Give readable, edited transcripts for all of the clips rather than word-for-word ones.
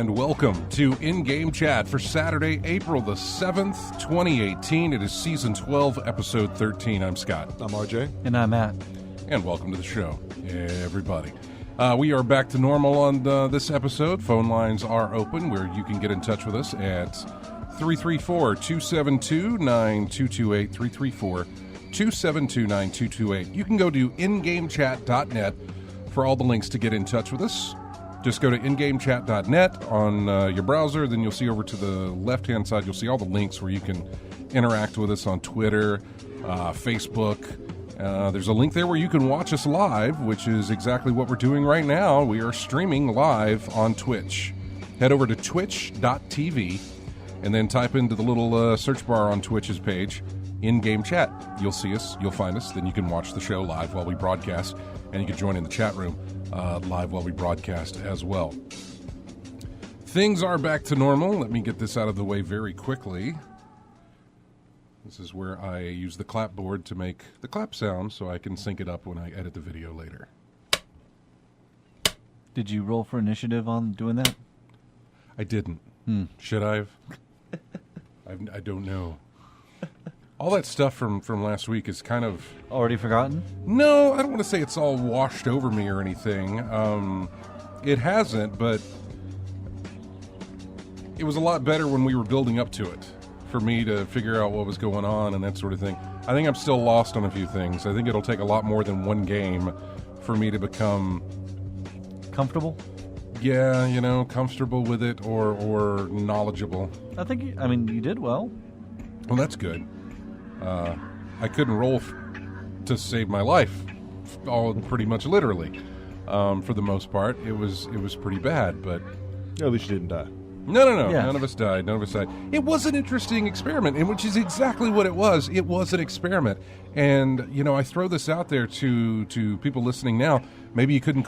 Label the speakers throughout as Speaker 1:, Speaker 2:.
Speaker 1: And welcome to In-Game Chat for Saturday, April the 7th, 2018. It is Season 12, Episode 13. I'm Scott.
Speaker 2: I'm RJ.
Speaker 3: And I'm Matt.
Speaker 1: And welcome to the show, everybody. We are back to normal on this episode. Phone lines are open where you can get in touch with us at 334-272-9228, 334-272-9228. You can go to ingamechat.net for all the links to get in touch with us. Just go to ingamechat.net on your browser. Then you'll see over to the left-hand side, you'll see all the links where you can interact with us on Twitter, Facebook. There's a link there where you can watch us live, which is exactly what we're doing right now. We are streaming live on Twitch. Head over to twitch.tv and then type into the little search bar on Twitch's page, In-Game Chat. You'll see us. You'll find us. Then you can watch the show live while we broadcast, and you can join in the chat room live while we broadcast as well. Things are back to normal. Let me get this out of the way very quickly. This is where I use the clapboard to make the clap sound so I can sync it up when I edit the video later.
Speaker 3: Did you roll for initiative on doing that?
Speaker 1: I didn't. Should I have? I don't know. All that stuff from last week is kind of...
Speaker 3: Already forgotten?
Speaker 1: No, I don't want to say it's all washed over me or anything. It hasn't, but it was a lot better when we were building up to it for me to figure out what was going on and that sort of thing. I think I'm still lost on a few things. I think it'll take a lot more than one game for me to become...
Speaker 3: Comfortable?
Speaker 1: Yeah, comfortable with it or knowledgeable.
Speaker 3: I think, you did well.
Speaker 1: Well, that's good. I couldn't roll to save my life, all pretty much literally. For the most part, it was pretty bad, but
Speaker 2: At least you didn't die.
Speaker 1: no.
Speaker 3: Yeah.
Speaker 1: None of us died. It was an interesting experiment, and which is exactly what it was. It was an experiment, and I throw this out there to people listening now. Maybe you couldn't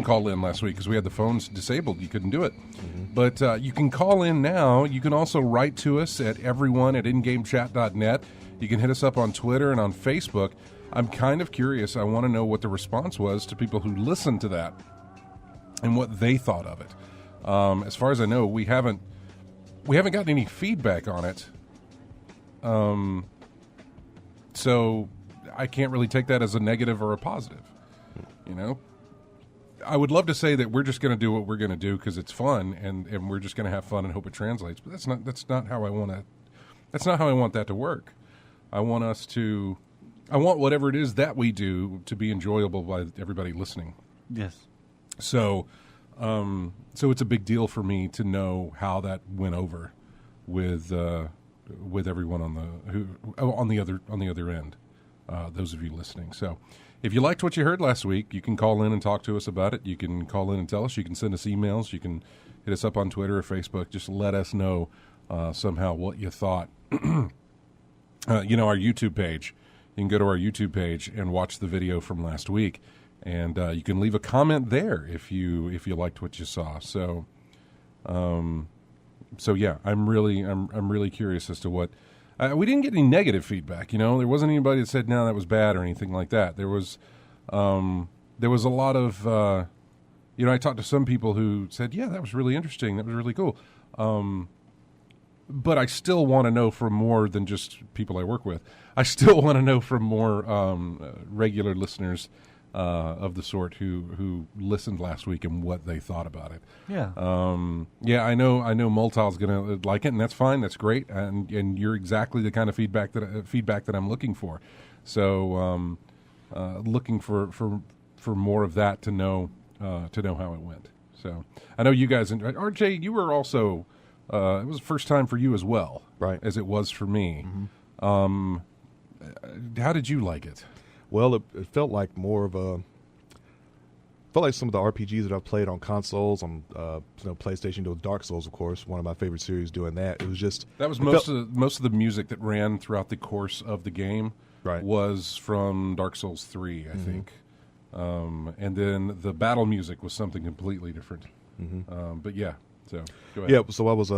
Speaker 1: call in last week because we had the phones disabled. You couldn't do it. Mm-hmm. But you can call in now. You can also write to us at everyone@ingamechat.net. You can hit us up on Twitter and on Facebook. I'm kind of curious. I want to know what the response was to people who listened to that and what they thought of it. As far as I know, we haven't gotten any feedback on it. So I can't really take that as a negative or a positive. I would love to say that we're just going to do what we're going to do because it's fun and we're just going to have fun and hope it translates. But that's not how I want to. That's not how I want that to work. I want whatever it is that we do to be enjoyable by everybody listening.
Speaker 3: Yes.
Speaker 1: So it's a big deal for me to know how that went over with everyone on the other end. Those of you listening. So if you liked what you heard last week, you can call in and talk to us about it. You can call in and tell us. You can send us emails. You can hit us up on Twitter or Facebook. Just let us know somehow what you thought. Our YouTube page. You can go to our YouTube page and watch the video from last week, and you can leave a comment there if you liked what you saw. So yeah, I'm really curious as to what. We didn't get any negative feedback. There wasn't anybody that said no, that was bad or anything like that. There was a lot of I talked to some people who said, yeah, that was really interesting, that was really cool. But I still want to know from more than just people I work with. I still want to know from more regular listeners of the sort who listened last week and what they thought about it.
Speaker 3: Yeah.
Speaker 1: Yeah, I know Multal's gonna like it, and that's fine. That's great, and you're exactly the kind of feedback that I'm looking for. So, looking for more of that to know how it went. So, I know you guys, RJ, you were also. It was the first time for you as well,
Speaker 2: right?
Speaker 1: As it was for me.
Speaker 2: Mm-hmm.
Speaker 1: How did you like it?
Speaker 2: Well, it felt like more of a. Felt like some of the RPGs that I've played on consoles, on PlayStation. Doing Dark Souls, of course, one of my favorite series. Doing that, it was just
Speaker 1: that was most of the music that ran throughout the course of the game.
Speaker 2: Right.
Speaker 1: Was from Dark Souls 3, I think, and then the battle music was something completely different.
Speaker 2: Mm-hmm.
Speaker 1: But yeah, so go ahead.
Speaker 2: Yeah, so I was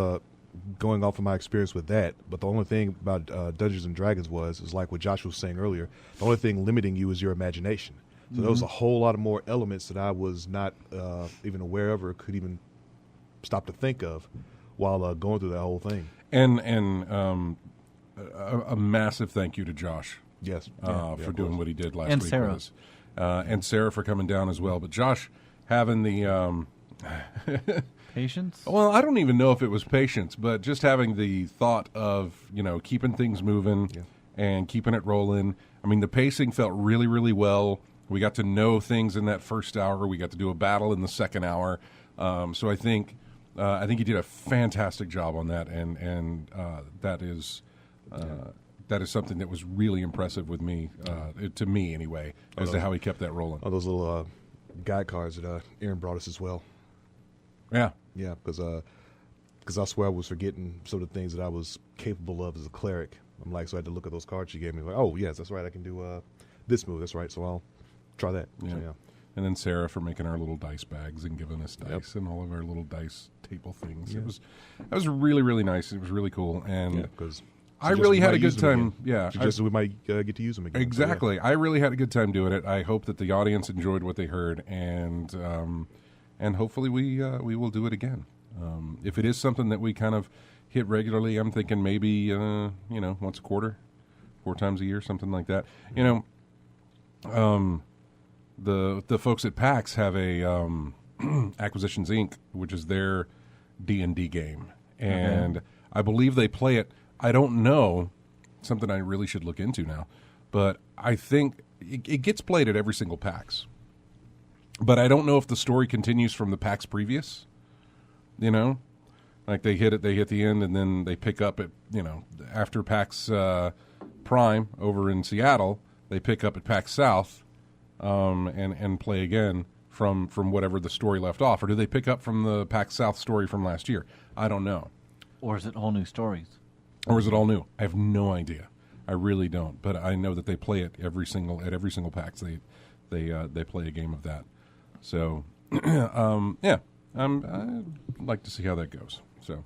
Speaker 2: going off of my experience with that. But the only thing about Dungeons and Dragons is like what Josh was saying earlier. The only thing limiting you is your imagination. So there was a whole lot of more elements that I was not even aware of or could even stop to think of while going through that whole thing.
Speaker 1: And a massive thank you to Josh.
Speaker 2: Yes,
Speaker 1: for doing what he did last
Speaker 3: and
Speaker 1: week
Speaker 3: Sarah.
Speaker 1: with us. And Sarah for coming down as well. But Josh having the
Speaker 3: Patience?
Speaker 1: well, I don't even know if it was patience, but just having the thought of keeping things moving and keeping it rolling. I mean, the pacing felt really, really well. We got to know things in that first hour. We got to do a battle in the second hour. So I think he did a fantastic job on that, and that is something that was really impressive with me, to me anyway, as to how he kept that rolling.
Speaker 2: Oh, those little guide cards that Aaron brought us as well.
Speaker 1: Yeah.
Speaker 2: Yeah, because I swear I was forgetting some of the things that I was capable of as a cleric. So I had to look at those cards she gave me. Like, oh, yes, that's right. I can do this move. That's right. So I'll try that.
Speaker 1: Yeah.
Speaker 2: So, yeah.
Speaker 1: And then Sarah for making our little dice bags and giving us dice and all of our little dice table things.
Speaker 2: Yeah.
Speaker 1: That was really, really nice. It was really cool. And
Speaker 2: because
Speaker 1: I really had a good time.
Speaker 2: Yeah, we might get to use them again.
Speaker 1: Exactly. So, I really had a good time doing it. I hope that the audience enjoyed what they heard, and hopefully we will do it again. If it is something that we kind of hit regularly, I'm thinking maybe once a quarter, 4 times a year, something like that. The folks at PAX have a Acquisitions Inc., which is their D&D game, and I believe they play it. I don't know, something I really should look into now, but I think it gets played at every single PAX. But I don't know if the story continues from the PAX previous. Like they hit the end, and then they pick up at after PAX Prime over in Seattle, they pick up at PAX South, and play again from whatever the story left off, or do they pick up from the PAX South story from last year? I don't know.
Speaker 3: Or is it all new stories?
Speaker 1: Or is it all new? I have no idea. I really don't. But I know that they play it at every single PAX. They play a game of that. So, I'd like to see how that goes. So,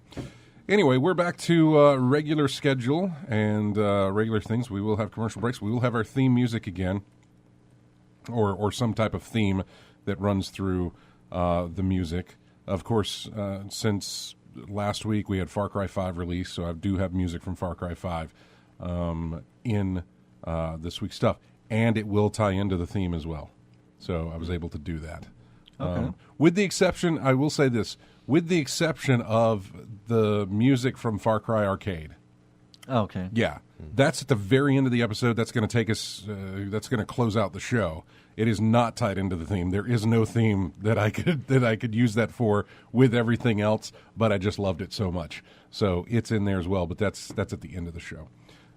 Speaker 1: anyway, we're back to regular schedule and regular things. We will have commercial breaks. We will have our theme music again, or some type of theme that runs through the music. Of course, since last week we had Far Cry 5 release, so I do have music from Far Cry 5 in this week's stuff, and it will tie into the theme as well. So I was able to do that.
Speaker 3: Okay.
Speaker 1: With the exception, I will say this, with the exception of the music from Far Cry Arcade.
Speaker 3: Oh, okay.
Speaker 1: Yeah, that's at the very end of the episode. That's going to take us. That's going to close out the show. It is not tied into the theme. There is no theme that I could use that for with everything else. But I just loved it so much, so it's in there as well. But that's at the end of the show.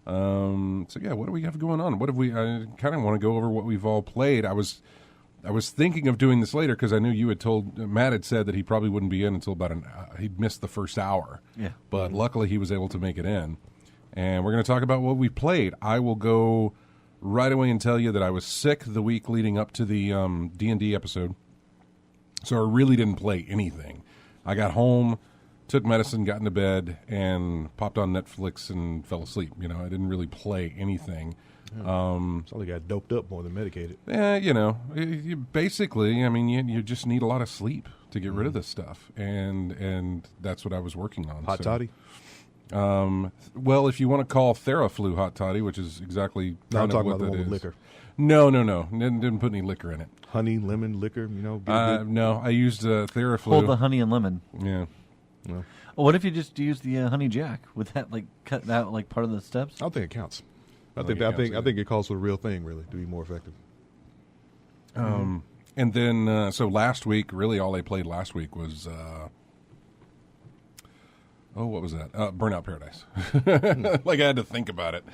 Speaker 1: So yeah, what do we have going on? What have we? I kind of want to go over what we've all played. I was thinking of doing this later because I knew you had told Matt had said that he probably wouldn't be in until about he'd missed the first hour.
Speaker 3: Yeah,
Speaker 1: but luckily he was able to make it in. And we're going to talk about what we played. I will go right away and tell you that I was sick the week leading up to the D&D episode, so I really didn't play anything. I got home, took medicine, got into bed, and popped on Netflix and fell asleep. I didn't really play anything.
Speaker 2: Probably got doped up more than medicated.
Speaker 1: You basically, you just need a lot of sleep to get rid of this stuff, and that's what I was working on.
Speaker 2: Hot toddy?
Speaker 1: Well, if you want to call Theraflu hot toddy, which is exactly
Speaker 2: I'm
Speaker 1: kind of
Speaker 2: talking
Speaker 1: what
Speaker 2: about the
Speaker 1: that
Speaker 2: one with
Speaker 1: is.
Speaker 2: liquor.
Speaker 1: No. Didn't put any liquor in it.
Speaker 2: Honey, lemon, liquor, get a good-
Speaker 1: No, I used Theraflu.
Speaker 3: Hold the honey and lemon.
Speaker 1: Yeah.
Speaker 2: No.
Speaker 3: Well, what if you just use the honey jack? Would that cut out part of the steps?
Speaker 2: I don't think it counts. I
Speaker 1: think
Speaker 2: think
Speaker 1: it
Speaker 2: I
Speaker 1: counts
Speaker 2: think I
Speaker 1: either.
Speaker 2: think it calls for the real thing really to be more effective.
Speaker 1: And then, so last week, really all I played last week was, what was that? Burnout Paradise. Like I had to think about it.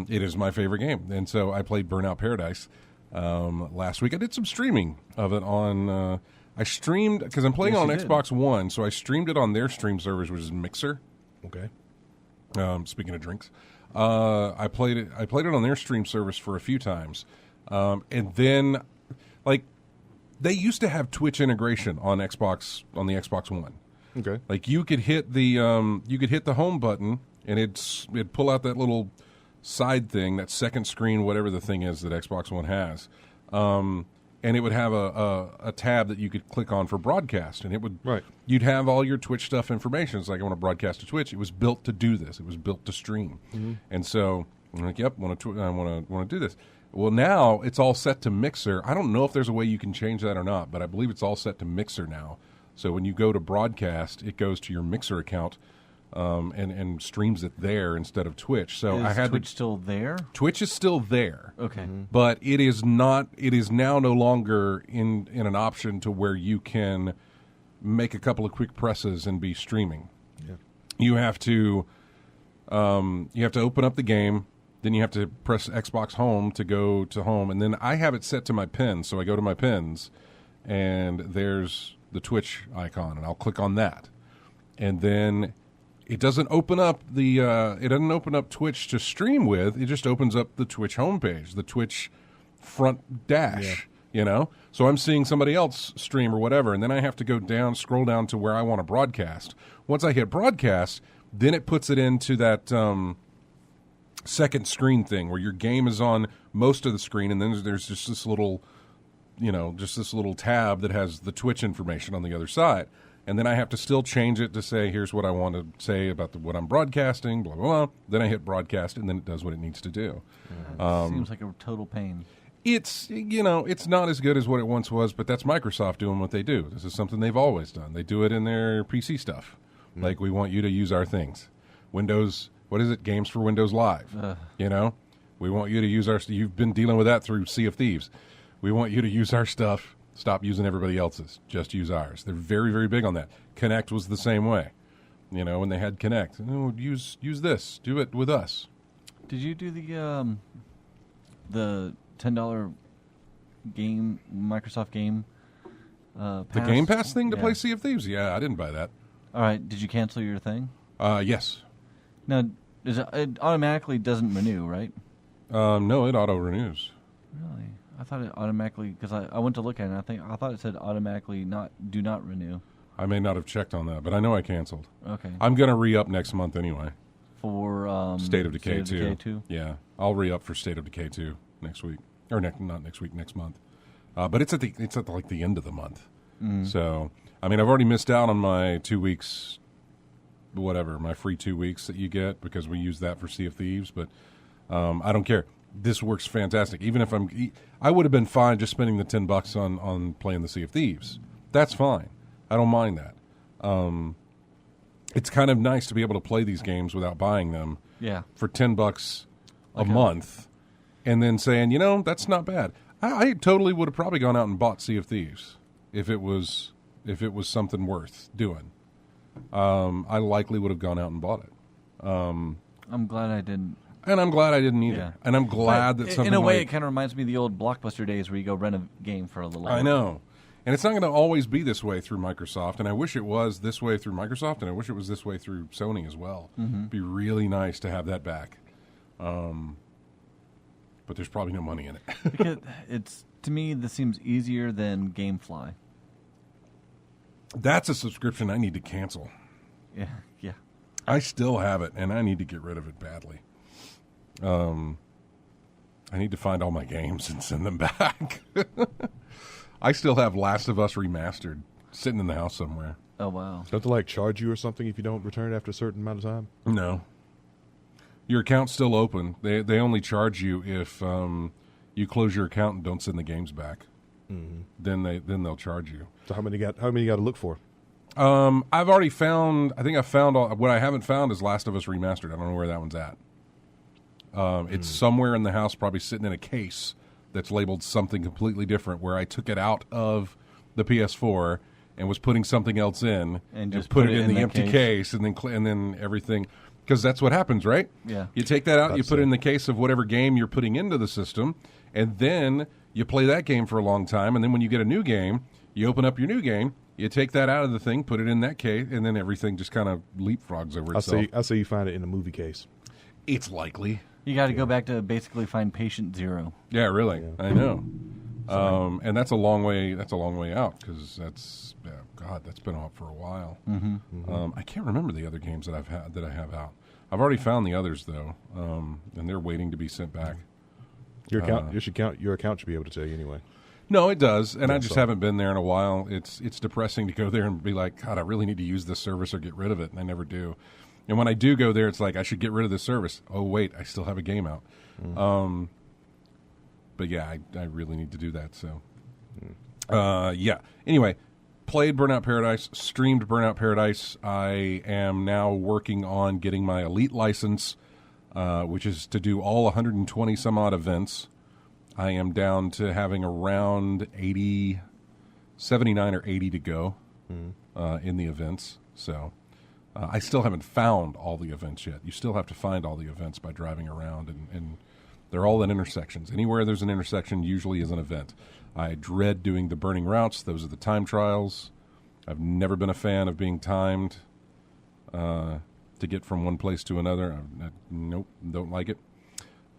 Speaker 1: It is my favorite game. And so I played Burnout Paradise last week. I did some streaming of it on, I streamed, because I'm playing
Speaker 3: Yes,
Speaker 1: on
Speaker 3: you did.
Speaker 1: Xbox One, so I streamed it on their stream servers, which is Mixer.
Speaker 2: Okay.
Speaker 1: Speaking of drinks, I played it on their stream service for a few times, and then they used to have Twitch integration on the Xbox One.
Speaker 2: Okay.
Speaker 1: Like you could hit the home button and it'd pull out that little side thing, that second screen, whatever the thing is that Xbox One has, and it would have a tab that you could click on for broadcast, and it would you'd have all your Twitch stuff information. It's like I want to broadcast to Twitch. It was built to do this. It was built to stream, and so I'm like, yep, I want to do this. Well, now it's all set to Mixer. I don't know if there's a way you can change that or not, but I believe it's all set to Mixer now. So when you go to broadcast, it goes to your Mixer account and streams it there instead of Twitch. So
Speaker 3: Is
Speaker 1: I had
Speaker 3: Twitch still there?
Speaker 1: Twitch is still there.
Speaker 3: Okay.
Speaker 1: But it is not. It is now no longer in an option to where you can make a couple of quick presses and be streaming.
Speaker 2: Yeah.
Speaker 1: You have to open up the game, then you have to press Xbox Home to go to home, and then I have it set to my pins. So I go to my pins, and there's the Twitch icon, and I'll click on that, and then it doesn't open up Twitch to stream with. It just opens up the Twitch homepage, the Twitch front dash. So I'm seeing somebody else stream or whatever, and then I have to scroll down to where I want to broadcast. Once I hit broadcast, then it puts it into that second screen thing where your game is on most of the screen, and then there's just this little tab that has the Twitch information on the other side. And then I have to still change it to say, here's what I want to say about what I'm broadcasting, blah, blah, blah. Then I hit broadcast, and then it does what it needs to do.
Speaker 3: Seems like a total pain.
Speaker 1: It's not as good as what it once was, but that's Microsoft doing what they do. This is something they've always done. They do it in their PC stuff. Like, we want you to use our things. Windows, what is it? Games for Windows Live. We want you to use our you've been dealing with that through Sea of Thieves. We want you to use our stuff. Stop using everybody else's. Just use ours. They're very, very big on that. Connect was the same way. When they had Connect. Use this. Do it with us.
Speaker 3: Did you do the $10 game Microsoft game pass?
Speaker 1: The Game Pass thing to
Speaker 3: Yeah.
Speaker 1: play Sea of Thieves? Yeah, I didn't buy that.
Speaker 3: All right. Did you cancel your thing?
Speaker 1: Yes.
Speaker 3: No, it automatically doesn't renew, right?
Speaker 1: No, it auto renews.
Speaker 3: Really? I thought it automatically, because I went to look at it, and I thought it said automatically do not renew.
Speaker 1: I may not have checked on that, but I know I canceled.
Speaker 3: Okay.
Speaker 1: I'm going to re-up next month anyway.
Speaker 3: For
Speaker 1: State of Decay 2.
Speaker 3: Decay 2?
Speaker 1: Yeah, I'll re-up for State of Decay 2 next week, or not next week, next month. But it's at the end of the month. So I've already missed out on my 2 weeks, my free 2 weeks that you get because we use that for Sea of Thieves. But I don't care. This works fantastic. Even if I would have been fine just spending the $10 on playing the Sea of Thieves. That's fine. I don't mind that. It's kind of nice to be able to play these games without buying them.
Speaker 3: Yeah.
Speaker 1: For $10 a month, and then saying, that's not bad. I totally would have probably gone out and bought Sea of Thieves if it was something worth doing. I likely would have gone out and bought it.
Speaker 3: I'm glad I didn't.
Speaker 1: And I'm glad I didn't either.
Speaker 3: Yeah.
Speaker 1: And I'm glad that something
Speaker 3: in a way,
Speaker 1: like,
Speaker 3: it kind of reminds me of the old Blockbuster days where you go rent a game for a little while.
Speaker 1: I know. And it's not going to always be this way through Microsoft, and I wish it was this way through Microsoft, and I wish it was this way through Sony as well. It'd be really nice to have that back. But there's probably no money in it.
Speaker 3: Because to me, this seems easier than GameFly.
Speaker 1: That's a subscription I need to cancel.
Speaker 3: Yeah.
Speaker 1: I still have it, and I need to get rid of it badly. I need to find all my games and send them back. I still have Last of Us Remastered sitting in the house somewhere.
Speaker 3: Oh, wow.
Speaker 2: Don't they charge you or something if you don't return it after a certain amount of time?
Speaker 1: No. Your account's still open. They only charge you if you close your account and don't send the games back. Then they'll charge you.
Speaker 2: So how many you got to look for?
Speaker 1: I've already found. I think I found all. What I haven't found is Last of Us Remastered. I don't know where that one's at. It's somewhere in the house, probably sitting in a case that's labeled something completely different. Where I took it out of the PS4 and was putting something else in,
Speaker 3: And just
Speaker 1: put
Speaker 3: put
Speaker 1: it
Speaker 3: it
Speaker 1: in
Speaker 3: in
Speaker 1: the
Speaker 3: that
Speaker 1: empty case, and then everything. Because that's what happens, right?
Speaker 3: Yeah.
Speaker 1: You take that out,
Speaker 2: About
Speaker 1: you
Speaker 2: to
Speaker 1: put it
Speaker 2: say.
Speaker 1: in the case of whatever game you're putting into the system, and then you play that game for a long time, and then when you get a new game, you open up your new game, you take that out of the thing, put it in that case, and then everything just kind of leapfrogs over itself.
Speaker 2: I say you find it in a movie case.
Speaker 1: It's likely.
Speaker 3: You got to go back to basically find patient zero.
Speaker 1: Yeah, really.
Speaker 2: Yeah.
Speaker 1: I know. And that's a long way. That's a long way out because that's been out for a while. I can't remember the other games that I have out. I've already found the others though, and they're waiting to be sent back.
Speaker 2: Your account should be able to tell you anyway.
Speaker 1: No, it does, and I
Speaker 2: Yeah,
Speaker 1: just
Speaker 2: so-
Speaker 1: haven't been there in a while. It's depressing to go there and be like, God, I really need to use this service or get rid of it, and I never do. And when I do go there, it's like I should get rid of this service. Oh wait, I still have a game out. But yeah, I really need to do that. So, yeah. Anyway, played Burnout Paradise, streamed Burnout Paradise. I am now working on getting my Elite license, which is to do all 120 some odd events. I am down to having around 79 or 80 to go in the events. So I still haven't found all the events yet. You still have to find all the events by driving around, and they're all at intersections. Anywhere there's an intersection usually is an event. I dread doing the burning routes. Those are the time trials. I've never been a fan of being timed to get from one place to another. Nope, don't like it.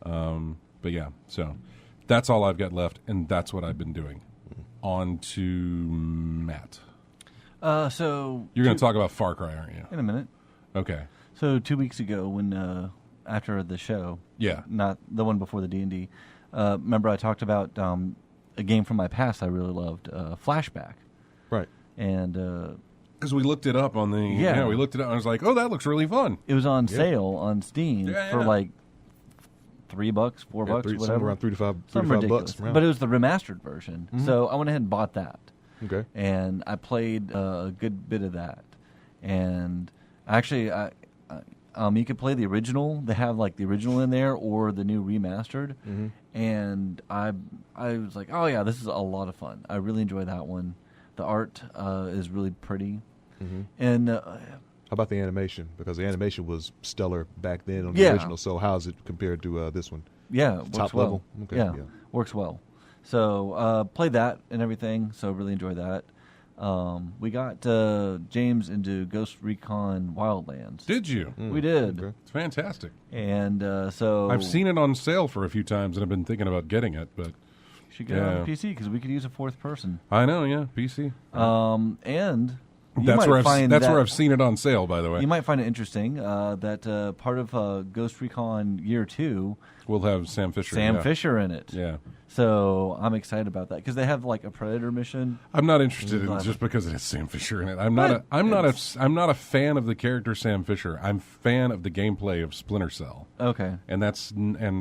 Speaker 1: But yeah, so that's all I've got left, and that's what I've been doing. On to Matt.
Speaker 3: So
Speaker 1: You're going to talk about Far Cry, aren't you?
Speaker 3: in a minute.
Speaker 1: Okay.
Speaker 3: So 2 weeks ago, when after the show,
Speaker 1: Yeah.
Speaker 3: not the one before the D&D, remember I talked about a game from my past I really loved, Flashback,
Speaker 2: Right.
Speaker 3: and
Speaker 1: Because we looked it up on the...
Speaker 3: Yeah.
Speaker 1: we looked it up, and I was like, oh, that looks really fun.
Speaker 3: it was on sale on Steam
Speaker 1: Yeah,
Speaker 3: for
Speaker 1: yeah.
Speaker 3: like $3, $4,
Speaker 2: Somewhere
Speaker 3: whatever.
Speaker 2: around 3 to 5
Speaker 3: Something ridiculous.
Speaker 2: bucks. Around.
Speaker 3: But it was the remastered version, so I went ahead and bought that.
Speaker 2: Okay.
Speaker 3: And I played a good bit of that. And actually, you could play the original. They have like the original in there or the new remastered. And I was like, oh yeah, this is a lot of fun. I really enjoy that one. The art is really pretty. And
Speaker 2: How about the animation? Because the animation was stellar back then on the
Speaker 3: Yeah.
Speaker 2: original. So how's it compared to this one?
Speaker 3: yeah, it works
Speaker 2: Top
Speaker 3: well.
Speaker 2: level? Okay,
Speaker 3: Yeah,
Speaker 2: yeah.
Speaker 3: works well. So played that and everything. So really enjoyed that. We got James into Ghost Recon Wildlands.
Speaker 1: Did you?
Speaker 3: We did.
Speaker 2: Okay.
Speaker 1: It's fantastic.
Speaker 3: And so
Speaker 1: I've seen it on sale for a few times, and I've been thinking about getting it, but
Speaker 3: you should get it on
Speaker 1: Yeah.
Speaker 3: PC because we could use a fourth person.
Speaker 1: I know, yeah, PC.
Speaker 3: And you
Speaker 1: That's
Speaker 3: might
Speaker 1: where
Speaker 3: find
Speaker 1: where I've seen it on sale, by the way.
Speaker 3: You might find it interesting that part of Ghost Recon Year 2,
Speaker 1: We'll have Sam Fisher.
Speaker 3: Sam
Speaker 1: yeah.
Speaker 3: Fisher in it.
Speaker 1: Yeah.
Speaker 3: So I'm excited about that because they have like a Predator mission.
Speaker 1: I'm not interested in
Speaker 3: But-
Speaker 1: just because it has Sam Fisher in it. I'm
Speaker 3: But
Speaker 1: not a fan of the character Sam Fisher. I'm a fan of the gameplay of Splinter Cell.
Speaker 3: Okay.
Speaker 1: And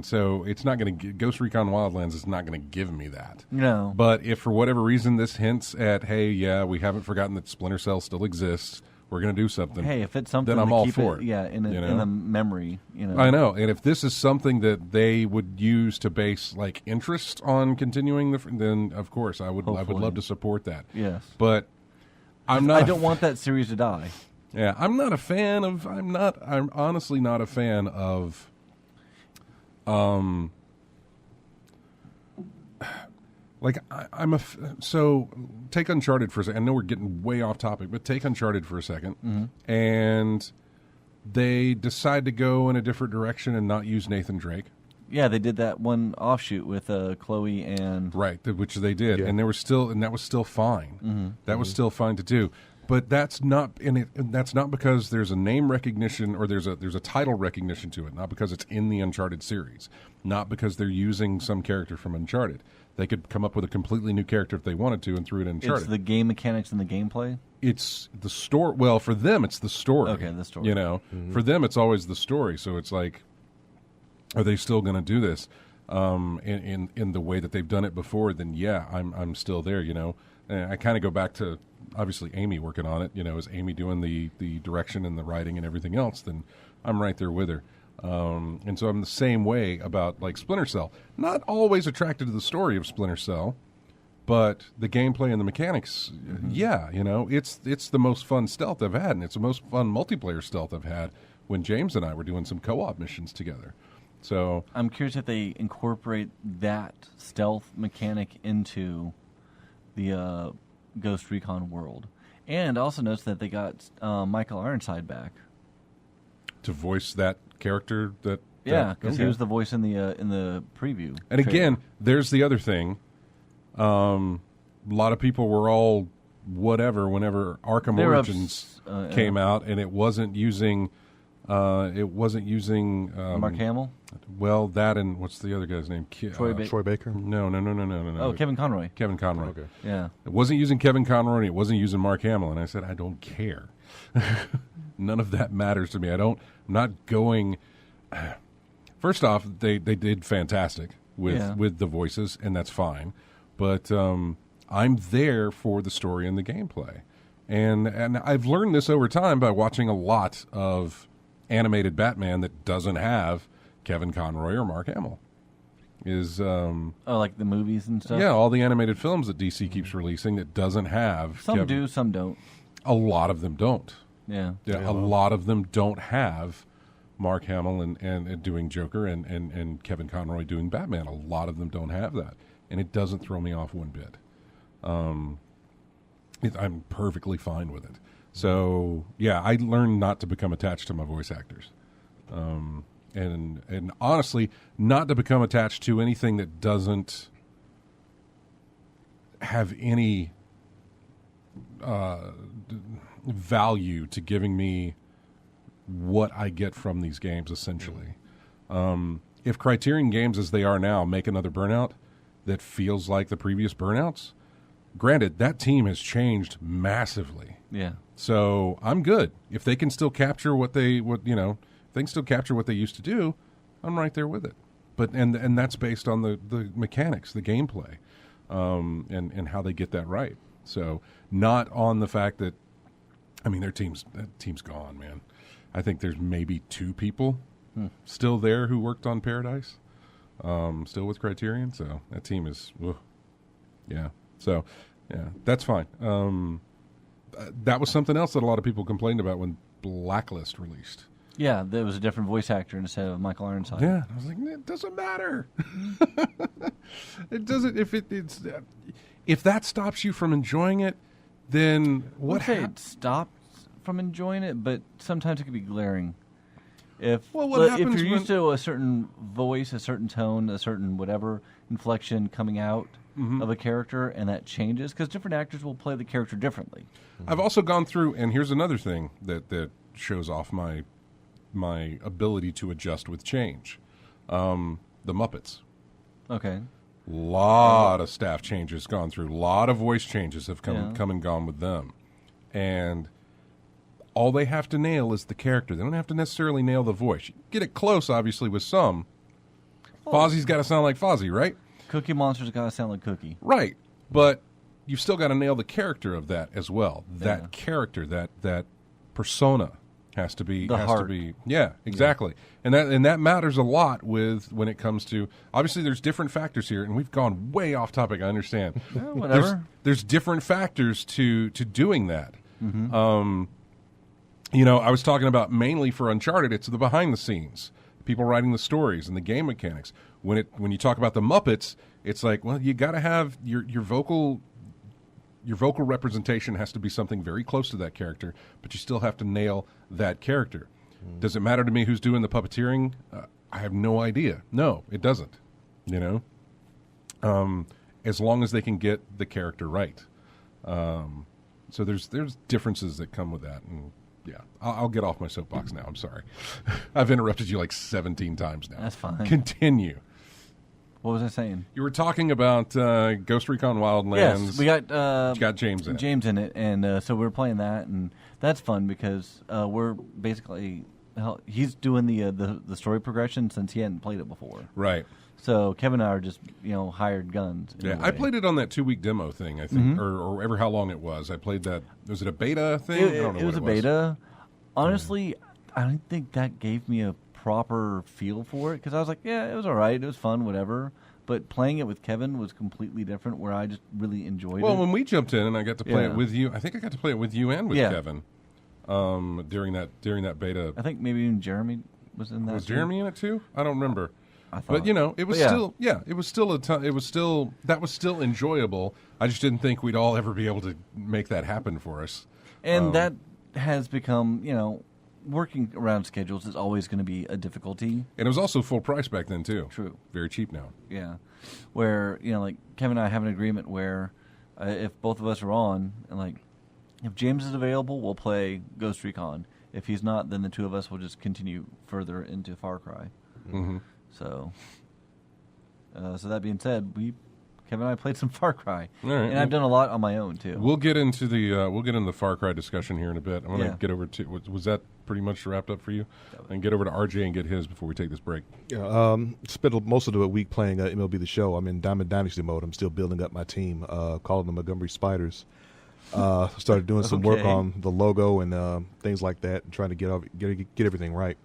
Speaker 1: so it's not going to Ghost Recon Wildlands is not going to give me that.
Speaker 3: No.
Speaker 1: But if for whatever reason this hints at, hey, yeah, we haven't forgotten that Splinter Cell still exists, we're going to do something.
Speaker 3: Hey, if it's something
Speaker 1: then I'm
Speaker 3: to
Speaker 1: all
Speaker 3: keep
Speaker 1: for
Speaker 3: it,
Speaker 1: it.
Speaker 3: yeah, in
Speaker 1: you know?
Speaker 3: the memory,
Speaker 1: I know, and if this is something that they would use to base like interest on continuing then of course I would
Speaker 3: Hopefully.
Speaker 1: love to support that.
Speaker 3: Yes.
Speaker 1: But I'm not.
Speaker 3: I don't want that series to die.
Speaker 1: Yeah, I'm not a fan of. I'm honestly not a fan of. Like so take Uncharted for a second. I know we're getting way off topic, but take Uncharted for a second, and they decide to go in a different direction and not use Nathan Drake.
Speaker 3: Yeah, they did that one offshoot with Chloe and
Speaker 1: Right, which they did,
Speaker 2: Yeah.
Speaker 1: and that was still fine. That was still fine to do, but that's not that's not because there's a name recognition or there's a title recognition to it. Not because it's in the Uncharted series. Not because they're using some character from Uncharted. They could come up with a completely new character if they wanted to and threw it in Uncharted.
Speaker 3: it's the game mechanics and the gameplay.
Speaker 1: It's the story. Well, for them, it's the story.
Speaker 3: Okay, the story.
Speaker 1: You know, for them, it's always the story. So it's like, are they still going to do this? in the way that they've done it before, then yeah, I'm still there. And I kind of go back to obviously Amy working on it. Is Amy doing the direction and the writing and everything else? Then I'm right there with her. And so I'm the same way about like Splinter Cell. Not always attracted to the story of Splinter Cell, but the gameplay and the mechanics, yeah, it's the most fun stealth I've had, and it's the most fun multiplayer stealth I've had when James and I were doing some co-op missions together. So
Speaker 3: I'm curious if they incorporate that stealth mechanic into the Ghost Recon world. And also notice that they got Michael Ironside back
Speaker 1: to voice that character.
Speaker 3: Yeah, because he was the voice in the preview.
Speaker 1: And again, there's the other thing. A lot of people were all whatever whenever Arkham Origins came out, and it wasn't using
Speaker 3: Mark Hamill.
Speaker 1: Well, that and what's the other guy's name?
Speaker 2: Troy Baker.
Speaker 1: No.
Speaker 3: Oh, Kevin Conroy.
Speaker 1: Kevin Conroy.
Speaker 2: Okay.
Speaker 3: Yeah.
Speaker 1: It wasn't using Kevin Conroy, and it wasn't using Mark Hamill, and I said I don't care. None of that matters to me. I'm not going. First off, they did fantastic with the voices, and that's fine. But I'm there for the story and the gameplay, and I've learned this over time by watching a lot of animated Batman that doesn't have Kevin Conroy or Mark Hamill.
Speaker 3: Like the movies and stuff.
Speaker 1: Yeah, all the animated films that DC keeps releasing that doesn't have.
Speaker 3: Some do, some don't.
Speaker 1: A lot of them don't.
Speaker 3: Yeah,
Speaker 1: a lot of them don't have Mark Hamill and doing Joker and Kevin Conroy doing Batman. A lot of them don't have that. And it doesn't throw me off one bit. I'm perfectly fine with it. So, yeah, I learned not to become attached to my voice actors. And honestly, not to become attached to anything that doesn't have any value to giving me what I get from these games, essentially. If Criterion Games, as they are now, make another Burnout that feels like the previous Burnouts, granted, that team has changed massively.
Speaker 3: Yeah.
Speaker 1: So I'm good. If they can still capture if they can still capture what they used to do, I'm right there with it. But and that's based on the mechanics, the gameplay, and how they get that right. So not on the fact that, that team's gone, man. I think there's maybe 2 people still there who worked on Paradise, still with Criterion. So that team is, yeah. So, yeah, that's fine. That was something else that a lot of people complained about when Blacklist released.
Speaker 3: Yeah, there was a different voice actor instead of Michael Ironside.
Speaker 1: Yeah, I was like, it doesn't matter. It doesn't. If that stops you from enjoying it, then what?
Speaker 3: It stops from enjoying it, but sometimes it can be glaring. If
Speaker 1: happens
Speaker 3: if you're used to a certain voice, a certain tone, a certain whatever inflection coming out of a character, and that changes, because different actors will play the character differently.
Speaker 1: I've also gone through, and here's another thing that shows off my ability to adjust with change. The Muppets.
Speaker 3: Okay.
Speaker 1: Lot of staff changes gone through. A lot of voice changes have come and gone with them. And all they have to nail is the character. They don't have to necessarily nail the voice. You get it close, obviously, with some. Fozzie's got to sound like Fozzie, right?
Speaker 3: Cookie Monster's got to sound like Cookie.
Speaker 1: Right. But you've still got to nail the character of that as well.
Speaker 3: Yeah.
Speaker 1: That character, that persona has to be
Speaker 3: heart.
Speaker 1: Yeah, exactly. Yeah. And that matters a lot when it comes to, obviously there's different factors here, and we've gone way off topic, I understand.
Speaker 3: Yeah, whatever.
Speaker 1: There's different factors to doing that.
Speaker 3: Mm-hmm.
Speaker 1: I was talking about mainly for Uncharted, it's the behind the scenes, people writing the stories and the game mechanics. When you talk about the Muppets, it's like, well, you got to have your vocal representation has to be something very close to that character, but you still have to nail that character. Does it matter to me who's doing the puppeteering? I have no idea. No, it doesn't. As long as they can get the character right. So there's differences that come with that, and yeah, I'll get off my soapbox now. I'm sorry. I've interrupted you like 17 times now.
Speaker 3: That's fine.
Speaker 1: Continue.
Speaker 3: What was I saying?
Speaker 1: You were talking about Ghost Recon Wildlands.
Speaker 3: Yes, we
Speaker 1: got James in it.
Speaker 3: James in it, and so we're playing that, and that's fun because we're basically he's doing the story progression since he hadn't played it before.
Speaker 1: Right.
Speaker 3: So Kevin and I are just hired guns. in a
Speaker 1: I
Speaker 3: way.
Speaker 1: played it on that 2-week demo thing, I think, or ever how long it was. I played that. Was it a beta thing? I don't know
Speaker 3: It
Speaker 1: what
Speaker 3: was a beta. Honestly, I don't think that gave me a proper feel for it because I was like, yeah, it was all right, it was fun, whatever. But playing it with Kevin was completely different, where I just really enjoyed it.
Speaker 1: Well, when we jumped in and I got to play it
Speaker 3: Yeah.
Speaker 1: with you, I think I got to play it with you and with
Speaker 3: Yeah.
Speaker 1: Kevin during that beta.
Speaker 3: I think maybe even Jeremy was in that.
Speaker 1: Was
Speaker 3: too.
Speaker 1: Jeremy in it too? I don't remember.
Speaker 3: I thought.
Speaker 1: But it was
Speaker 3: But yeah.
Speaker 1: still, it was still that was still enjoyable. I just didn't think we'd all ever be able to make that happen for us.
Speaker 3: And that has become, working around schedules is always going to be a difficulty.
Speaker 1: And it was also full price back then too.
Speaker 3: True.
Speaker 1: Very cheap now.
Speaker 3: Yeah. Where, like Kevin and I have an agreement where if both of us are on, and like if James is available, we'll play Ghost Recon. If he's not, then the two of us will just continue further into Far Cry.
Speaker 1: Mm-hmm.
Speaker 3: So that being said, Kevin and I played some Far Cry,
Speaker 1: All right.
Speaker 3: and I've done a lot on my own too.
Speaker 1: We'll get into the Far Cry discussion here in a bit. I'm going to
Speaker 3: Yeah.
Speaker 1: get over to was that pretty much wrapped up for you? And get over to RJ and get his before we take this break.
Speaker 2: Yeah, spent most of the week playing MLB The Show. I'm in Diamond Dynasty mode. I'm still building up my team, calling them Montgomery Spiders. Started doing some work
Speaker 3: Okay.
Speaker 2: on the logo and things like that, and trying to get everything right.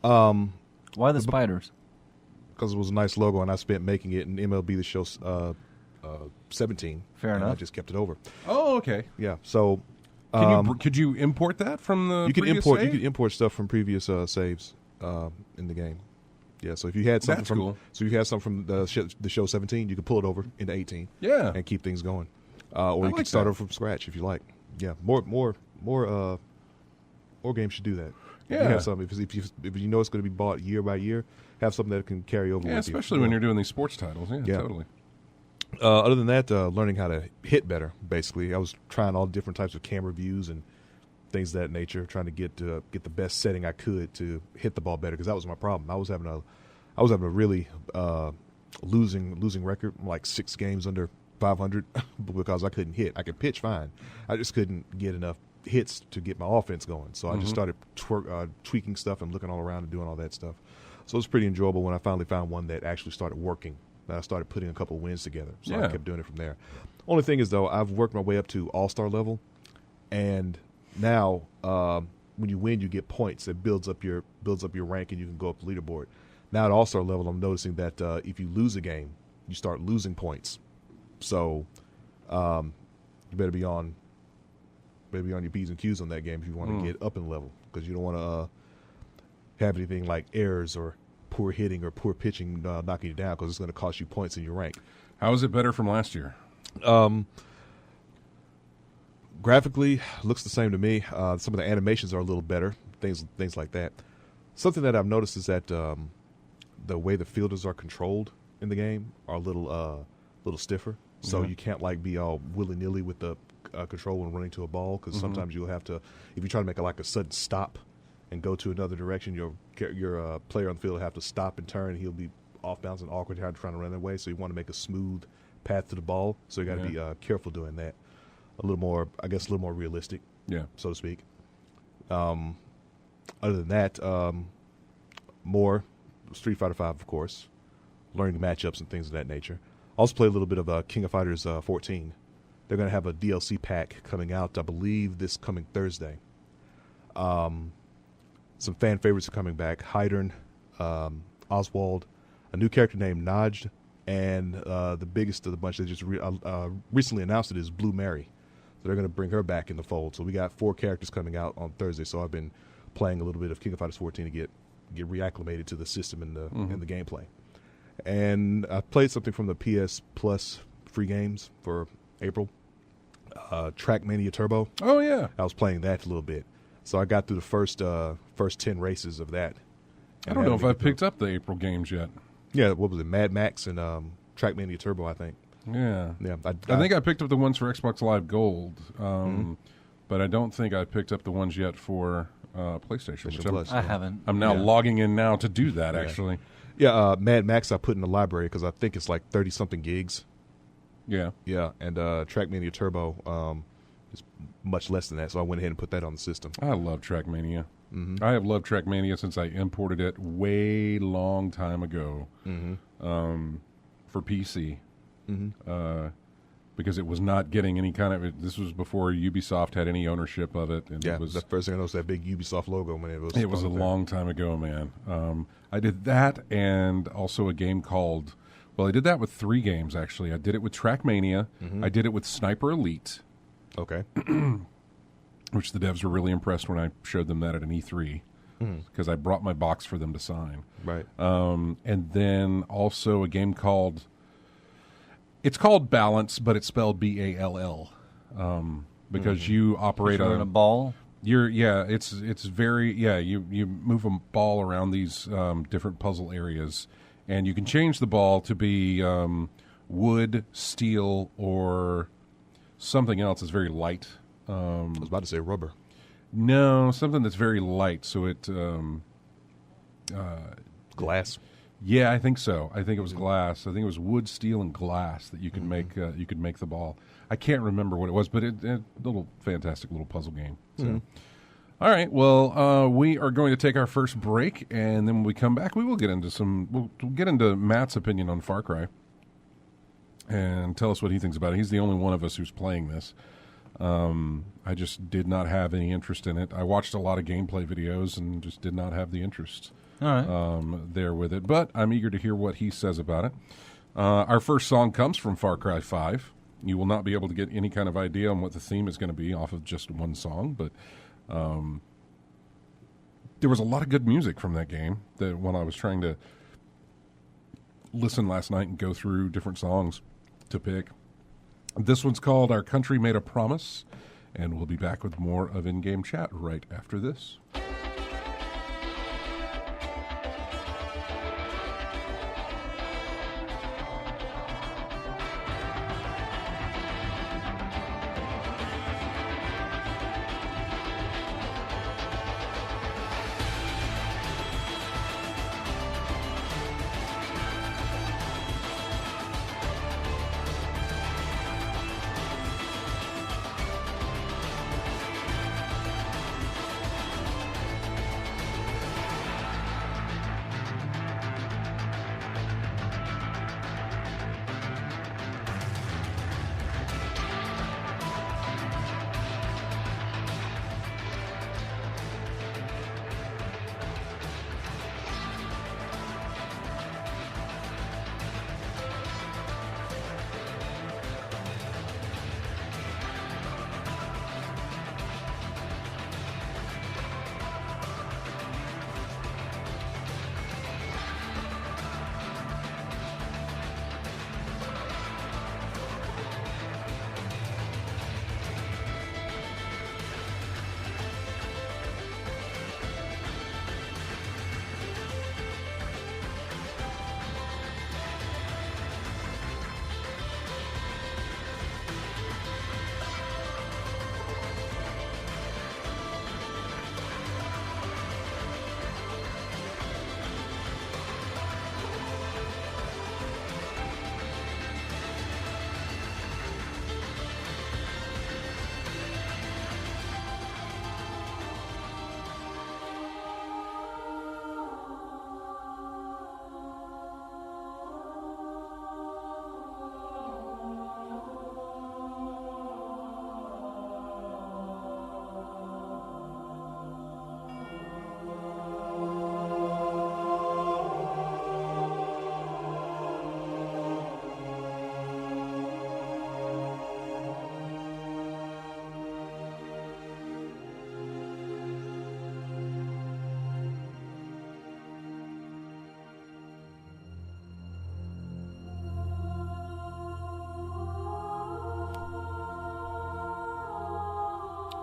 Speaker 3: Why the spiders?
Speaker 2: Because it was a nice logo, and I spent making it in MLB The Show 17.
Speaker 3: Fair
Speaker 2: and I
Speaker 3: enough.
Speaker 2: just kept it over.
Speaker 1: Oh, okay.
Speaker 2: Yeah, so
Speaker 1: Could you import that from the
Speaker 2: you can
Speaker 1: previous
Speaker 2: import
Speaker 1: save?
Speaker 2: you can import stuff from previous saves in the game. Yeah, so if you had something
Speaker 1: That's
Speaker 2: from
Speaker 1: cool.
Speaker 2: from the show 17, you can pull it over into 18.
Speaker 1: Yeah.
Speaker 2: and keep things going. Or you
Speaker 1: like
Speaker 2: can start
Speaker 1: that.
Speaker 2: over from scratch if you like. Yeah, more games should do that. If you
Speaker 1: Yeah.
Speaker 2: have something, if you know it's going to be bought year by year, have something that can carry over.
Speaker 1: Yeah,
Speaker 2: with
Speaker 1: especially
Speaker 2: you.
Speaker 1: when you're doing these sports titles. Yeah,
Speaker 2: Yeah.
Speaker 1: totally.
Speaker 2: Other than that, learning how to hit better. Basically, I was trying all different types of camera views and things of that nature, trying to get the best setting I could to hit the ball better, because that was my problem. I was having a really losing record, like 6 games under 500, because I couldn't hit. I could pitch fine, I just couldn't get enough hits to get my offense going. So I just started tweaking stuff and looking all around and doing all that stuff. So it was pretty enjoyable when I finally found one that actually started working. And I started putting a couple of wins together. So I
Speaker 1: Yeah.
Speaker 2: kept doing it from there. Only thing is, though, I've worked my way up to all-star level, and now when you win, you get points. It builds up your rank, and you can go up the leaderboard. Now at all-star level, I'm noticing that if you lose a game, you start losing points. So you better be on your P's and Q's on that game if you want to get up in level, because you don't want to have anything like errors or poor hitting or poor pitching knocking you down, because it's going to cost you points in your rank.
Speaker 1: How is it better from last year?
Speaker 2: Graphically, looks the same to me. Some of the animations are a little better, things like that. Something that I've noticed is that the way the fielders are controlled in the game are a little stiffer. So you can't be all willy-nilly with the control when running to a ball, because sometimes you'll have to, if you try to make a sudden stop and go to another direction, your player on the field will have to stop and turn. He'll be off balance and awkward trying to run that way. So you want to make a smooth path to the ball. So you got to be careful doing that. A little more realistic,
Speaker 1: Yeah.
Speaker 2: so to speak. Other than that, more Street Fighter V, of course, learning matchups and things of that nature. Also play a little bit of King of Fighters 14. They're going to have a DLC pack coming out, I believe, this coming Thursday. Some fan favorites are coming back. Hydern, Oswald, a new character named Najd, and the biggest of the bunch that just recently announced it is Blue Mary. So they're going to bring her back in the fold. So we got 4 characters coming out on Thursday. So I've been playing a little bit of King of Fighters 14 to get reacclimated to the system and the gameplay. And I played something from the PS Plus free games for April. Trackmania Turbo.
Speaker 1: Oh yeah.
Speaker 2: I was playing that a little bit. So I got through the first 10 races of that.
Speaker 1: I don't know if I've picked up the April games yet.
Speaker 2: Yeah, what was it? Mad Max and Trackmania Turbo, I think.
Speaker 1: Yeah.
Speaker 2: Yeah,
Speaker 1: I think I picked up the ones for Xbox Live Gold, but I don't think I picked up the ones yet for PlayStation. which
Speaker 2: Plus.
Speaker 3: I haven't.
Speaker 1: I'm now logging in now to do that, actually.
Speaker 2: Yeah, Mad Max I put in the library because I think it's like 30-something gigs.
Speaker 1: Yeah.
Speaker 2: Yeah, and Trackmania Turbo is much less than that, so I went ahead and put that on the system.
Speaker 1: I love Trackmania. I have loved Trackmania since I imported it way long time ago. for PC. Because it was not getting any kind of. This was before Ubisoft had any ownership of it, and
Speaker 2: Yeah,
Speaker 1: it was
Speaker 2: the first thing I noticed, that big Ubisoft logo, man.
Speaker 1: It was a long time ago, man. I did that, and also a game called. Well, I did that with 3 games actually. I did it with Trackmania. I did it with Sniper Elite,
Speaker 2: Okay.
Speaker 1: which the devs were really impressed when I showed them that at an E3 because I brought my box for them to sign.
Speaker 2: Right.
Speaker 1: And then also a game called. It's called Balance, but it's spelled BALL, because you operate
Speaker 3: You're in a ball.
Speaker 1: It's very You move a ball around these different puzzle areas, and you can change the ball to be wood, steel, or something else that's very light.
Speaker 2: I was about to say rubber.
Speaker 1: No, something that's very light. So it
Speaker 2: Glass.
Speaker 1: Yeah, I think so. I think it was glass. I think it was wood, steel, and glass that you could make. You could make the ball. I can't remember what it was, but it little fantastic little puzzle game. So, all right. Well, we are going to take our first break, and then when we come back, we will get into We'll get into Matt's opinion on Far Cry, and tell us what he thinks about it. He's the only one of us who's playing this. I just did not have any interest in it. I watched a lot of gameplay videos and just did not have the interest.
Speaker 3: All right.
Speaker 1: There with it, but I'm eager to hear what he says about it. Our first song comes from Far Cry 5. You will not be able to get any kind of idea on what the theme is going to be off of just one song, but there was a lot of good music from that game that when I was trying to listen last night and go through different songs to pick. This one's called Our Country Made a Promise, and we'll be back with more of In-Game Chat right after this.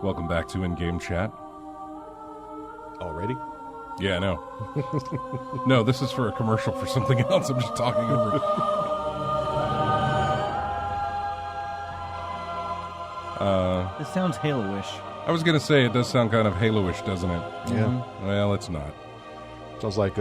Speaker 1: Welcome back to In-Game Chat.
Speaker 2: Already?
Speaker 1: Yeah, no. No, this is for a commercial for something else. I'm just talking over.
Speaker 3: This sounds Halo-ish.
Speaker 1: I was going to say, it does sound kind of Halo-ish, doesn't it?
Speaker 2: Yeah.
Speaker 1: Well, it's not.
Speaker 2: Sounds like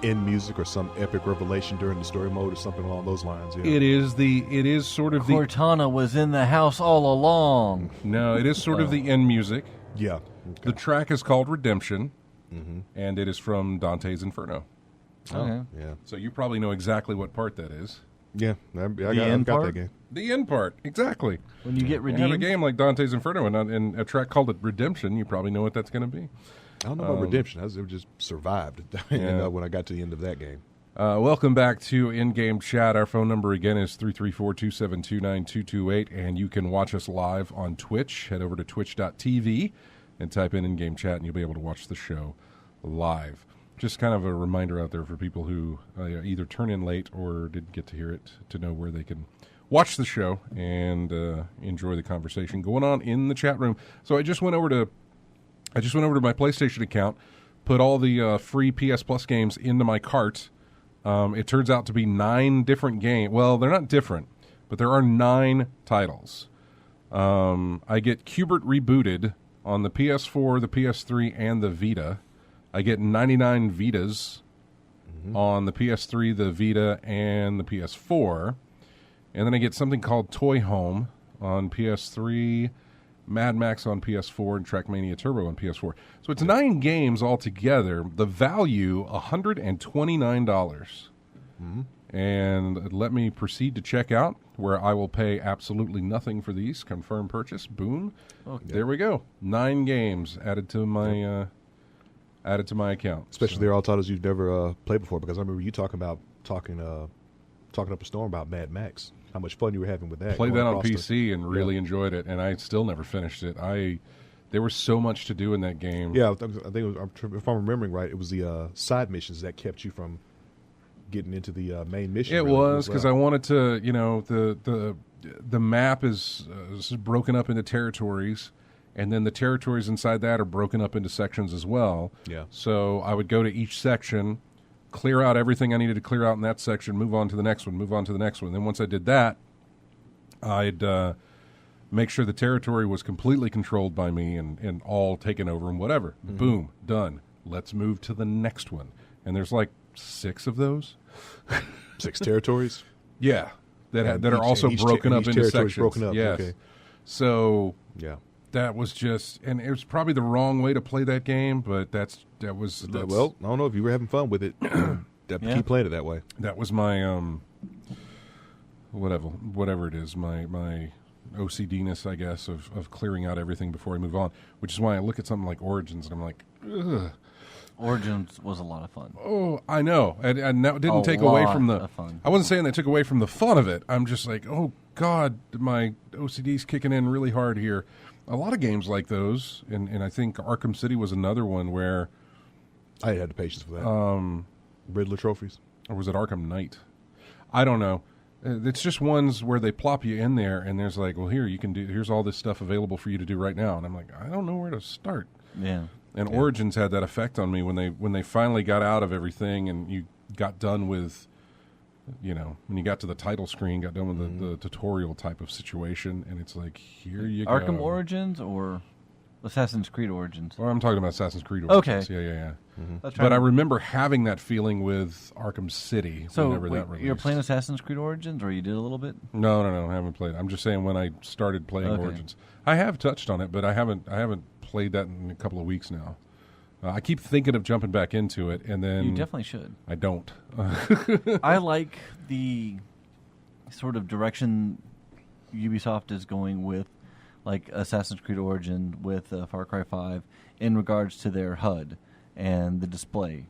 Speaker 2: end music or some epic revelation during the story mode or something along those lines. Yeah.
Speaker 1: It is sort of the...
Speaker 3: Cortana was in the house all along.
Speaker 1: No, it is sort of the end music.
Speaker 2: Yeah.
Speaker 1: The track is called Redemption, and it is from Dante's Inferno.
Speaker 3: Okay.
Speaker 2: Yeah.
Speaker 1: So you probably know exactly what part that is.
Speaker 2: Yeah. I've got
Speaker 3: end
Speaker 2: that
Speaker 3: part?
Speaker 2: game.
Speaker 1: The end part, exactly.
Speaker 3: When you get
Speaker 1: You have a
Speaker 3: redeemed,
Speaker 1: game like Dante's Inferno and a track called Redemption, you probably know what that's going to be.
Speaker 2: I don't know about Redemption. I just survived when I got to the end of that game.
Speaker 1: Welcome back to In-Game Chat. Our phone number again is 334-272-9228, and you can watch us live on Twitch. Head over to twitch.tv and type in In-Game Chat, and you'll be able to watch the show live. Just kind of a reminder out there for people who either turn in late or didn't get to hear it, to know where they can watch the show and enjoy the conversation going on in the chat room. So I just went over to my PlayStation account, put all the free PS Plus games into my cart. It turns out to be 9 different games. Well, they're not different, but there are 9 titles. I get Qbert Rebooted on the PS4, the PS3, and the Vita. I get 99 Vitas on the PS3, the Vita, and the PS4. And then I get something called Toy Home on PS3, Mad Max on PS4, and Trackmania Turbo on PS4. So it's 9 games altogether. The value, $129. And let me proceed to check out, where I will pay absolutely nothing for these. Confirm purchase. Boom. There we go. 9 games added to my account.
Speaker 2: Especially they're all titles you've never played before, because I remember you talking up a storm about Mad Max. How much fun you were having with that.
Speaker 1: Played that on
Speaker 2: across
Speaker 1: PC and really enjoyed it, and I still never finished it. There was so much to do in that game.
Speaker 2: Yeah, I think it was, if I'm remembering right, it was the side missions that kept you from getting into the main mission.
Speaker 1: It was because I wanted to, the map is broken up into territories, and then the territories inside that are broken up into sections as well.
Speaker 2: Yeah.
Speaker 1: So I would go to each section, clear out everything I needed to clear out in that section, move on to the next one, move on to the next one. Then once I did that, I'd make sure the territory was completely controlled by me and all taken over and whatever. Boom, done. Let's move to the next one. And there's like 6 of those.
Speaker 2: 6 territories?
Speaker 1: Yeah. That are also broken up into sections.
Speaker 2: Broken up.
Speaker 1: Yes.
Speaker 2: Okay.
Speaker 1: So
Speaker 2: yeah.
Speaker 1: That was just, and it was probably the wrong way to play that game, but that's
Speaker 2: well, I don't know if you were having fun with it. Keep playing it that way.
Speaker 1: That was my whatever it is, my OCD-ness, I guess, of clearing out everything before I move on. Which is why I look at something like Origins and I'm like, ugh.
Speaker 3: Origins was a lot of fun.
Speaker 1: Oh, I know, and that didn't take away from the
Speaker 3: fun.
Speaker 1: I wasn't saying that took away from the fun of it. I'm just like, oh God, my OCD's kicking in really hard here. A lot of games like those, and I think Arkham City was another one where
Speaker 2: I had the patience for that. Riddler trophies,
Speaker 1: or was it Arkham Knight? I don't know. It's just ones where they plop you in there, and there's like, well, here's all this stuff available for you to do right now, and I'm like, I don't know where to start.
Speaker 3: Yeah.
Speaker 1: And Origins had that effect on me when they finally got out of everything, and you got done with, when you got to the title screen, got done with the tutorial type of situation, and it's like, here you go.
Speaker 3: Arkham Origins or Assassin's Creed Origins?
Speaker 1: Well, I'm talking about Assassin's Creed Origins.
Speaker 3: Okay.
Speaker 1: Yeah.
Speaker 3: Mm-hmm.
Speaker 1: But I remember having that feeling with Arkham City whenever that released.
Speaker 3: You're playing Assassin's Creed Origins, or you did a little bit?
Speaker 1: No, I haven't played. I'm just saying when I started playing Origins. I have touched on it, but I haven't played that in a couple of weeks now. I keep thinking of jumping back into it, and then...
Speaker 3: You definitely should.
Speaker 1: I don't.
Speaker 3: I like the sort of direction Ubisoft is going with, like Assassin's Creed Origin with Far Cry 5, in regards to their HUD and the display,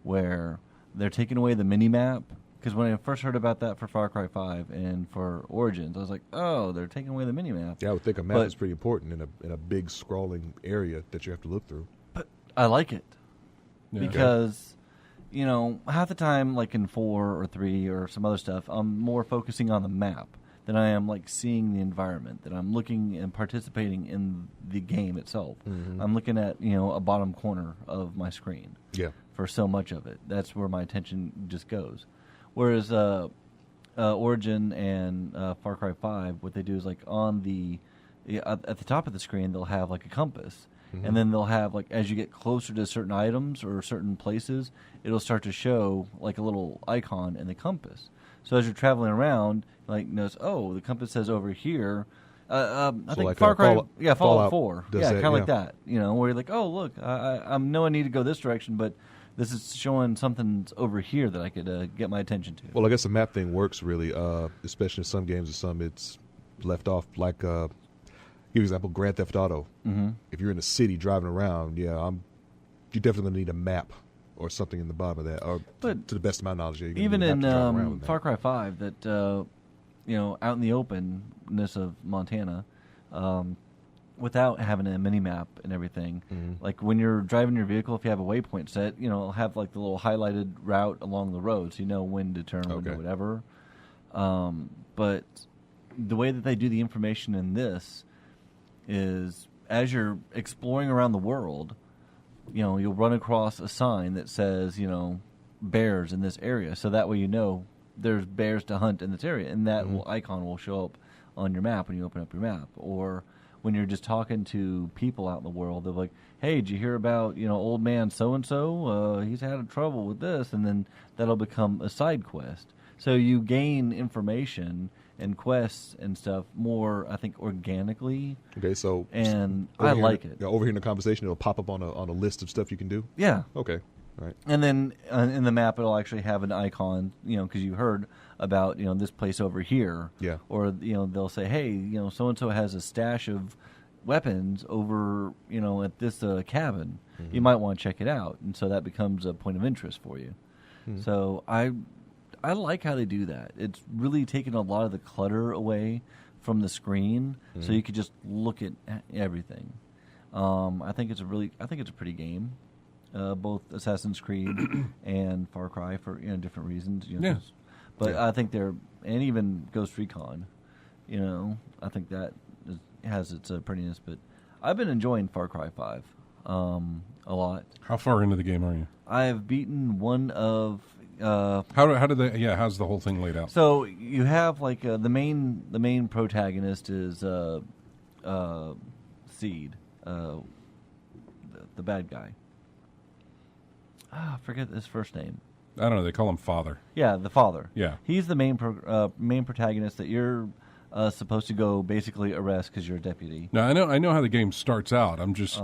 Speaker 3: where they're taking away the mini-map. Because when I first heard about that for Far Cry 5 and for Origins, I was like, oh, they're taking away the mini-map.
Speaker 2: Yeah, I would think a map is pretty important in a big scrolling area that you have to look through.
Speaker 3: But I like it.
Speaker 1: Yeah.
Speaker 3: Because, half the time, like in 4 or 3 or some other stuff, I'm more focusing on the map than I am like seeing the environment, that I'm looking and participating in the game itself. Mm-hmm. I'm looking at, a bottom corner of my screen.
Speaker 2: Yeah. For
Speaker 3: so much of it. That's where my attention just goes. Whereas Origin and Far Cry 5, what they do is like on at the top of the screen, they'll have like a compass. Mm-hmm. And then they'll have, like, as you get closer to certain items or certain places, it'll start to show like a little icon in the compass. So as you're traveling around, like, notice, the compass says over here. I think like Far Cry, Fallout 4. Yeah, kind of like that. Where you're like, oh, look, I know I need to go this direction, but this is showing something's over here that I could get my attention to.
Speaker 2: Well, I guess the map thing works really, especially in some games. In some, it's left off. Like, give you an example, Grand Theft Auto. Mm-hmm. If you're in a city driving around, you definitely need a map or something in the bottom of that. Or
Speaker 3: but
Speaker 2: to the best of my knowledge,
Speaker 3: even in Far Cry 5, that out in the openness of Montana, without having a mini map and everything, like when you're driving your vehicle, if you have a waypoint set, it'll have like the little highlighted route along the road, so you know when to turn or whatever. But the way that they do the information in this is, as you're exploring around the world, you'll run across a sign that says, bears in this area, so that way there's bears to hunt in this area, and that icon will show up on your map when you open up your map. Or when you're just talking to people out in the world, they're like, hey, did you hear about, old man so-and-so? He's had trouble with this, and then that'll become a side quest. So you gain information and quests and stuff more, I think, organically.
Speaker 2: Okay, so...
Speaker 3: And I like it.
Speaker 2: Over here in the conversation, it'll pop up on a list of stuff you can do?
Speaker 3: Yeah.
Speaker 2: Okay, all right.
Speaker 3: And then in the map, it'll actually have an icon, because you heard about, this place over here.
Speaker 2: Yeah.
Speaker 3: Or, they'll say, hey, so-and-so has a stash of weapons over, at this cabin. You might want to check it out. And so that becomes a point of interest for you. So I like how they do that. It's really taken a lot of the clutter away from the screen, so you could just look at everything. I think it's a pretty game. Both Assassin's Creed and Far Cry for different reasons. But I think and even Ghost Recon, I think that has its prettiness. But I've been enjoying Far Cry 5 a lot.
Speaker 1: How far into the game are you?
Speaker 3: I've beaten one of.
Speaker 1: How's the whole thing laid out?
Speaker 3: So you have like the main protagonist is Seed, the bad guy. I forget his first name.
Speaker 1: I don't know. They call him Father.
Speaker 3: Yeah, the father.
Speaker 1: Yeah,
Speaker 3: he's the main protagonist that you're supposed to go basically arrest because you're a deputy.
Speaker 1: Now I know how the game starts out. I'm just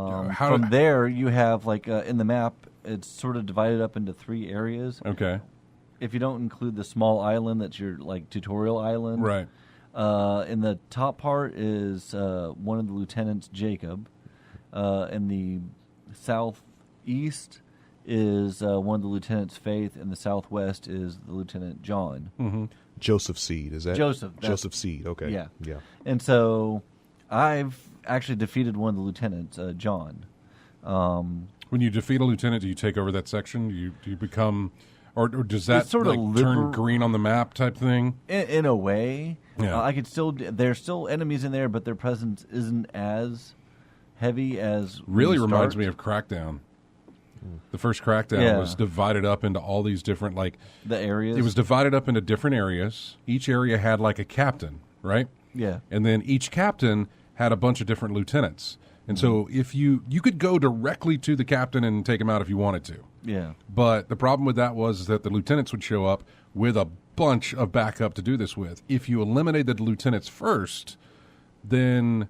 Speaker 3: there you have like in the map. It's sort of divided up into 3 areas.
Speaker 1: Okay.
Speaker 3: If you don't include the small island that's your like tutorial island.
Speaker 1: Right.
Speaker 3: In the top part is one of the lieutenants, Jacob. In the southeast is one of the lieutenants, Faith. In the southwest is the lieutenant, John.
Speaker 1: Mm-hmm.
Speaker 2: Joseph Seed, is that? Joseph Seed, okay.
Speaker 3: Yeah.
Speaker 2: Yeah.
Speaker 3: And so I've actually defeated one of the lieutenants, John.
Speaker 1: When you defeat a lieutenant, do you take over that section? Do you become, or does that
Speaker 3: sort of
Speaker 1: turn green on the map type thing?
Speaker 3: In a way,
Speaker 1: yeah.
Speaker 3: I could still. There's still enemies in there, but their presence isn't as heavy as.
Speaker 1: Really reminds me of Crackdown. The first Crackdown was divided up into all these different
Speaker 3: the areas.
Speaker 1: It was divided up into different areas. Each area had like a captain, right?
Speaker 3: Yeah,
Speaker 1: and then each captain had a bunch of different lieutenants. And so if you could go directly to the captain and take him out if you wanted to.
Speaker 3: Yeah.
Speaker 1: But the problem with that was that the lieutenants would show up with a bunch of backup to do this with. If you eliminated the lieutenants first, then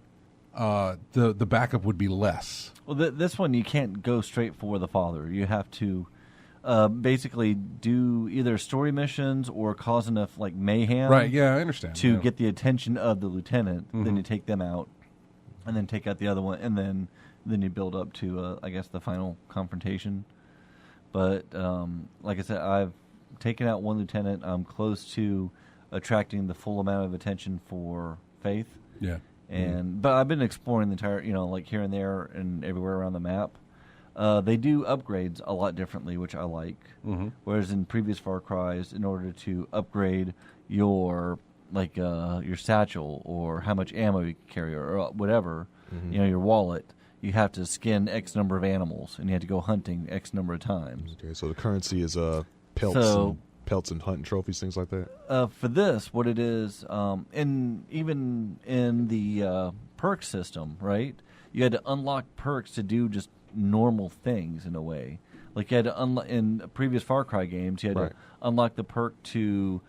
Speaker 1: the backup would be less.
Speaker 3: Well, this one you can't go straight for the father. You have to basically do either story missions or cause enough mayhem.
Speaker 1: Right, yeah, I understand.
Speaker 3: To get the attention of the lieutenant. Mm-hmm. Then you take them out. And then take out the other one, and then you build up to, I guess, the final confrontation. But like I said, I've taken out one lieutenant. I'm close to attracting the full amount of attention for Faith.
Speaker 1: Yeah.
Speaker 3: But I've been exploring the entire, here and there and everywhere around the map. They do upgrades a lot differently, which I like. Mm-hmm. Whereas in previous Far Cries, in order to upgrade your your satchel or how much ammo you can carry or whatever, your wallet, you have to skin X number of animals and you have to go hunting X number of times.
Speaker 2: Okay, so the currency is pelts and hunting trophies, things like that?
Speaker 3: For this, what it is, even in the perk system, right, you had to unlock perks to do just normal things in a way. Like you had to in previous Far Cry games, you had to unlock the perk to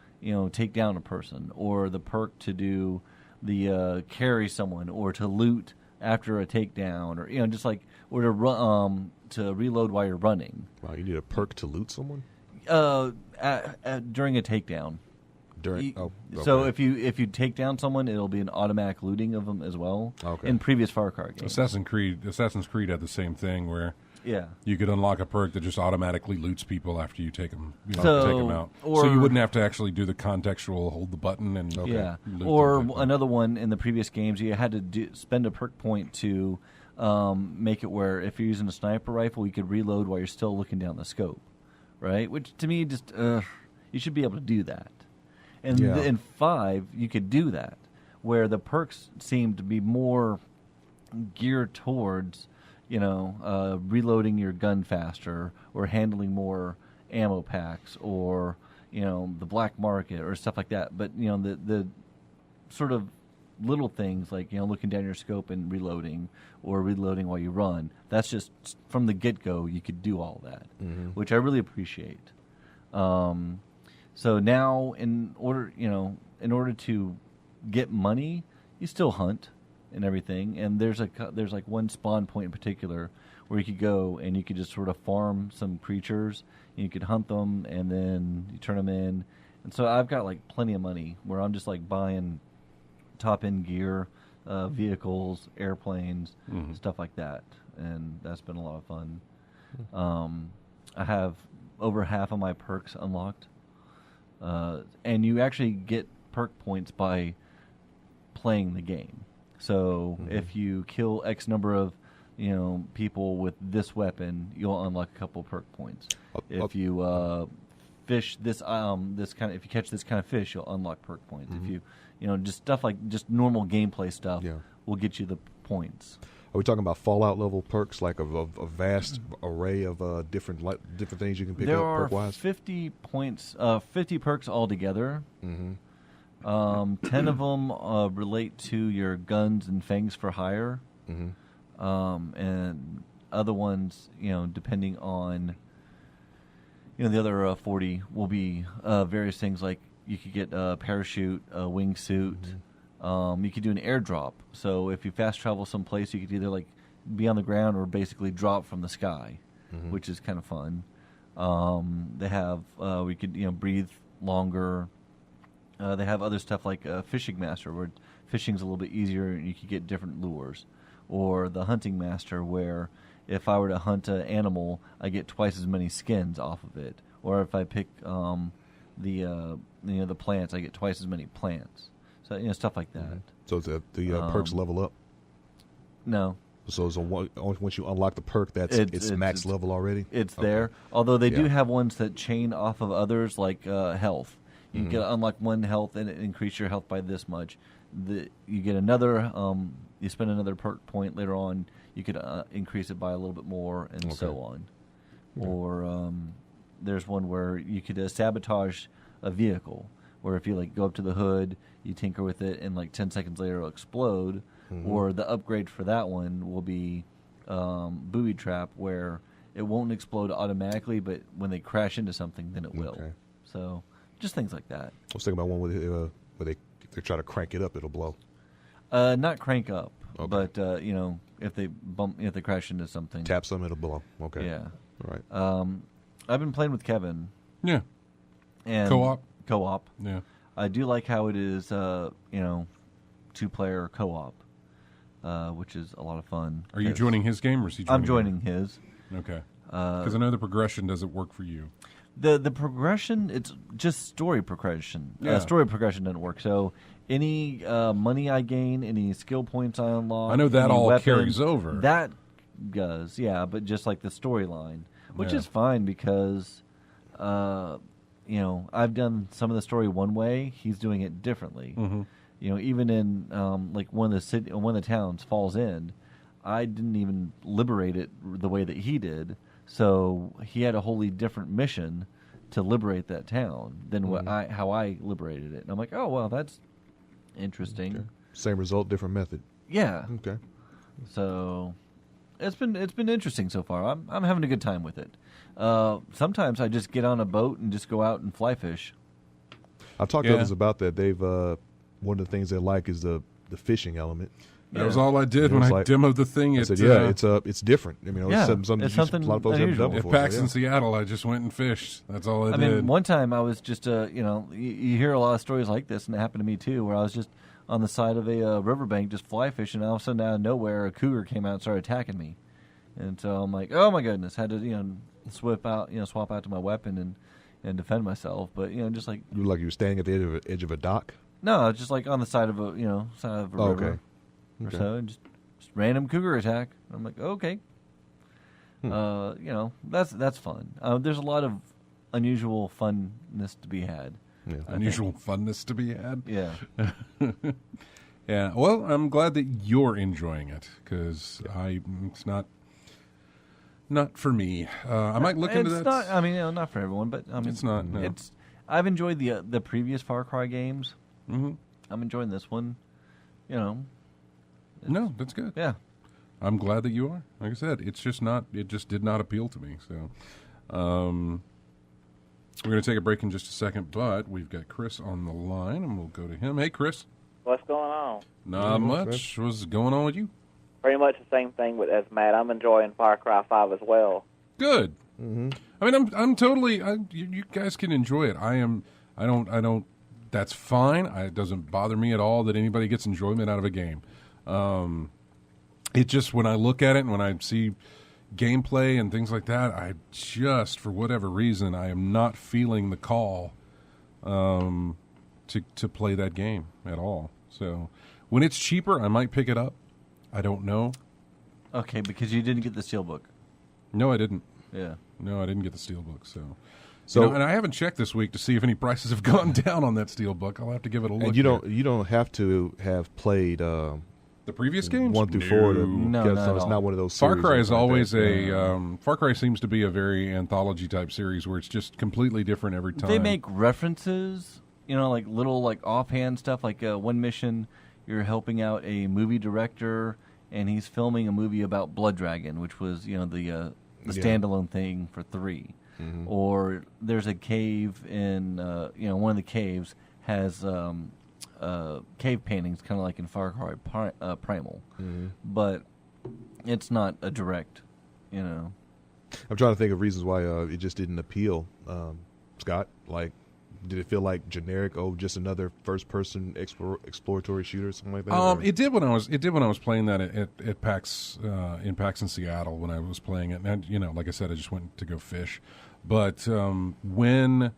Speaker 3: take down a person, or the perk to do the carry someone, or to loot after a takedown, or just like or to reload while you're running.
Speaker 2: Wow, you need a perk to loot someone
Speaker 3: During a takedown.
Speaker 2: So
Speaker 3: if you take down someone, it'll be an automatic looting of them as well.
Speaker 2: Okay.
Speaker 3: In previous Far Cry games,
Speaker 1: Assassin's Creed had the same thing where
Speaker 3: yeah,
Speaker 1: you could unlock a perk that just automatically loots people after you take them, take
Speaker 3: So-
Speaker 1: them out.
Speaker 3: or-
Speaker 1: So you wouldn't have to actually do the contextual hold the button and
Speaker 3: yeah.
Speaker 1: loot
Speaker 3: Or
Speaker 1: them.
Speaker 3: another one in the previous games, you had to spend a perk point to make it where if you're using a sniper rifle, you could reload while you're still looking down the scope, right? Which to me just you should be able to do that. And
Speaker 2: Yeah.
Speaker 3: in 5, you could do that, where the perks seem to be more geared towards, reloading your gun faster or handling more ammo packs or, the black market or stuff like that. But, the sort of little things like, looking down your scope and reloading or reloading while you run, that's just from the get-go you could do all that, which I really appreciate. So now, in order to get money, you still hunt and everything. And there's like one spawn point in particular where you could go and you could just sort of farm some creatures. And you could hunt them and then you turn them in. And so I've got like plenty of money where I'm just like buying top end gear, vehicles, airplanes, stuff like that. And that's been a lot of fun. I have over half of my perks unlocked. And you actually get perk points by playing the game. So if you kill X number of people with this weapon, you'll unlock a couple perk points. If you fish if you catch this kind of fish, you'll unlock perk points. If you just stuff like just normal gameplay stuff will get you the points.
Speaker 2: Are we talking about Fallout level perks, like a vast array of different things you can pick
Speaker 3: There
Speaker 2: up
Speaker 3: are
Speaker 2: perk wise?
Speaker 3: 50 points, 50 perks altogether. 10 of them relate to your guns and fangs for hire, and other ones, depending on, the other 40 will be various things like you could get a parachute, a wingsuit. You could do an airdrop. So if you fast travel someplace, you could either like be on the ground or basically drop from the sky, which is kind of fun. They have we could breathe longer. They have other stuff like Fishing Master, where fishing's a little bit easier and you could get different lures, or the Hunting Master, where if I were to hunt an animal, I get twice as many skins off of it, or if I pick the plants, I get twice as many plants. So stuff like that.
Speaker 2: So the perks level up.
Speaker 3: No,
Speaker 2: So once you unlock the perk, it's max level already.
Speaker 3: It's there. Although they do have ones that chain off of others, like health. You can unlock one health and increase your health by this much. You get another. You spend another perk point later on. You could increase it by a little bit more, and so on. Yeah. Or there's one where you could sabotage a vehicle, where if you go up to the hood, you tinker with it, and 10 seconds later it'll explode. Or the upgrade for that one will be booby trap, where it won't explode automatically, but when they crash into something, then it will. Okay. So just things like that.
Speaker 2: I was thinking about one where they try to crank it up, it'll blow.
Speaker 3: Not crank up, but if they crash into something,
Speaker 2: tap some, it'll blow. Okay.
Speaker 3: Yeah.
Speaker 2: All right.
Speaker 3: I've been playing with Kevin.
Speaker 1: Yeah.
Speaker 3: And co-op.
Speaker 1: Yeah.
Speaker 3: I do like how it is, 2-player co-op. Which is a lot of fun.
Speaker 1: Are you joining his game, or is he joining
Speaker 3: I'm joining his.
Speaker 1: Okay. Because I know the progression doesn't work for you.
Speaker 3: The progression, it's just story progression.
Speaker 1: Yeah.
Speaker 3: Story progression doesn't work. So any money I gain, any skill points I unlock,
Speaker 1: I know that all
Speaker 3: weapon,
Speaker 1: carries over.
Speaker 3: That does, yeah, but just like the storyline, which is fine because, I've done some of the story one way. He's doing it differently. Mm-hmm. Even in one of the towns, Falls End, I didn't even liberate it the way that he did. So he had a wholly different mission to liberate that town than how I liberated it. And I'm like, oh well, that's interesting.
Speaker 2: Okay. Same result, different method.
Speaker 3: Yeah.
Speaker 2: Okay.
Speaker 3: So it's been interesting so far. I'm having a good time with it. Sometimes I just get on a boat and just go out and fly fish.
Speaker 2: I've talked to others about that. They've one of the things they like is the fishing element.
Speaker 1: That was all I did
Speaker 2: It
Speaker 1: when I
Speaker 2: was like-
Speaker 1: demoed the thing.
Speaker 2: I said, yeah, it's different. I mean,
Speaker 3: Yeah,
Speaker 2: something
Speaker 3: it's
Speaker 2: a
Speaker 3: something
Speaker 2: lot of folks haven't done
Speaker 3: unusual.
Speaker 1: At
Speaker 2: before.
Speaker 1: PAX
Speaker 2: so,
Speaker 1: in
Speaker 2: yeah.
Speaker 1: Seattle, I just went and fished. That's all I
Speaker 3: I
Speaker 1: did.
Speaker 3: mean, one time I was just, you hear a lot of stories like this, and it happened to me too, where I was just on the side of a riverbank just fly fishing, and all of a sudden out of nowhere, a cougar came out and started attacking me. And so I'm like, oh my goodness, had to, swap out to my weapon and defend myself. But, just like,
Speaker 2: You were standing at the edge of a dock.
Speaker 3: no, just like on the side of a,
Speaker 2: Oh,
Speaker 3: river
Speaker 2: okay.
Speaker 3: or
Speaker 2: Okay.
Speaker 3: so, and just random cougar attack. I'm like, okay. That's fun. There's a lot of unusual funness to be had.
Speaker 2: Yeah.
Speaker 1: Unusual funness to be had.
Speaker 3: Yeah.
Speaker 1: Yeah. Well, I'm glad that you're enjoying it because it's not for me. I might look into that.
Speaker 3: It's not. I mean, not for everyone, but I mean,
Speaker 1: It's not, no.
Speaker 3: I've enjoyed the previous Far Cry games.
Speaker 1: Mm-hmm.
Speaker 3: I'm enjoying this one.
Speaker 1: No, that's good.
Speaker 3: Yeah.
Speaker 1: I'm glad that you are. Like I said, it's just not. It just did not appeal to me. So, we're going to take a break in just a second, but we've got Chris on the line, and we'll go to him. Hey, Chris.
Speaker 4: What's going on?
Speaker 1: Not much. What's going on with you?
Speaker 4: Pretty much the same thing as Matt. I'm enjoying Far Cry 5 as well.
Speaker 1: Good.
Speaker 2: Mm-hmm.
Speaker 1: I mean, I'm totally. You guys can enjoy it. I don't. That's fine. It doesn't bother me at all that anybody gets enjoyment out of a game. It just, when I look at it and when I see gameplay and things like that, I just, for whatever reason, I am not feeling the call to play that game at all. So when it's cheaper, I might pick it up. I don't know.
Speaker 3: Okay, because you didn't get the Steelbook.
Speaker 1: No, I didn't.
Speaker 3: Yeah.
Speaker 1: No, I didn't get the Steelbook. So
Speaker 2: So
Speaker 1: and I haven't checked this week to see if any prices have gone down on that Steelbook. I'll have to give it a look.
Speaker 2: and you don't have to have played
Speaker 1: the previous games
Speaker 2: 1 through 4 to
Speaker 3: No,
Speaker 2: get,
Speaker 3: not
Speaker 2: so
Speaker 3: at
Speaker 2: it's
Speaker 3: all.
Speaker 2: not one of those.
Speaker 1: Far
Speaker 2: series
Speaker 1: Cry
Speaker 2: or
Speaker 1: is
Speaker 2: anything like
Speaker 1: always
Speaker 2: that.
Speaker 1: Far Cry seems to be a very anthology type series where it's just completely different every time.
Speaker 3: They make references, like little like offhand stuff. Like one mission, you're helping out a movie director, and he's filming a movie about Blood Dragon, which was the standalone thing for 3.
Speaker 2: Mm-hmm.
Speaker 3: Or there's a cave in one of the caves has cave paintings, kind of like in Far Cry Primal,
Speaker 2: Mm-hmm.
Speaker 3: but it's not a direct,
Speaker 2: I'm trying to think of reasons why it just didn't appeal. Scott, like, did it feel like generic? Oh, just another first-person exploratory shooter, or something like that? or-
Speaker 1: It did when I was playing that at PAX in PAX in Seattle when I was playing it, and like I said, I just went to go fish. But when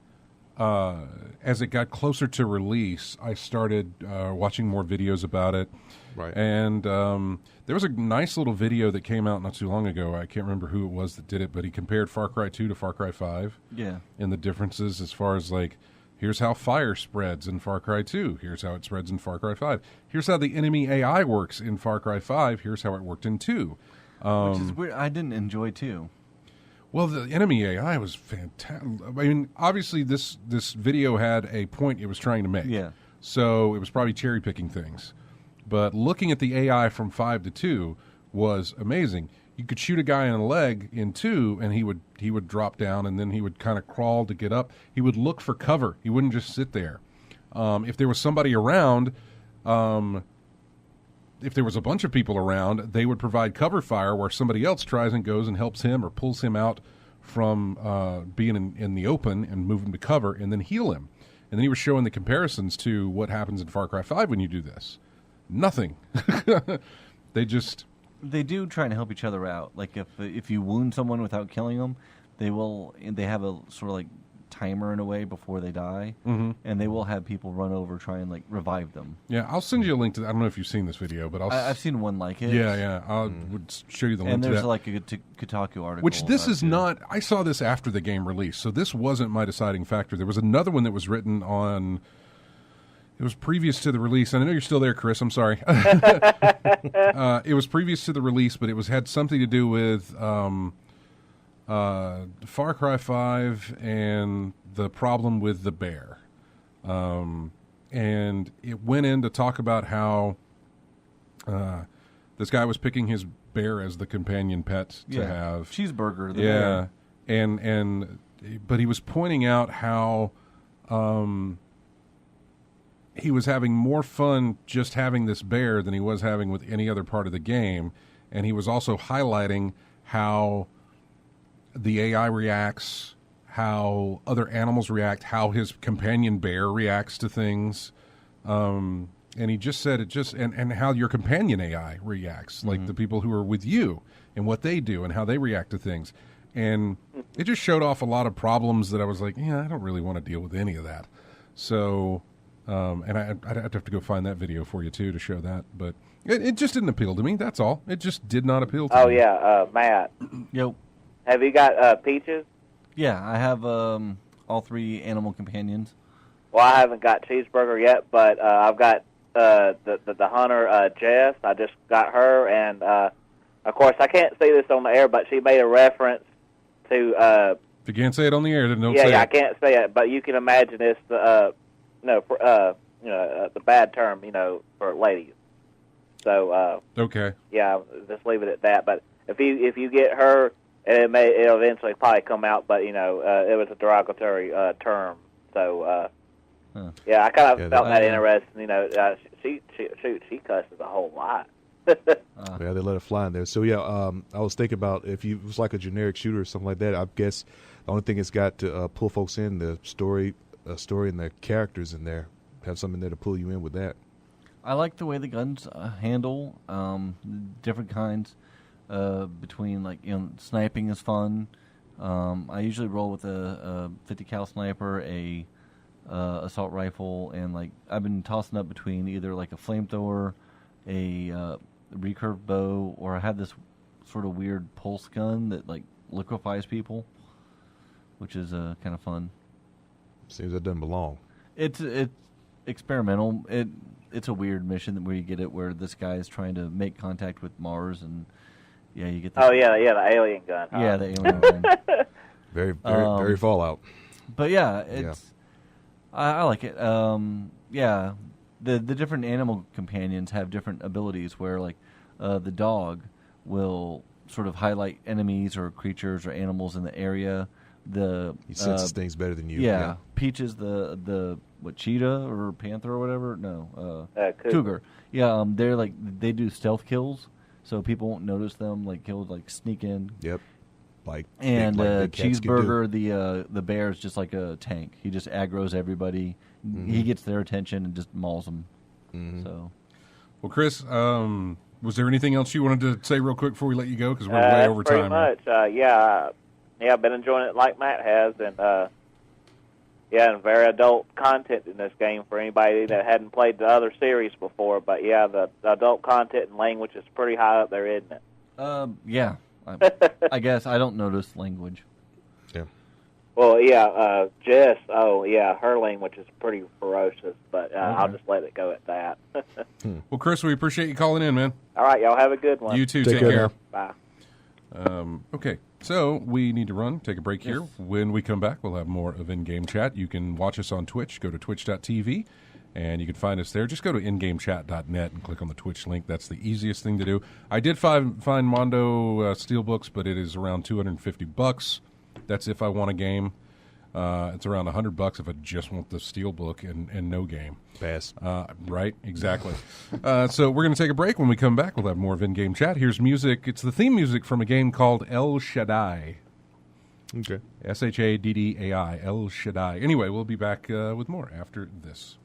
Speaker 1: as it got closer to release, I started watching more videos about it.
Speaker 2: Right.
Speaker 1: And there was a nice little video that came out not too long ago. I can't remember who it was that did it, but he compared Far Cry 2 to Far Cry 5.
Speaker 3: yeah.
Speaker 1: And the differences as far as, like, here's how fire spreads in Far Cry 2. Here's how it spreads in Far Cry 5. Here's how the enemy AI works in Far Cry 5. Here's how it worked in 2.
Speaker 3: Which is weird. I didn't enjoy 2.
Speaker 1: Well, the enemy AI was fantastic. I mean, obviously, this video had a point it was trying to make.
Speaker 3: Yeah.
Speaker 1: So it was probably cherry-picking things. But looking at the AI from 5 to 2 was amazing. You could shoot a guy in the leg in 2, and he would drop down, and then he would kind of crawl to get up. He would look for cover. He wouldn't just sit there. If there was somebody around, if there was a bunch of people around, they would provide cover fire where somebody else tries and goes and helps him or pulls him out from being in the open and move him to cover and then heal him. And then he was showing the comparisons to what happens in Far Cry 5 when you do this. Nothing. They
Speaker 3: do try and help each other out. Like if you wound someone without killing them, they have a sort of like timer in a way before they die, and they will have people run over try and like revive them.
Speaker 1: Yeah, I'll send you a link to that. I don't know if you've seen this video, but
Speaker 3: I've seen one like it.
Speaker 1: Yeah, I would show you the link
Speaker 3: And
Speaker 1: to
Speaker 3: there's
Speaker 1: that.
Speaker 3: like a Kotaku article.
Speaker 1: Which this
Speaker 3: about
Speaker 1: is
Speaker 3: it, too.
Speaker 1: not. I saw this after the game release, so this wasn't my deciding factor. There was another one that was written on. It was previous to the release. And I know you're still there, Chris. I'm sorry. It was previous to the release, but it had something to do with Far Cry 5 and the problem with the bear. And it went in to talk about how this guy was picking his bear as the companion pet to have.
Speaker 3: Cheeseburger.
Speaker 1: Yeah, but he was pointing out how he was having more fun just having this bear than he was having with any other part of the game. And he was also highlighting how the AI reacts, how other animals react, how his companion bear reacts to things. And he just said and how your companion AI reacts, like the people who are with you and what they do and how they react to things. And it just showed off a lot of problems that I was like, yeah, I don't really want to deal with any of that. So, and I'd have to go find that video for you too to show that, but it just didn't appeal to me. That's all. It just did not appeal to me.
Speaker 4: Oh yeah, Matt.
Speaker 3: Yo.
Speaker 4: Have you got Peaches?
Speaker 3: Yeah, I have all 3 animal companions.
Speaker 4: Well, I haven't got Cheeseburger yet, but I've got the hunter Jess. I just got her, and of course I can't say this on the air, but she made a reference to.
Speaker 1: If you can't say it on the air, then don't say it.
Speaker 4: Yeah, I can't say it, but you can imagine it's the bad term, for ladies. So
Speaker 1: Okay.
Speaker 4: yeah, just leave it at that. But if you get her, and it'll eventually probably come out. But it was a derogatory term. So yeah, I kind of felt that interesting. She cusses a whole lot.
Speaker 2: Yeah, they let it fly in there. So yeah, I was thinking about if it was like a generic shooter or something like that. I guess the only thing it's got to pull folks in the story and the characters in there. Have something there to pull you in with that.
Speaker 3: I like the way the guns handle different kinds. Between sniping is fun. I usually roll with a 50 cal sniper, a assault rifle, and I've been tossing up between either a flamethrower, a recurve bow, or I have this sort of weird pulse gun that liquefies people, which is kind of fun.
Speaker 2: Seems that doesn't belong.
Speaker 3: It's experimental. It's a weird mission where you get it where this guy is trying to make contact with Mars, and yeah, you get.
Speaker 4: Oh yeah, the alien gun. Huh?
Speaker 3: Yeah, the alien gun.
Speaker 2: Very Fallout.
Speaker 3: But yeah, it's I like it. Yeah, the different animal companions have different abilities. Where the dog will sort of highlight enemies or creatures or animals in the area.
Speaker 2: He senses things better than you.
Speaker 3: Yeah. Peach is the cheetah or panther or whatever. No, cougar. Yeah, they do stealth kills, so people won't notice them. He'll sneak in.
Speaker 2: Yep.
Speaker 3: And
Speaker 2: big cats can
Speaker 3: Cheeseburger, the bear is just like a tank. He just aggroes everybody. Mm-hmm. He gets their attention and just mauls them. Mm-hmm. So,
Speaker 1: well, Chris, was there anything else you wanted to say real quick before we let you go? Because we're way over time.
Speaker 4: Pretty much. Yeah, I've been enjoying it like Matt has, and and very adult content in this game for anybody that hadn't played the other series before. But yeah, the adult content and language is pretty high up there, isn't it?
Speaker 3: Yeah. I guess I don't notice language.
Speaker 2: Yeah.
Speaker 4: Well, yeah, Jess. Oh, yeah, her language is pretty ferocious, but
Speaker 3: okay.
Speaker 4: I'll just let it go at that.
Speaker 1: Well, Chris, we appreciate you calling in, man.
Speaker 4: All right, y'all have a good one.
Speaker 1: You too. Take care.
Speaker 4: Bye.
Speaker 1: Okay, so we need to take a break here. When we come back, we'll have more of In-Game Chat. You can watch us on Twitch. Go to twitch.tv, and you can find us there. Just go to ingamechat.net and click on the Twitch link. That's the easiest thing to do. I did find Mondo Steelbooks, but it is around $250. That's if I want a game. It's around $100 if I just want the Steelbook and no game.
Speaker 2: Pass.
Speaker 1: Right, exactly. So we're going to take a break. When we come back, we'll have more of In-Game Chat. Here's music. It's the theme music from a game called El Shaddai.
Speaker 2: Okay.
Speaker 1: Shaddai. El Shaddai. Anyway, we'll be back with more after this.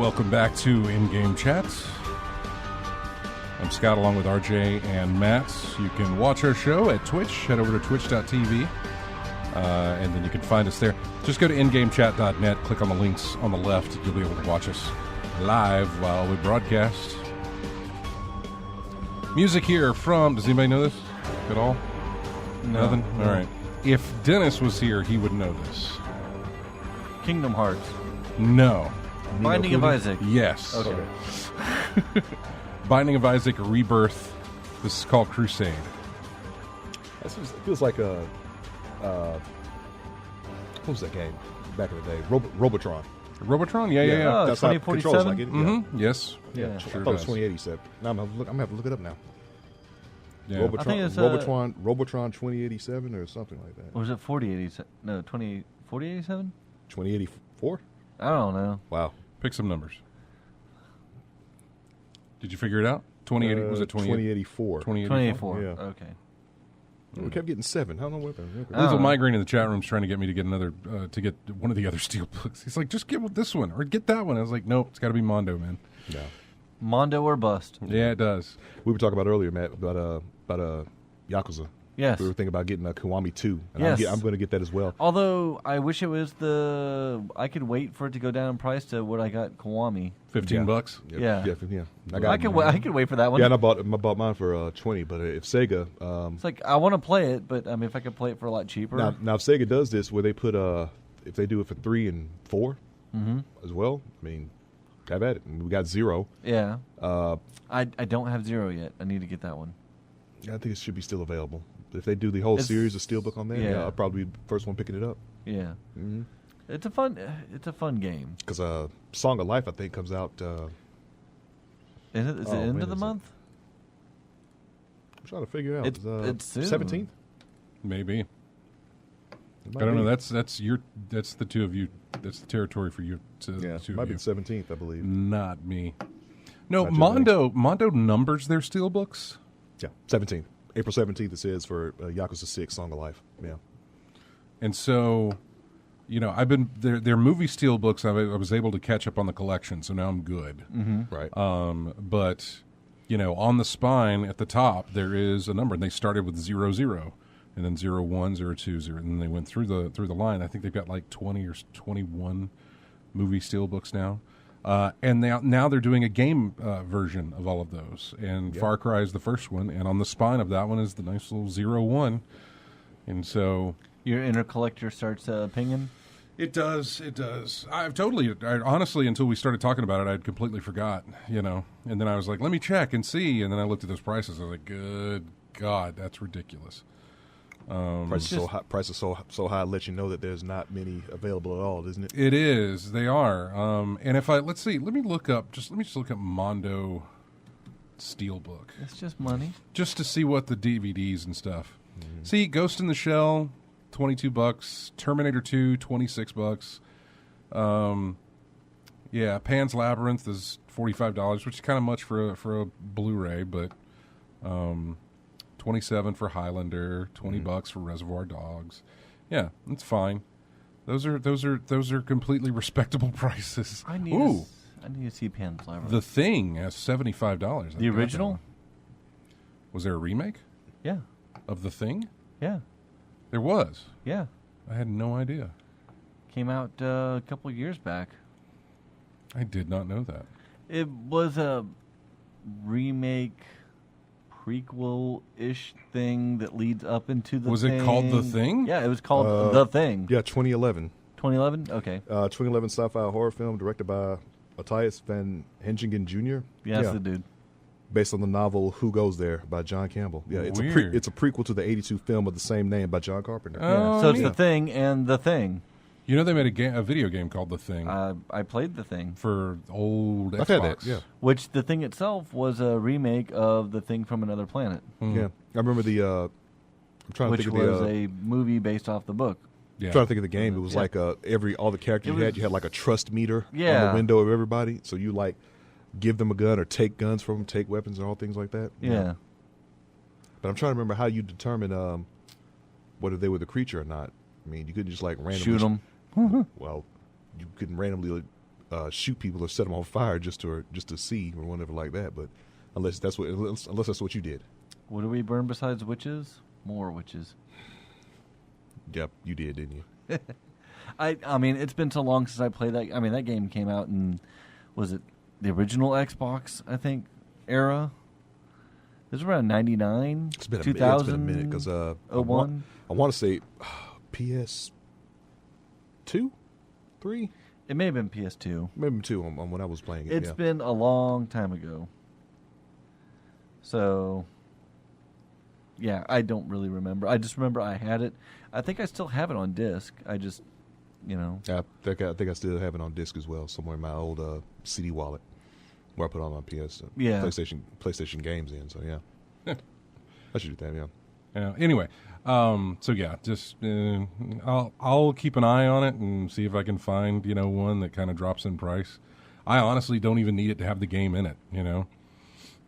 Speaker 1: Welcome back to In-Game Chat. I'm Scott along with RJ and Matt. You can watch our show at Twitch. Head over to twitch.tv, and then you can find us there. Just go to ingamechat.net, click on the links on the left. You'll be able to watch us live while we broadcast. Music here from... Does anybody know this at all?
Speaker 3: No.
Speaker 1: Nothing? All right. If Dennis was here, he would know this.
Speaker 3: Kingdom Hearts.
Speaker 1: No.
Speaker 3: Binding of Isaac.
Speaker 1: Yes.
Speaker 3: Okay.
Speaker 1: Binding of Isaac Rebirth. This is called Crusade.
Speaker 2: It feels like a what was that game back in the day? Robotron.
Speaker 1: Robotron? Yeah.
Speaker 3: Oh,
Speaker 2: That's how it controls
Speaker 3: 2047?
Speaker 2: like it.
Speaker 1: Mm-hmm. Yes.
Speaker 3: Yeah.
Speaker 2: I
Speaker 1: Sure
Speaker 2: thought it was
Speaker 1: does.
Speaker 2: 2087. Now I'm gonna have to look it up now.
Speaker 1: Yeah.
Speaker 2: Robotron,
Speaker 3: I think it's,
Speaker 2: Robotron 2087 or something like that.
Speaker 3: Or was it 4087? No, 4087?
Speaker 2: 2084?
Speaker 3: I don't know.
Speaker 2: Wow.
Speaker 1: Pick some numbers. Did you figure it out? 2080? Was it
Speaker 2: 2084?
Speaker 3: 2084.
Speaker 2: Yeah.
Speaker 3: Okay.
Speaker 2: We kept getting 7. I don't know what.
Speaker 1: Little Migraine in the chat room is trying to get me to get another, to get one of the other steel books. He's like, just get this one or get that one. I was like, nope, it's got to be Mondo, man.
Speaker 2: No.
Speaker 3: Mondo or bust.
Speaker 1: Yeah, it does.
Speaker 2: We were talking about earlier, Matt, about Yakuza.
Speaker 3: Yes.
Speaker 2: We were thinking about getting a Kiwami 2. And
Speaker 3: Yes.
Speaker 2: I'm going to get that as well.
Speaker 3: Although I wish it was I could wait for it to go down in price to what I got Kiwami.
Speaker 1: $15.
Speaker 3: Yeah.
Speaker 2: Yeah.
Speaker 3: I could wait for that one.
Speaker 2: Yeah, and I bought mine for 20. But if Sega,
Speaker 3: It's like I want to play it, but I mean, if I could play it for a lot cheaper.
Speaker 2: now if Sega does this, where they put if they do it for 3 and 4 as well, I mean, have at it. We got 0.
Speaker 3: Yeah. I don't have 0 yet. I need to get that one.
Speaker 2: I think it should be still available. If they do the whole series of Steelbook on there,
Speaker 3: yeah.
Speaker 2: I'll probably be the first one picking it up.
Speaker 3: Yeah.
Speaker 2: Mm-hmm.
Speaker 3: It's a fun game.
Speaker 2: Because Song of Life, I think, comes out.
Speaker 3: Is it end of the month?
Speaker 2: I'm trying to figure out.
Speaker 3: It's soon.
Speaker 2: 17th?
Speaker 1: Maybe. I don't know. That's the two of you. That's the territory for you.
Speaker 2: Yeah,
Speaker 1: two
Speaker 2: might
Speaker 1: of
Speaker 2: be
Speaker 1: you.
Speaker 2: the 17th, I believe.
Speaker 1: Not me. No,
Speaker 2: Not your
Speaker 1: Mondo numbers their steel books.
Speaker 2: Yeah, 17th. April 17th it says for Yakuza 6 Song of Life. Yeah.
Speaker 1: And so, I've been their movie steel books. I was able to catch up on the collection, so now I'm good.
Speaker 3: Mm-hmm.
Speaker 2: Right.
Speaker 1: But on the spine at the top there is a number, and they started with 00, and then 01, 02, 0, and then they went through the line. I think they've got like 20 or 21 movie steel books now. And now they're doing a game version of all of those. And Far Cry is the first one, and on the spine of that one is the nice little 01. And so
Speaker 3: Your inner collector starts pinging?
Speaker 1: it does. I honestly, until we started talking about it, I'd completely forgot, And then I was like, let me check and see. And then I looked at those prices. I was like, good God, that's ridiculous.
Speaker 2: Prices so high, let you know that there's not many available at all, isn't it?
Speaker 1: It is. They are. And if let's see. Let me look up Mondo Steelbook
Speaker 3: It's just money.
Speaker 1: just to see what the DVDs and stuff. See, Ghost in the Shell, $22. Terminator 2, $26. Yeah, Pan's Labyrinth is $45, which is kind of much for a Blu-ray, but $27 for Highlander, $20 for Reservoir Dogs. Yeah, that's fine. Those are completely respectable prices.
Speaker 3: I need to see Pan's Labyrinth.
Speaker 1: The Thing has $75.
Speaker 3: The original?
Speaker 1: Was there a remake
Speaker 3: Yeah.
Speaker 1: of The Thing?
Speaker 3: Yeah.
Speaker 1: There was.
Speaker 3: Yeah.
Speaker 1: I had no idea.
Speaker 3: Came out a couple of years back.
Speaker 1: I did not know that.
Speaker 3: It was a remake, prequel-ish thing that leads up into the
Speaker 1: Was
Speaker 3: thing.
Speaker 1: it called The Thing?
Speaker 3: Yeah, it was called The Thing.
Speaker 2: Yeah, 2011.
Speaker 3: 2011? Okay.
Speaker 2: 2011 sci-fi horror film directed by Matthias Van Hengingen Jr.
Speaker 3: Yeah, that's the dude.
Speaker 2: Based on the novel Who Goes There by John Campbell. Yeah, it's
Speaker 1: Weird.
Speaker 2: it's a prequel to the 82 film of the same name by John Carpenter.
Speaker 3: Yeah.
Speaker 1: Oh,
Speaker 3: So it's
Speaker 1: neat.
Speaker 3: The Thing and The Thing.
Speaker 1: They made a video game called The Thing
Speaker 3: I played The Thing.
Speaker 1: for old Xbox.
Speaker 2: I've had that, yeah.
Speaker 3: Which The Thing itself was a remake of The Thing from Another Planet.
Speaker 2: Yeah, I remember I'm trying to
Speaker 3: Which
Speaker 2: think of
Speaker 3: was
Speaker 2: the.
Speaker 3: a movie based off the book.
Speaker 1: Yeah.
Speaker 2: I'm trying to think of the game. It was
Speaker 3: Yeah.
Speaker 2: like all the characters you had like a trust meter on
Speaker 3: Yeah.
Speaker 2: the window of everybody. So you like give them a gun or take guns from them, take weapons and all things like that.
Speaker 3: Yeah.
Speaker 2: But I'm trying to remember how you determine whether they were the creature or not. I mean, you couldn't just like randomly
Speaker 3: Shoot them.
Speaker 2: Well, you couldn't randomly shoot people or set them on fire just to see or whatever like that. But unless that's what you did.
Speaker 3: What do we burn besides witches? More witches.
Speaker 2: Yep, you did, didn't you?
Speaker 3: I mean, it's been so long since I played that. I mean, that game came out in, was it the original Xbox, I think, era? It was around 99,
Speaker 2: It's been
Speaker 3: 2000,
Speaker 2: it's been a minute because I
Speaker 3: 01.
Speaker 2: want to say PS2, 3,
Speaker 3: It may have been PS2.
Speaker 2: maybe 2 on when I was playing it.
Speaker 3: It's
Speaker 2: yeah.
Speaker 3: been a long time ago. So, yeah, I don't really remember. I just remember I had it. I think I still have it on disc. I just,
Speaker 2: I think I still have it on disc as well, somewhere in my old CD wallet where I put all my PlayStation games in. So yeah, I should do that. Yeah.
Speaker 1: Yeah. Anyway, so yeah, just I'll keep an eye on it and see if I can find one that kind of drops in price. I honestly don't even need it to have the game in it.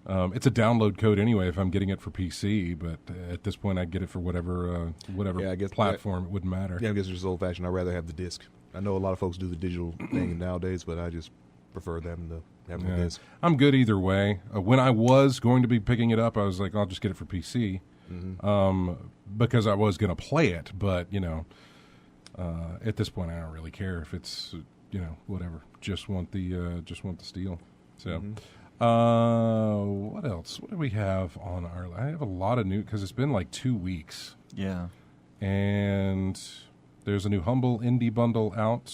Speaker 1: It's a download code anyway if I'm getting it for PC, but at this point I'd get it for whatever
Speaker 2: I guess
Speaker 1: platform. It wouldn't matter.
Speaker 2: Yeah, I guess it's just old fashioned. I'd rather have the disc. I know a lot of folks do the digital thing nowadays, but I just prefer them to have the disc.
Speaker 1: I'm good either way. When I was going to be picking it up, I was like, I'll just get it for PC, because I was going to play it. But at this point, I don't really care if it's whatever. Just want the steel. So. What else? What do we have on our? I have a lot of new because it's been like 2 weeks.
Speaker 3: yeah.
Speaker 1: And there's a new Humble Indie Bundle out.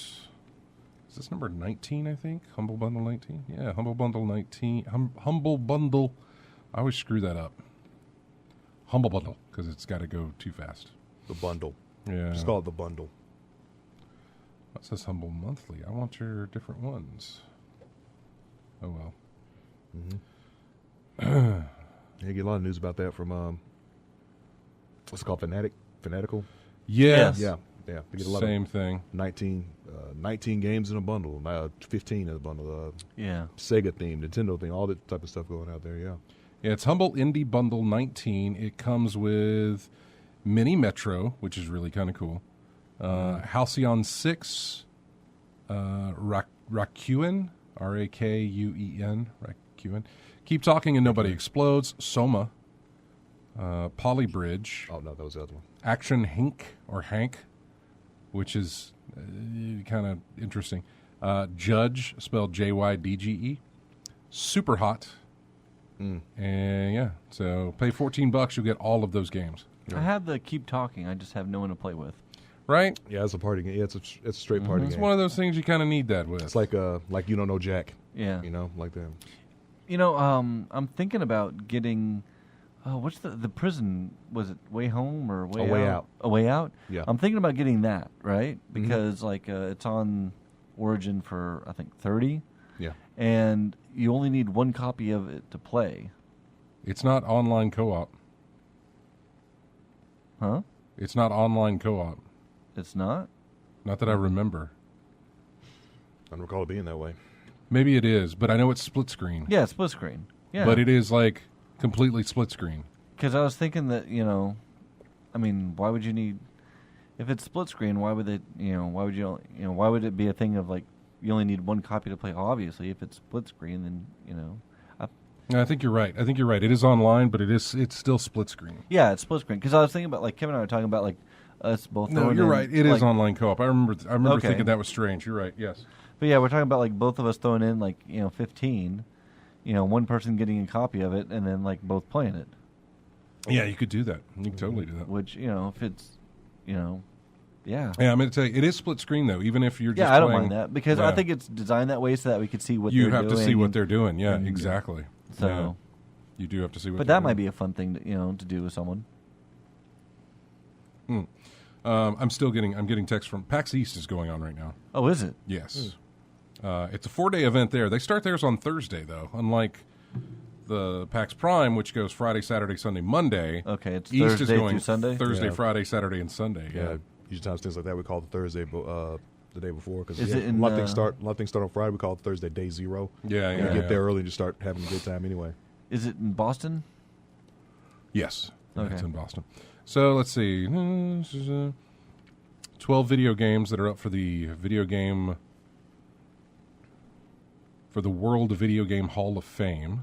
Speaker 1: Is this number 19? I think Humble Bundle 19. Yeah, Humble Bundle 19. Humble Bundle. I always screw that up. Humble Bundle because it's got to go too fast.
Speaker 2: The bundle.
Speaker 1: Yeah.
Speaker 2: Just call it the bundle.
Speaker 1: What says Humble Monthly? I want your different ones. Oh well.
Speaker 2: Yeah, you get a lot of news about that from what's it called, Fanatical.
Speaker 1: Yes.
Speaker 2: Yeah. They get a lot
Speaker 1: Same
Speaker 2: of
Speaker 1: thing.
Speaker 2: 19 games in a bundle, 15 in a bundle.
Speaker 3: Yeah.
Speaker 2: Sega theme, Nintendo theme, all that type of stuff going out there. Yeah.
Speaker 1: Yeah, it's Humble Indie Bundle 19. It comes with Mini Metro, which is really kind of cool. Halcyon 6, Rakuen, Rakuen, Rakuen. Keep Talking and Nobody Explodes, Soma, Polybridge.
Speaker 2: Oh, no, that was the other one.
Speaker 1: Action Hank, which is kind of interesting. Judge, spelled Jydge. Super Hot. And yeah, so pay $14, you'll get all of those games.
Speaker 3: I have the Keep Talking. I just have no one to play with.
Speaker 1: Right?
Speaker 2: Yeah, it's a party game. Yeah, it's a straight party
Speaker 1: It's
Speaker 2: game.
Speaker 1: one of those things you kind of need that with.
Speaker 2: It's like You Don't Know Jack.
Speaker 3: Yeah.
Speaker 2: Like that.
Speaker 3: I'm thinking about getting. What's the prison? Was it Way Home or Way Out?
Speaker 2: Way Out.
Speaker 3: A Way Out.
Speaker 2: Yeah.
Speaker 3: I'm thinking about getting that, right? Because it's on Origin for I think $30,
Speaker 2: Yeah.
Speaker 3: and you only need one copy of it to play.
Speaker 1: It's not online co-op.
Speaker 3: Huh?
Speaker 1: It's not online co-op.
Speaker 3: It's not.
Speaker 1: Not that I remember.
Speaker 2: I don't recall it being that way.
Speaker 1: Maybe it is, but I know it's split screen.
Speaker 3: Yeah, it's split screen. Yeah.
Speaker 1: But it is like completely split screen.
Speaker 3: Because I was thinking that I mean, why would you need? If it's split screen, why would why would why would it be a thing of like you only need one copy to play? Obviously, if it's split screen, then
Speaker 1: I think you're right. It is online, but it's still split screen.
Speaker 3: Yeah, it's split screen. Because I was thinking about like Kevin and I were talking about like us both.
Speaker 1: No,
Speaker 3: throwing
Speaker 1: you're
Speaker 3: in,
Speaker 1: right. It is
Speaker 3: like,
Speaker 1: online co-op. I remember
Speaker 3: Okay.
Speaker 1: thinking that was strange. You're right. Yes.
Speaker 3: But yeah, we're talking about like both of us throwing in like 15. One person getting a copy of it and then like both playing it.
Speaker 1: Yeah, you could do that. You could totally do that.
Speaker 3: Which if it's yeah.
Speaker 1: Yeah, I'm going to tell you, it is split screen though. Even if you're just
Speaker 3: I don't
Speaker 1: playing,
Speaker 3: mind that because
Speaker 1: yeah.
Speaker 3: I think it's designed that way so that we could see what
Speaker 1: you
Speaker 3: they're
Speaker 1: have
Speaker 3: doing.
Speaker 1: to see what they're doing. Yeah, exactly.
Speaker 3: So
Speaker 1: yeah. You do have to see what.
Speaker 3: But
Speaker 1: they're
Speaker 3: that might
Speaker 1: doing.
Speaker 3: be a fun thing to do with someone.
Speaker 1: I'm getting text from PAX East is going on right now.
Speaker 3: Oh, is it?
Speaker 1: Yes. It's a 4-day event there. They start theirs on Thursday though, unlike the PAX Prime, which goes Friday, Saturday, Sunday, Monday.
Speaker 3: Okay, it's
Speaker 1: East
Speaker 3: Thursday
Speaker 1: is going
Speaker 3: through Sunday?
Speaker 1: Thursday,
Speaker 2: Yeah.
Speaker 1: Friday, Saturday, and Sunday.
Speaker 2: Yeah. Usually times things like that we call it Thursday, the day before because
Speaker 3: Is it
Speaker 2: a
Speaker 3: in,
Speaker 2: lot of things start on Friday. We call it Thursday day 0.
Speaker 1: Yeah,
Speaker 2: You
Speaker 1: yeah.
Speaker 2: get there early and just start having a good time anyway.
Speaker 3: Is it in Boston?
Speaker 1: Yes.
Speaker 3: Okay.
Speaker 1: It's in Boston. So let's see. 12 video games that are up for the video game for the World Video Game Hall of Fame.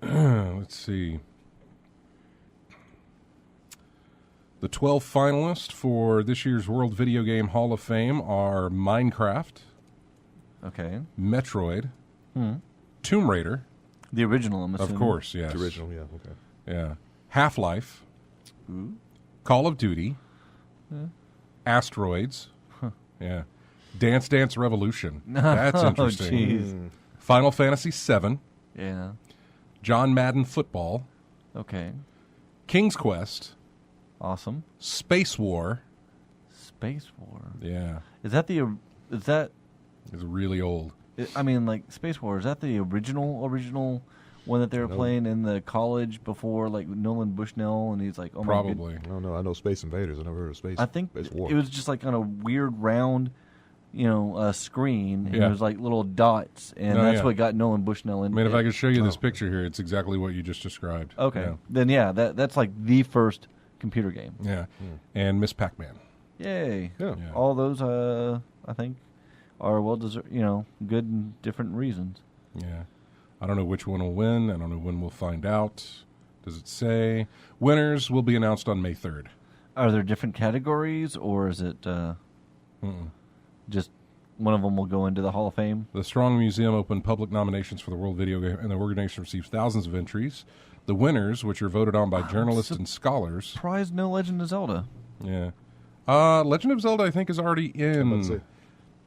Speaker 1: Let's see. The 12 finalists for this year's World Video Game Hall of Fame are Minecraft,
Speaker 3: Okay.
Speaker 1: Metroid, Tomb Raider,
Speaker 3: The original, I'm assuming.
Speaker 1: of course, yes.
Speaker 2: The original, yeah, okay.
Speaker 1: Yeah. Half-Life, Call of Duty, Asteroids, yeah. Dance Dance Revolution. That's interesting.
Speaker 3: Jeez.
Speaker 1: Final Fantasy VII,
Speaker 3: Yeah.
Speaker 1: John Madden Football,
Speaker 3: Okay.
Speaker 1: King's Quest,
Speaker 3: Awesome.
Speaker 1: Space War.
Speaker 3: Space War.
Speaker 1: Yeah,
Speaker 3: Is that
Speaker 1: it's really old.
Speaker 3: I mean, like, Space War, is that the original one that they were playing in the college before, like, Nolan Bushnell, and he's like, oh,
Speaker 1: Probably.
Speaker 2: I don't know. I know Space Invaders. I never heard of Space.
Speaker 3: I think
Speaker 2: Space War.
Speaker 3: it was just like on a weird round, screen, and
Speaker 1: Yeah.
Speaker 3: it was like little dots, and
Speaker 1: No,
Speaker 3: that's
Speaker 1: yeah.
Speaker 3: what got Nolan Bushnell in.
Speaker 1: I mean, if I could show you this picture here, it's exactly what you just described.
Speaker 3: Okay,
Speaker 1: Yeah.
Speaker 3: then yeah, that's like the first computer game.
Speaker 1: Yeah. And Miss Pac-Man.
Speaker 3: Yay!
Speaker 2: Yeah.
Speaker 1: Yeah.
Speaker 3: All those, I think, are well deserved. Good in different reasons.
Speaker 1: Yeah. I don't know which one will win. I don't know when we'll find out. Does it say? Winners will be announced on May 3rd.
Speaker 3: Are there different categories, or is it just one of them will go into the Hall of Fame?
Speaker 1: The Strong Museum opened public nominations for the World Video Game, and the organization receives thousands of entries. The winners, which are voted on by journalists and scholars.
Speaker 3: Prize no Legend of Zelda.
Speaker 1: Yeah. Legend of Zelda, I think, is already in.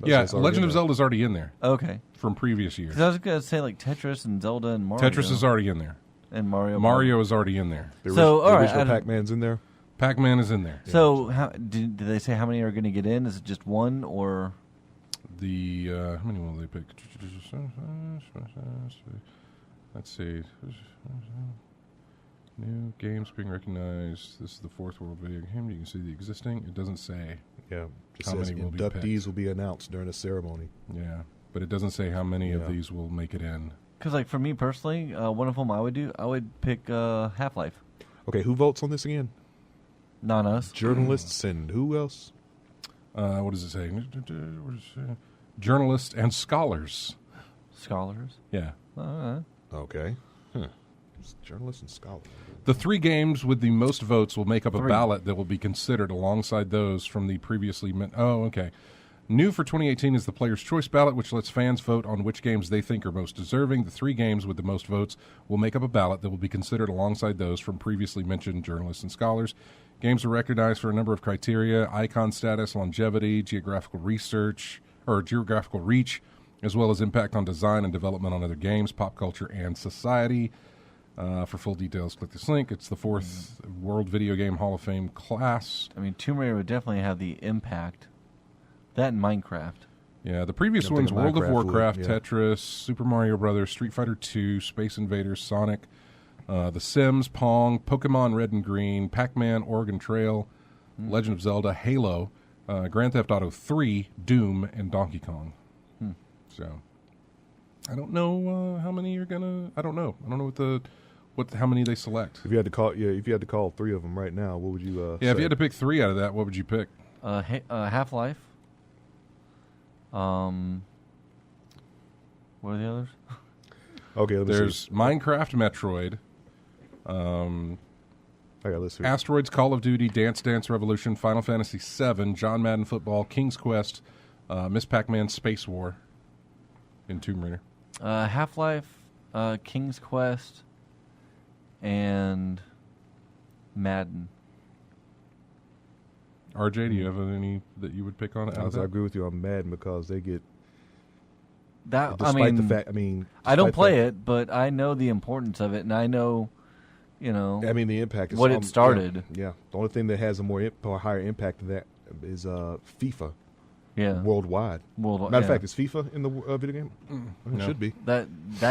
Speaker 1: Yeah,
Speaker 2: it's already
Speaker 1: Legend
Speaker 2: in
Speaker 1: of
Speaker 2: there.
Speaker 1: Zelda is already in there
Speaker 3: Okay.
Speaker 1: from previous years.
Speaker 3: 'Cause I was gonna say like Tetris and Zelda and Mario.
Speaker 1: Tetris is already in there.
Speaker 3: and Mario.
Speaker 1: Mario is already in there.
Speaker 2: The
Speaker 3: So, all right,
Speaker 2: original
Speaker 3: I don't-
Speaker 2: Pac-Man's in there.
Speaker 1: Pac-Man is in there.
Speaker 3: So, how did they say how many are going to get in? Is it just one or?
Speaker 1: The how many will they pick? Let's see. New games being recognized. This is the fourth World Video Game. You can see the existing. It doesn't say.
Speaker 2: Yeah, just
Speaker 1: How
Speaker 2: says
Speaker 1: many will be
Speaker 2: inductees
Speaker 1: picked?
Speaker 2: will be announced during the ceremony.
Speaker 1: Yeah, but it doesn't say how many
Speaker 2: Yeah.
Speaker 1: of these will make it in.
Speaker 3: Because like for me personally, one of them I would pick Half-Life.
Speaker 2: Okay, who votes on this again?
Speaker 3: Not us.
Speaker 2: Journalists and who else?
Speaker 1: What does it say? What does it say? Journalists and scholars.
Speaker 3: Scholars.
Speaker 1: Yeah.
Speaker 2: Okay. It's journalists and scholars.
Speaker 1: The three games with the most votes will make up a
Speaker 3: Three.
Speaker 1: ballot that will be considered alongside those from the previously... Oh, okay. New for 2018 is the Player's Choice ballot, which lets fans vote on which games they think are most deserving. The three games with the most votes will make up a ballot that will be considered alongside those from previously mentioned journalists and scholars. Games are recognized for a number of criteria: icon status, longevity, geographical research, or geographical reach, as well as impact on design and development on other games, pop culture, and society. For full details, click this link. It's the fourth World Video Game Hall of Fame class.
Speaker 3: I mean, Tomb Raider would definitely have the impact. That and Minecraft.
Speaker 1: Yeah, the previous
Speaker 2: I'm
Speaker 1: ones:
Speaker 2: thinking
Speaker 1: World of
Speaker 2: Minecraft would,
Speaker 1: Warcraft,
Speaker 2: yeah.
Speaker 1: Tetris, Super Mario Brothers, Street Fighter II, Space Invaders, Sonic, The Sims, Pong, Pokemon Red and Green, Pac-Man, Oregon Trail, Legend of Zelda, Halo, Grand Theft Auto 3, Doom, and Donkey Kong. So, I don't know how many you're gonna. I don't know. I don't know how many they select.
Speaker 2: If you had to call three of them right now, what would you?
Speaker 1: Yeah, if
Speaker 2: say?
Speaker 1: you had to pick three out of that, what would you pick?
Speaker 3: Half-Life. What are the others?
Speaker 2: Okay, let me
Speaker 1: There's
Speaker 2: see.
Speaker 1: Minecraft, Metroid,
Speaker 2: I got this here.
Speaker 1: Asteroids, Call of Duty, Dance Dance Revolution, Final Fantasy VII, John Madden Football, King's Quest, Miss Pac-Man, Space War, and Tomb Raider.
Speaker 3: Half-Life, King's Quest, and Madden.
Speaker 1: RJ, do you have any that you would pick on it? Out of
Speaker 2: I
Speaker 1: that?
Speaker 2: agree with you on Madden because they get.
Speaker 3: That
Speaker 2: Despite the fact,
Speaker 3: I don't
Speaker 2: despite
Speaker 3: play
Speaker 2: the-
Speaker 3: it, but I know the importance of it, and I know,
Speaker 2: the impact is
Speaker 3: what it started.
Speaker 2: Yeah, the only thing that has a more higher impact than that is FIFA
Speaker 3: Yeah,
Speaker 2: worldwide. Matter of fact, is FIFA in the video game? It
Speaker 1: no.
Speaker 2: should be.
Speaker 3: that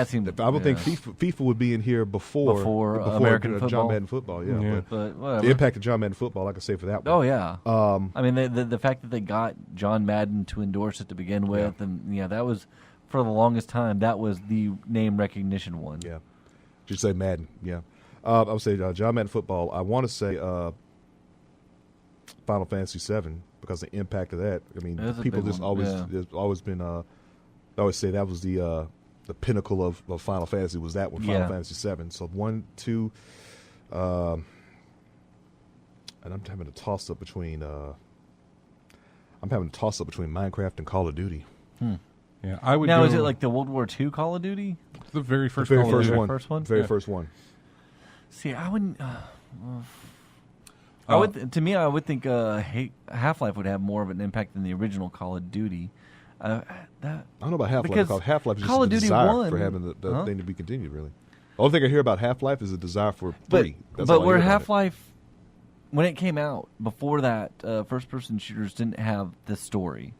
Speaker 3: seemed.
Speaker 2: I would think FIFA would be in here before
Speaker 3: American football.
Speaker 2: John Madden football. Yeah,
Speaker 1: Yeah.
Speaker 3: But
Speaker 2: but
Speaker 3: whatever.
Speaker 2: the impact of John Madden football, I could say for that one.
Speaker 3: Oh yeah.
Speaker 2: Um,
Speaker 3: I mean, the fact that they got John Madden to endorse it to begin with, and that was for the longest time that was the name recognition one.
Speaker 2: Yeah, just say Madden. Yeah, I would say John Madden football. I want to say Final Fantasy VII because the impact of that. I mean,
Speaker 3: That's a
Speaker 2: people
Speaker 3: big
Speaker 2: just
Speaker 3: one,
Speaker 2: always
Speaker 3: yeah.
Speaker 2: there's always been. I always say that was the pinnacle of Final Fantasy was that one, Final
Speaker 3: Yeah.
Speaker 2: Fantasy VII. So 1, 2, and I'm having a toss up between. I'm having a toss up between Minecraft and Call of Duty.
Speaker 1: Yeah, I would.
Speaker 3: Now,
Speaker 1: go,
Speaker 3: is it like the World War II Call of Duty?
Speaker 1: the very first
Speaker 2: The very
Speaker 1: Call of
Speaker 2: first
Speaker 1: Duty?
Speaker 2: one.
Speaker 3: First one?
Speaker 2: Very
Speaker 1: Yeah.
Speaker 2: first one.
Speaker 3: See, I wouldn't. I would. To me, I would think Half-Life would have more of an impact than the original Call of Duty. That
Speaker 2: I don't know about Half-Life
Speaker 3: Because
Speaker 2: because Half-Life is
Speaker 3: Call
Speaker 2: just
Speaker 3: of
Speaker 2: the
Speaker 3: Duty
Speaker 2: desire
Speaker 3: 1
Speaker 2: for having the
Speaker 3: Huh?
Speaker 2: thing to be continued, really. The only thing I hear about Half-Life is a desire for
Speaker 3: but
Speaker 2: 3. That's
Speaker 3: but
Speaker 2: all I
Speaker 3: where
Speaker 2: hear about it.
Speaker 3: Half-Life, when it came out, before that, first-person shooters didn't have the story.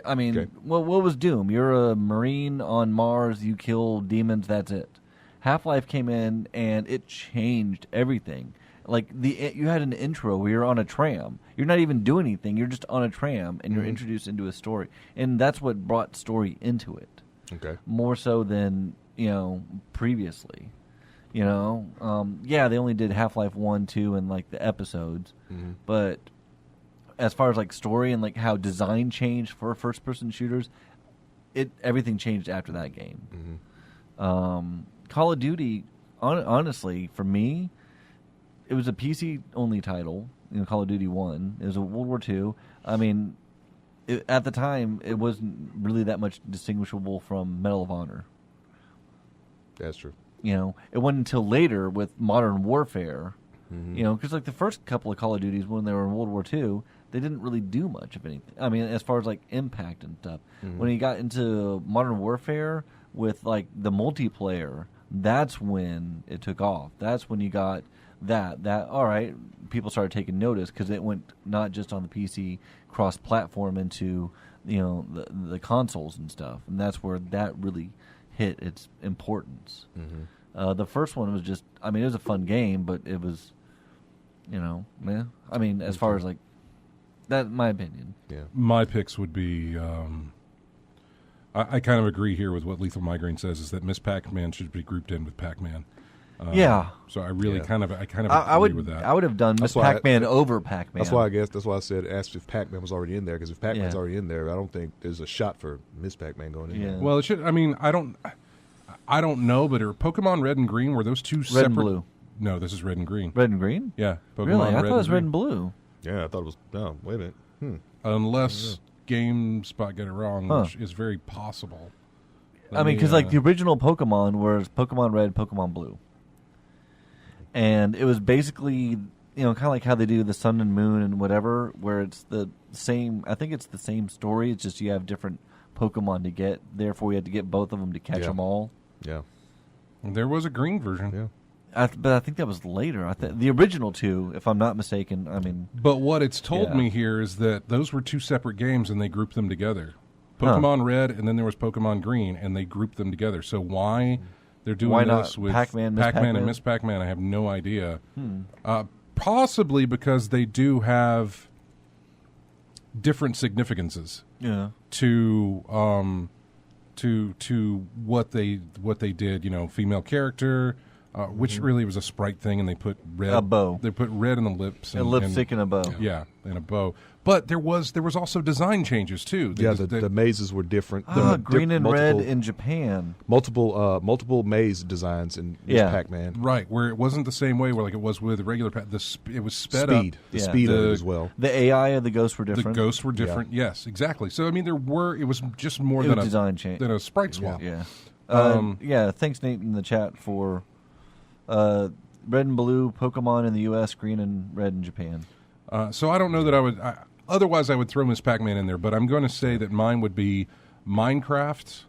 Speaker 3: I mean,
Speaker 2: Okay.
Speaker 3: what was Doom? You're a Marine on Mars. You kill demons. That's it. Half-Life came in and it changed everything. Like you had an intro where you're on a tram. You're not even doing anything. You're just on a tram and you're introduced into a story, and that's what brought story into it.
Speaker 2: Okay.
Speaker 3: More so than previously. Yeah, they only did Half-Life 1, 2, and like the episodes, but as far as like story and like how design changed for first-person shooters, everything changed after that game. Call of Duty, honestly, for me, it was a PC-only title. Call of Duty 1. It was a World War II. I mean, at the time, it wasn't really that much distinguishable from Medal of Honor.
Speaker 2: That's true.
Speaker 3: It wasn't until later with Modern Warfare, because like the first couple of Call of Duties when they were in World War II, they didn't really do much of anything. I mean, as far as like impact and stuff. When you got into Modern Warfare with like the multiplayer, that's when it took off. That's when you got that all right, people started taking notice because it went not just on the PC cross-platform into the consoles and stuff, and that's where that really hit its importance. The first one was just, I mean, it was a fun game, but it was, I mean, as far as like that, my opinion.
Speaker 2: Yeah.
Speaker 1: My picks would be. I kind of agree here with what Lethal Migraine says, is that Miss Pac-Man should be grouped in with Pac-Man.
Speaker 3: Yeah.
Speaker 1: So I really
Speaker 2: Yeah.
Speaker 1: kind of
Speaker 3: I
Speaker 1: agree
Speaker 3: would
Speaker 1: with that.
Speaker 3: I would have done Miss
Speaker 2: That's why
Speaker 3: Pac-Man over Pac-Man.
Speaker 2: That's why I said asked if Pac-Man was already in there, because if Pac-Man's
Speaker 3: Yeah.
Speaker 2: already in there, I don't think there's a shot for Miss Pac-Man going in
Speaker 3: Yeah.
Speaker 2: there.
Speaker 1: Well, it should. I mean, I don't know, but are Pokemon Red and Green, were those two separate?
Speaker 3: Red and Blue.
Speaker 1: No, this is Red and Green.
Speaker 3: Red and green?
Speaker 1: Yeah, Pokemon
Speaker 3: Really? I
Speaker 1: Red
Speaker 3: thought it was
Speaker 1: and
Speaker 3: red and
Speaker 1: Green.
Speaker 3: blue.
Speaker 2: Yeah, I thought it was. No, wait a minute.
Speaker 1: Unless GameSpot got it wrong,
Speaker 3: Huh.
Speaker 1: which is very possible.
Speaker 3: I mean, because like the original Pokemon was Pokemon Red, Pokemon Blue, and it was basically kind of like how they do the Sun and Moon and whatever, where it's the same. I think it's the same story. It's just you have different Pokemon to get. Therefore, you have to get both of them to catch
Speaker 2: Yeah.
Speaker 3: them all.
Speaker 2: Yeah,
Speaker 1: there was a green version.
Speaker 2: yeah.
Speaker 3: But I think that was later. The original two, if I'm not mistaken. I mean,
Speaker 1: But what it's told
Speaker 3: Yeah.
Speaker 1: me here is that those were two separate games, and they grouped them together.
Speaker 3: Huh.
Speaker 1: Pokemon Red, and then there was Pokemon Green, and they grouped them together. So why they're doing
Speaker 3: Why not
Speaker 1: this with
Speaker 3: Pac-Man, Miss
Speaker 1: Pac-Man and
Speaker 3: Pac-Man?
Speaker 1: Miss Pac-Man, I have no idea. Possibly because they do have different significances
Speaker 3: yeah,
Speaker 1: to what they did. Female character. Which really was a sprite thing, and they put red.
Speaker 3: A bow.
Speaker 1: They put red in the lips.
Speaker 3: a lipstick and a bow.
Speaker 1: Yeah, and a bow. But there was also design changes too.
Speaker 2: Yeah, the mazes were different.
Speaker 3: Green and red
Speaker 2: multiple,
Speaker 3: in Japan.
Speaker 2: multiple maze designs in
Speaker 3: Yeah.
Speaker 2: Pac-Man.
Speaker 1: right where it wasn't the same way where like it was with regular. It was sped
Speaker 2: Speed,
Speaker 1: up.
Speaker 2: the
Speaker 3: Yeah.
Speaker 2: speed of
Speaker 1: The-
Speaker 2: it as well.
Speaker 3: The AI of the ghosts were
Speaker 1: The
Speaker 3: different.
Speaker 1: ghosts were different. Yes, exactly. So I mean, it was just more
Speaker 3: It
Speaker 1: than
Speaker 3: was
Speaker 1: a
Speaker 3: design change.
Speaker 1: than a sprite swap.
Speaker 3: Yeah.
Speaker 1: Um,
Speaker 3: Yeah, thanks, Nate, in the chat for red and blue Pokemon in the U.S., green and red in Japan.
Speaker 1: So I don't know that I would. Otherwise, I would throw Miss Pac-Man in there, but I'm going to say that mine would be Minecraft,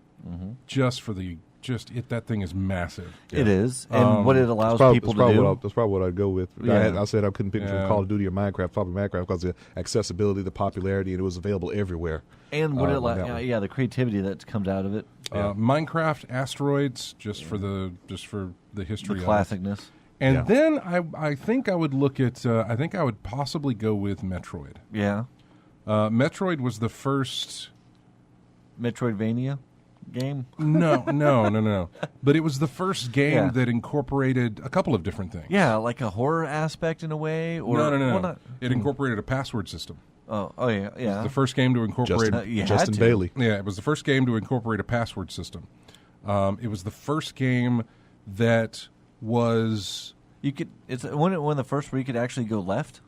Speaker 1: that thing is massive.
Speaker 3: It is, and what it allows people to do.
Speaker 2: That's probably what I'd go with.
Speaker 3: Yeah.
Speaker 2: I said I couldn't pick between
Speaker 1: Yeah.
Speaker 2: Call of Duty or Minecraft. Probably Minecraft because of the accessibility, the popularity, and it was available everywhere.
Speaker 3: And what it
Speaker 2: on that
Speaker 3: allows,
Speaker 2: one.
Speaker 3: yeah, the creativity that comes out of it,
Speaker 1: Minecraft, Asteroids, just for the history.
Speaker 3: the
Speaker 1: of it.
Speaker 3: classicness.
Speaker 1: And
Speaker 2: Yeah.
Speaker 1: then I think I would look at. I think I would possibly go with Metroid.
Speaker 3: Yeah,
Speaker 1: Metroid was the first.
Speaker 3: Metroidvania game.
Speaker 1: No. But it was the first game
Speaker 3: Yeah.
Speaker 1: that incorporated a couple of different things.
Speaker 3: Yeah, like a horror aspect in a way. Or
Speaker 1: No.
Speaker 3: well, not-
Speaker 1: It incorporated a password system.
Speaker 3: Oh yeah,
Speaker 1: It was
Speaker 3: yeah.
Speaker 1: the first game to incorporate.
Speaker 3: You had
Speaker 2: Justin
Speaker 3: to.
Speaker 2: Bailey.
Speaker 1: Yeah, it was the first game to incorporate a password system. It was the first game that was.
Speaker 3: You could. It's one of the first where you could actually go left.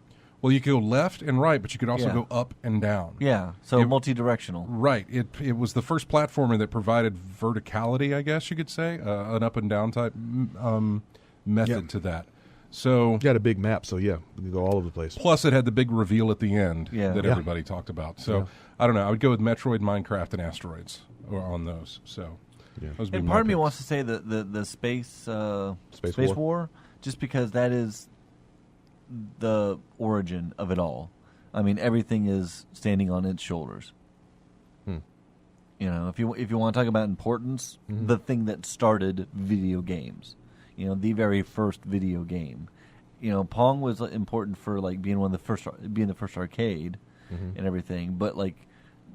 Speaker 1: Well, you could go left and right, but you could also
Speaker 3: Yeah.
Speaker 1: go up and down.
Speaker 3: Yeah, so
Speaker 1: It-
Speaker 3: multi-directional.
Speaker 1: Right. It was the first platformer that provided verticality, I guess you could say, an up and down type method
Speaker 2: Yeah.
Speaker 1: to that. So
Speaker 2: You got a big map, so yeah, you can go all over the place.
Speaker 1: plus it had the big reveal at the end
Speaker 3: Yeah.
Speaker 1: that
Speaker 2: Yeah.
Speaker 1: everybody talked about. So
Speaker 2: Yeah.
Speaker 1: I don't know. I would go with Metroid, Minecraft, and Asteroids on those. So
Speaker 2: Yeah.
Speaker 1: those would be
Speaker 3: And
Speaker 1: my
Speaker 3: part of me
Speaker 1: picks.
Speaker 3: wants to say the space
Speaker 2: Space
Speaker 3: war, just because that is the origin of it all. I mean, everything is standing on its shoulders. You know, if you want to talk about importance, the thing that started video games, you know, the very first video game. You know, Pong was important for like being the first arcade and everything, but like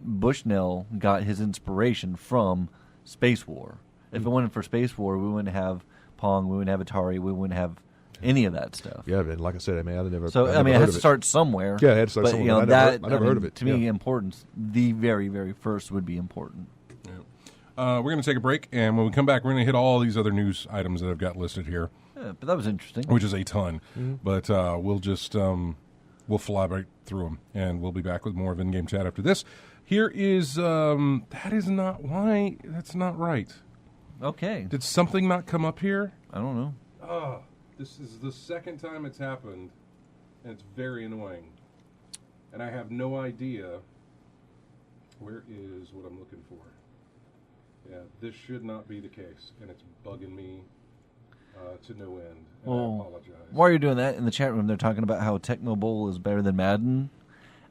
Speaker 3: Bushnell got his inspiration from Space War. If it wasn't for Space War, we wouldn't have Pong, we wouldn't have Atari, we wouldn't have any of that stuff.
Speaker 2: Yeah, and like I said, I mean, I never.
Speaker 3: So
Speaker 2: I
Speaker 3: I mean, it
Speaker 2: heard
Speaker 3: has
Speaker 2: of
Speaker 3: to start somewhere.
Speaker 2: Yeah, it had to start
Speaker 3: but,
Speaker 2: somewhere,
Speaker 3: You know,
Speaker 2: but
Speaker 3: that
Speaker 2: I never heard of it.
Speaker 3: To me,
Speaker 2: Yeah.
Speaker 3: importance. The very, very first would be important.
Speaker 1: We're going to take a break, and when we come back, we're going to hit all these other news items that I've got listed here,
Speaker 3: Yeah, but that was interesting.
Speaker 1: which is a ton. But we'll just we'll fly right through them, and we'll be back with more of in-game chat after this. Here is that is not why that's not right.
Speaker 3: Okay,
Speaker 1: Did something not come up here?
Speaker 3: I don't know.
Speaker 1: This is the second time it's happened, and it's very annoying. And I have no idea where is what I'm looking for. Yeah, this should not be the case, and it's bugging me to no end. And I
Speaker 3: Well,
Speaker 1: apologize.
Speaker 3: while you're doing that, in the chat room, they're talking about how Tecmo Bowl is better than Madden.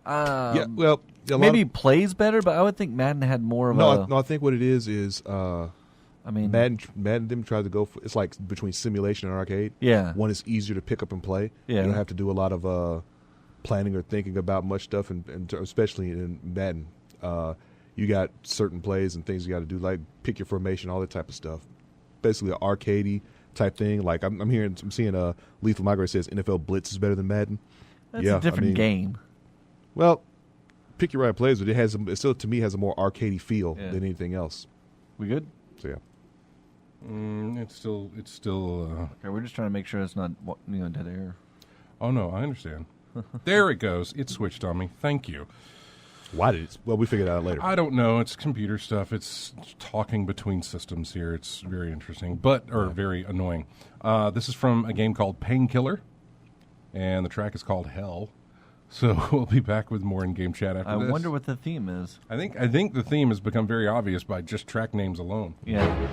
Speaker 2: Yeah, well, a lot
Speaker 3: Maybe
Speaker 2: of-
Speaker 3: plays better, but I would think Madden had more of
Speaker 2: no,
Speaker 3: a.
Speaker 2: no. I think what it is
Speaker 3: I mean,
Speaker 2: Madden them tries to go for it's like between simulation and arcade.
Speaker 3: Yeah.
Speaker 2: One is easier to pick up and play.
Speaker 3: Yeah.
Speaker 2: You don't have to do a lot of planning or thinking about much stuff, and especially in Madden, you got certain plays and things you got to do, like pick your formation, all that type of stuff. Basically, an arcadey type thing. Like I'm seeing Lethal Migrant says NFL Blitz is better than Madden.
Speaker 3: that's
Speaker 2: yeah,
Speaker 3: a different game.
Speaker 2: Well, pick your right plays, but it still to me has a more arcadey feel
Speaker 3: Yeah.
Speaker 2: than anything else.
Speaker 3: We good?
Speaker 2: So yeah.
Speaker 1: It's still.
Speaker 3: Okay, we're just trying to make sure it's not dead air.
Speaker 1: Oh no, I understand. There it goes. It switched on me. Thank you.
Speaker 2: Why did it? Well, we figured it out later.
Speaker 1: I don't know. It's computer stuff. It's talking between systems here. It's very interesting, or very annoying. This is from a game called Painkiller, and the track is called Hell. So we'll be back with more in-game chat after
Speaker 3: I
Speaker 1: this.
Speaker 3: wonder what the theme is.
Speaker 1: I think the theme has become very obvious by just track names alone.
Speaker 3: Yeah.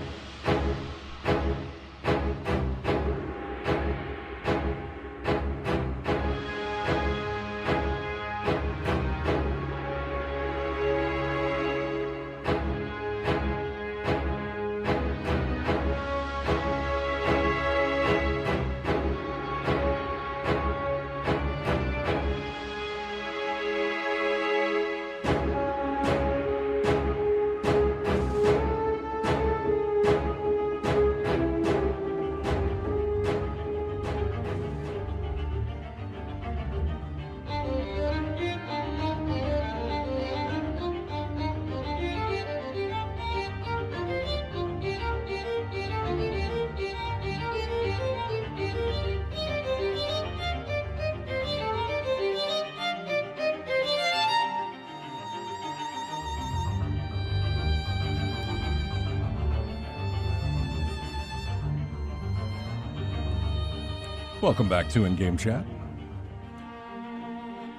Speaker 1: Welcome back to In-Game Chat.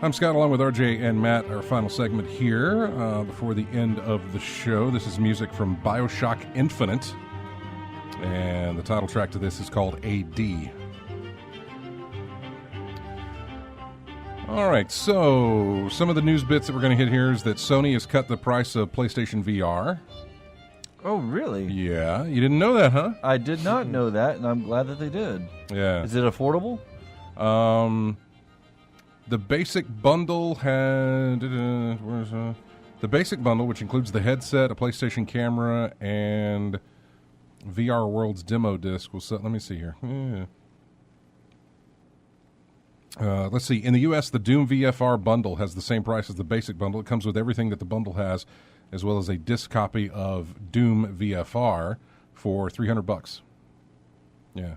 Speaker 1: I'm Scott, along with RJ and Matt, our final segment here before the end of the show. This is music from BioShock Infinite, and the title track to this is called AD. All right, so some of the news bits that we're going to hit here is that Sony has cut the price of PlayStation VR.
Speaker 3: Oh, really?
Speaker 1: Yeah, you didn't know that, huh?
Speaker 3: I did not know that, and I'm glad that they did.
Speaker 1: Yeah.
Speaker 3: Is it affordable?
Speaker 1: The basic bundle had the basic bundle, which includes the headset, a PlayStation camera, and VR World's demo disc. Will set. Let me see here. Yeah. Let's see. In the U.S., the Doom VFR bundle has the same price as the basic bundle. It comes with everything that the bundle has, as well as a disc copy of Doom VFR for $300. Yeah.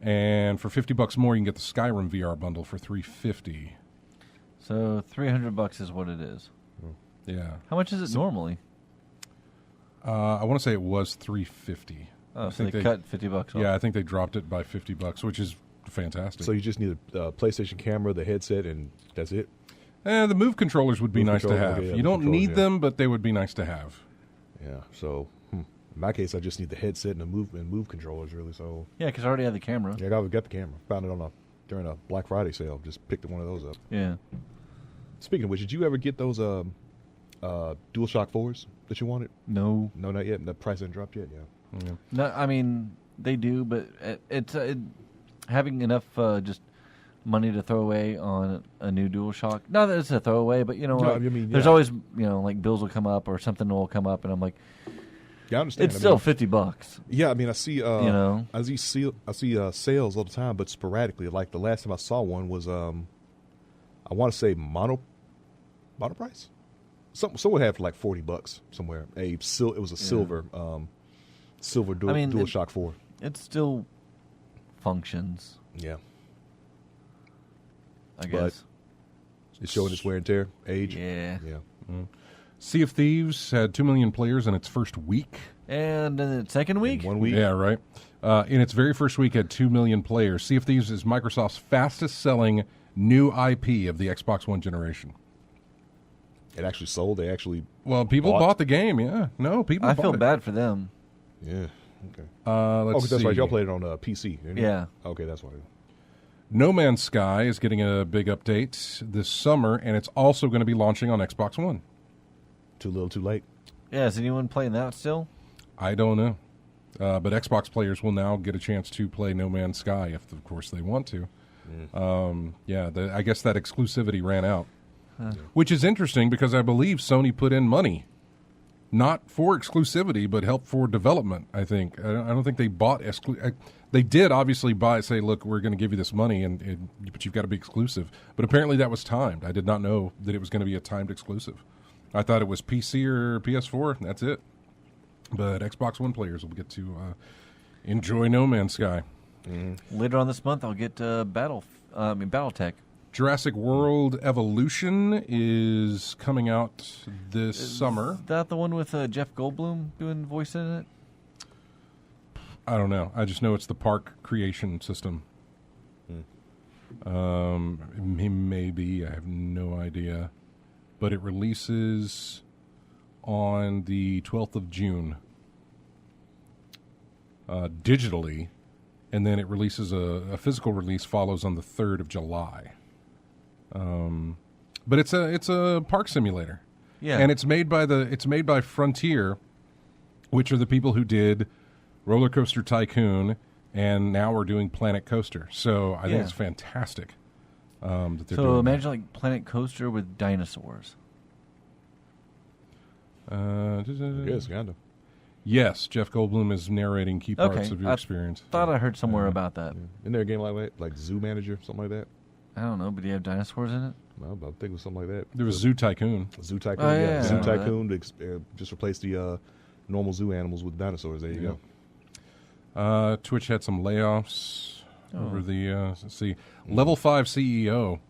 Speaker 1: And for $50 more, you can get the Skyrim VR bundle for $350.
Speaker 3: So $300 is what it is.
Speaker 1: Yeah.
Speaker 3: How much is it normally?
Speaker 1: I want to say it was $350.
Speaker 3: Oh, so they cut $50 off.
Speaker 1: Yeah, I think they dropped it by $50, which is fantastic.
Speaker 2: So you just need a PlayStation camera, the headset, and that's it?
Speaker 1: The Move controllers would be nice to have.
Speaker 2: Okay, yeah,
Speaker 1: you don't need them, but they would be nice to have.
Speaker 2: Yeah, so in my case, I just need the headset and the move controllers, really. So
Speaker 3: Yeah, because I already have the camera.
Speaker 2: yeah, I got the camera. Found it during a Black Friday sale. Just picked one of those up.
Speaker 3: Yeah.
Speaker 2: Speaking of which, did you ever get those DualShock 4s that you wanted?
Speaker 3: No.
Speaker 2: No, not yet. The price hasn't dropped yet. Yeah.
Speaker 3: No, I mean, they do, but it's having enough just money to throw away on a new DualShock. Not that it's a throwaway, but there's always like bills will come up or something will come up, and I'm like,
Speaker 2: yeah, I understand.
Speaker 3: It's still $50.
Speaker 2: Yeah, I mean, I see I see sales all the time, but sporadically. Like the last time I saw one was I want to say mono price. Someone had for like $40 somewhere. It was a silver DualShock 4.
Speaker 3: It still functions.
Speaker 2: Yeah.
Speaker 3: I guess.
Speaker 2: It's showing its wear and tear, age.
Speaker 3: Yeah.
Speaker 2: Yeah.
Speaker 1: Sea of Thieves had 2 million players in its first week.
Speaker 3: And in its second week?
Speaker 2: 1 week.
Speaker 1: Yeah, right. In its very first week, had 2 million players. Sea of Thieves is Microsoft's fastest-selling new IP of the Xbox One generation.
Speaker 2: It actually sold. They actually
Speaker 1: people bought the game. Yeah, no, people.
Speaker 3: I feel bad for them.
Speaker 2: Yeah. Okay.
Speaker 1: Let's
Speaker 2: that's
Speaker 1: see.
Speaker 2: right. Y'all played it on PC. Didn't you?
Speaker 3: Yeah.
Speaker 2: Okay, that's why.
Speaker 1: No Man's Sky is getting a big update this summer, and it's also going to be launching on Xbox One.
Speaker 2: Too little, too late.
Speaker 3: Yeah, is anyone playing that still?
Speaker 1: I don't know. But Xbox players will now get a chance to play No Man's Sky if, of course, they want to. I guess that exclusivity ran out. Which is interesting because I believe Sony put in money, not for exclusivity, but help for development, I think. I don't think they bought they did obviously say, look, we're going to give you this money, but you've got to be exclusive. But apparently that was timed. I did not know that it was going to be a timed exclusive. I thought it was PC or PS4, and that's it. But Xbox One players will get to enjoy No Man's Sky.
Speaker 3: Later on this month, I'll get BattleTech.
Speaker 1: Jurassic World Evolution is coming out this summer.
Speaker 3: Is that the one with Jeff Goldblum doing voice in it?
Speaker 1: I don't know. I just know it's the park creation system. He may be. I have no idea. But it releases on the 12th of June digitally, and then it releases a physical release follows on the 3rd of July. But it's a park simulator.
Speaker 3: Yeah.
Speaker 1: And it's made by Frontier, which are the people who did Roller Coaster Tycoon, and now we're doing Planet Coaster. So I think it's fantastic that they're doing
Speaker 3: imagine like Planet Coaster with dinosaurs.
Speaker 2: Yes, kind of.
Speaker 1: Yes, Jeff Goldblum is narrating key parts of your experience.
Speaker 3: Thought I heard somewhere about that.
Speaker 2: Yeah. Isn't there a game like that, like Zoo Manager, something like that?
Speaker 3: I don't know, but do you have dinosaurs in it?
Speaker 2: No, but I think it was something like that.
Speaker 1: There was Zoo Tycoon.
Speaker 2: Zoo Tycoon,
Speaker 3: Oh, yeah.
Speaker 2: Zoo
Speaker 3: I
Speaker 2: Tycoon to just replace the normal zoo animals with dinosaurs. There you go.
Speaker 1: Twitch had some layoffs over the, let's see, Level 5 CEO.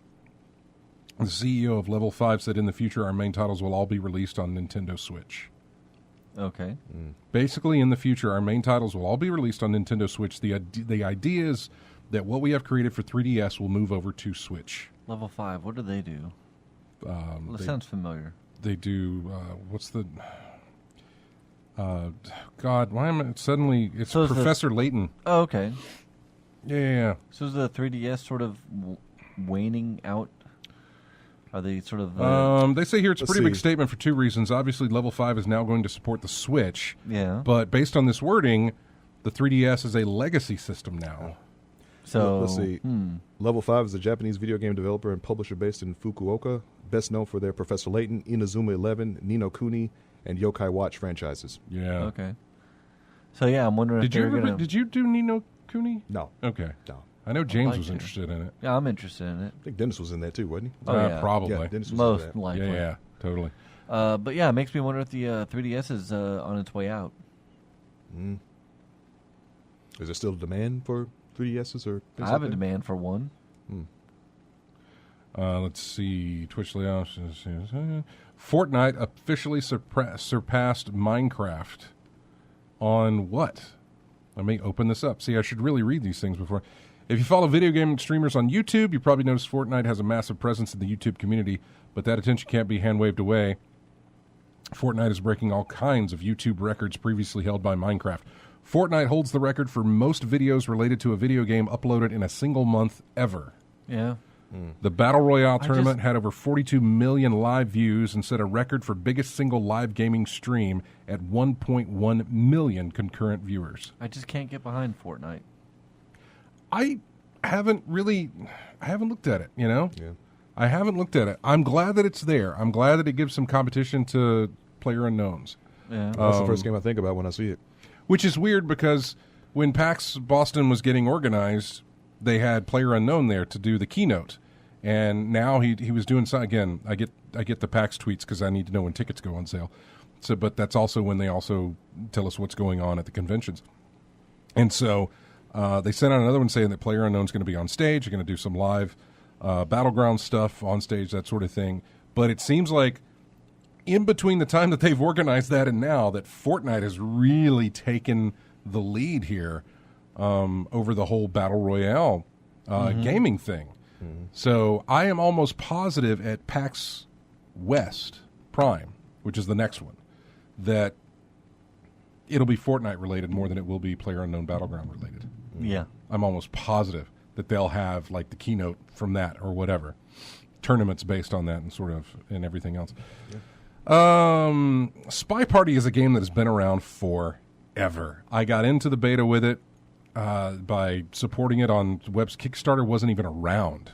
Speaker 1: The CEO of Level 5 said in the future our main titles will all be released on Nintendo Switch.
Speaker 3: Okay.
Speaker 1: Basically, in the future, our main titles will all be released on Nintendo Switch. The idea is that what we have created for 3DS will move over to Switch.
Speaker 3: Level 5, what do they do? That sounds familiar.
Speaker 1: They do, what's the... God, why am I suddenly... It's Professor Layton.
Speaker 3: Oh, okay.
Speaker 1: Yeah.
Speaker 3: So is the 3DS sort of waning out? Are they sort of...
Speaker 1: they say here it's a pretty big statement for two reasons. Obviously, Level 5 is now going to support the Switch.
Speaker 3: Yeah.
Speaker 1: But based on this wording, the 3DS is a legacy system now.
Speaker 3: So
Speaker 2: let's see. Level 5 is a Japanese video game developer and publisher based in Fukuoka, best known for their Professor Layton, Inazuma 11, Ni no Kuni, and Yokai Watch franchises.
Speaker 1: Yeah.
Speaker 3: Okay. So yeah, I'm wondering
Speaker 1: Did you do Ni no Kuni?
Speaker 2: No.
Speaker 1: Okay.
Speaker 2: No.
Speaker 1: I know James
Speaker 3: like
Speaker 1: was
Speaker 3: to.
Speaker 1: interested in it.
Speaker 3: Yeah, I'm interested in it.
Speaker 2: I think Dennis was in that too, wasn't he?
Speaker 3: Oh, yeah.
Speaker 1: Probably.
Speaker 2: Yeah, Dennis was
Speaker 3: Most
Speaker 2: in that.
Speaker 3: likely.
Speaker 1: Yeah, totally.
Speaker 3: But yeah, it makes me wonder if the 3DS is on its way out.
Speaker 2: Is there still a demand for 3DSs or things
Speaker 3: I have
Speaker 2: like
Speaker 3: a
Speaker 2: that?
Speaker 3: demand for one.
Speaker 1: Let's see. Twitch layout. Fortnite officially surpassed Minecraft on what? Let me open this up. See, I should really read these things before. If you follow video game streamers on YouTube, you probably noticed Fortnite has a massive presence in the YouTube community, but that attention can't be hand-waved away. Fortnite is breaking all kinds of YouTube records previously held by Minecraft. Fortnite holds the record for most videos related to a video game uploaded in a single month ever.
Speaker 3: Yeah.
Speaker 1: The Battle Royale tournament had over 42 million live views and set a record for biggest single live gaming stream at 1.1 million concurrent viewers.
Speaker 3: I just can't get behind Fortnite.
Speaker 1: I haven't looked at it, you know?
Speaker 2: Yeah.
Speaker 1: I haven't looked at it. I'm glad that it's there. I'm glad that it gives some competition to PlayerUnknown's.
Speaker 3: Yeah.
Speaker 2: That's the first game I think about when I see it.
Speaker 1: Which is weird because when PAX Boston was getting organized, they had PlayerUnknown there to do the keynote. And now he was doing some, again, I get the PAX tweets because I need to know when tickets go on sale. So, but that's also when they also tell us what's going on at the conventions. And so they sent out another one saying that PlayerUnknown's going to be on stage. They're going to do some live battleground stuff on stage, that sort of thing. But it seems like in between the time that they've organized that and now, that Fortnite has really taken the lead here over the whole Battle Royale gaming thing. So I am almost positive at PAX West Prime, which is the next one, that it'll be Fortnite related more than it will be PlayerUnknown Battleground related.
Speaker 3: Yeah.
Speaker 1: I'm almost positive that they'll have like the keynote from that or whatever, tournaments based on that and sort of and everything else. Spy Party is a game that has been around forever. I got into the beta with it by supporting it on web's Kickstarter. Wasn't even around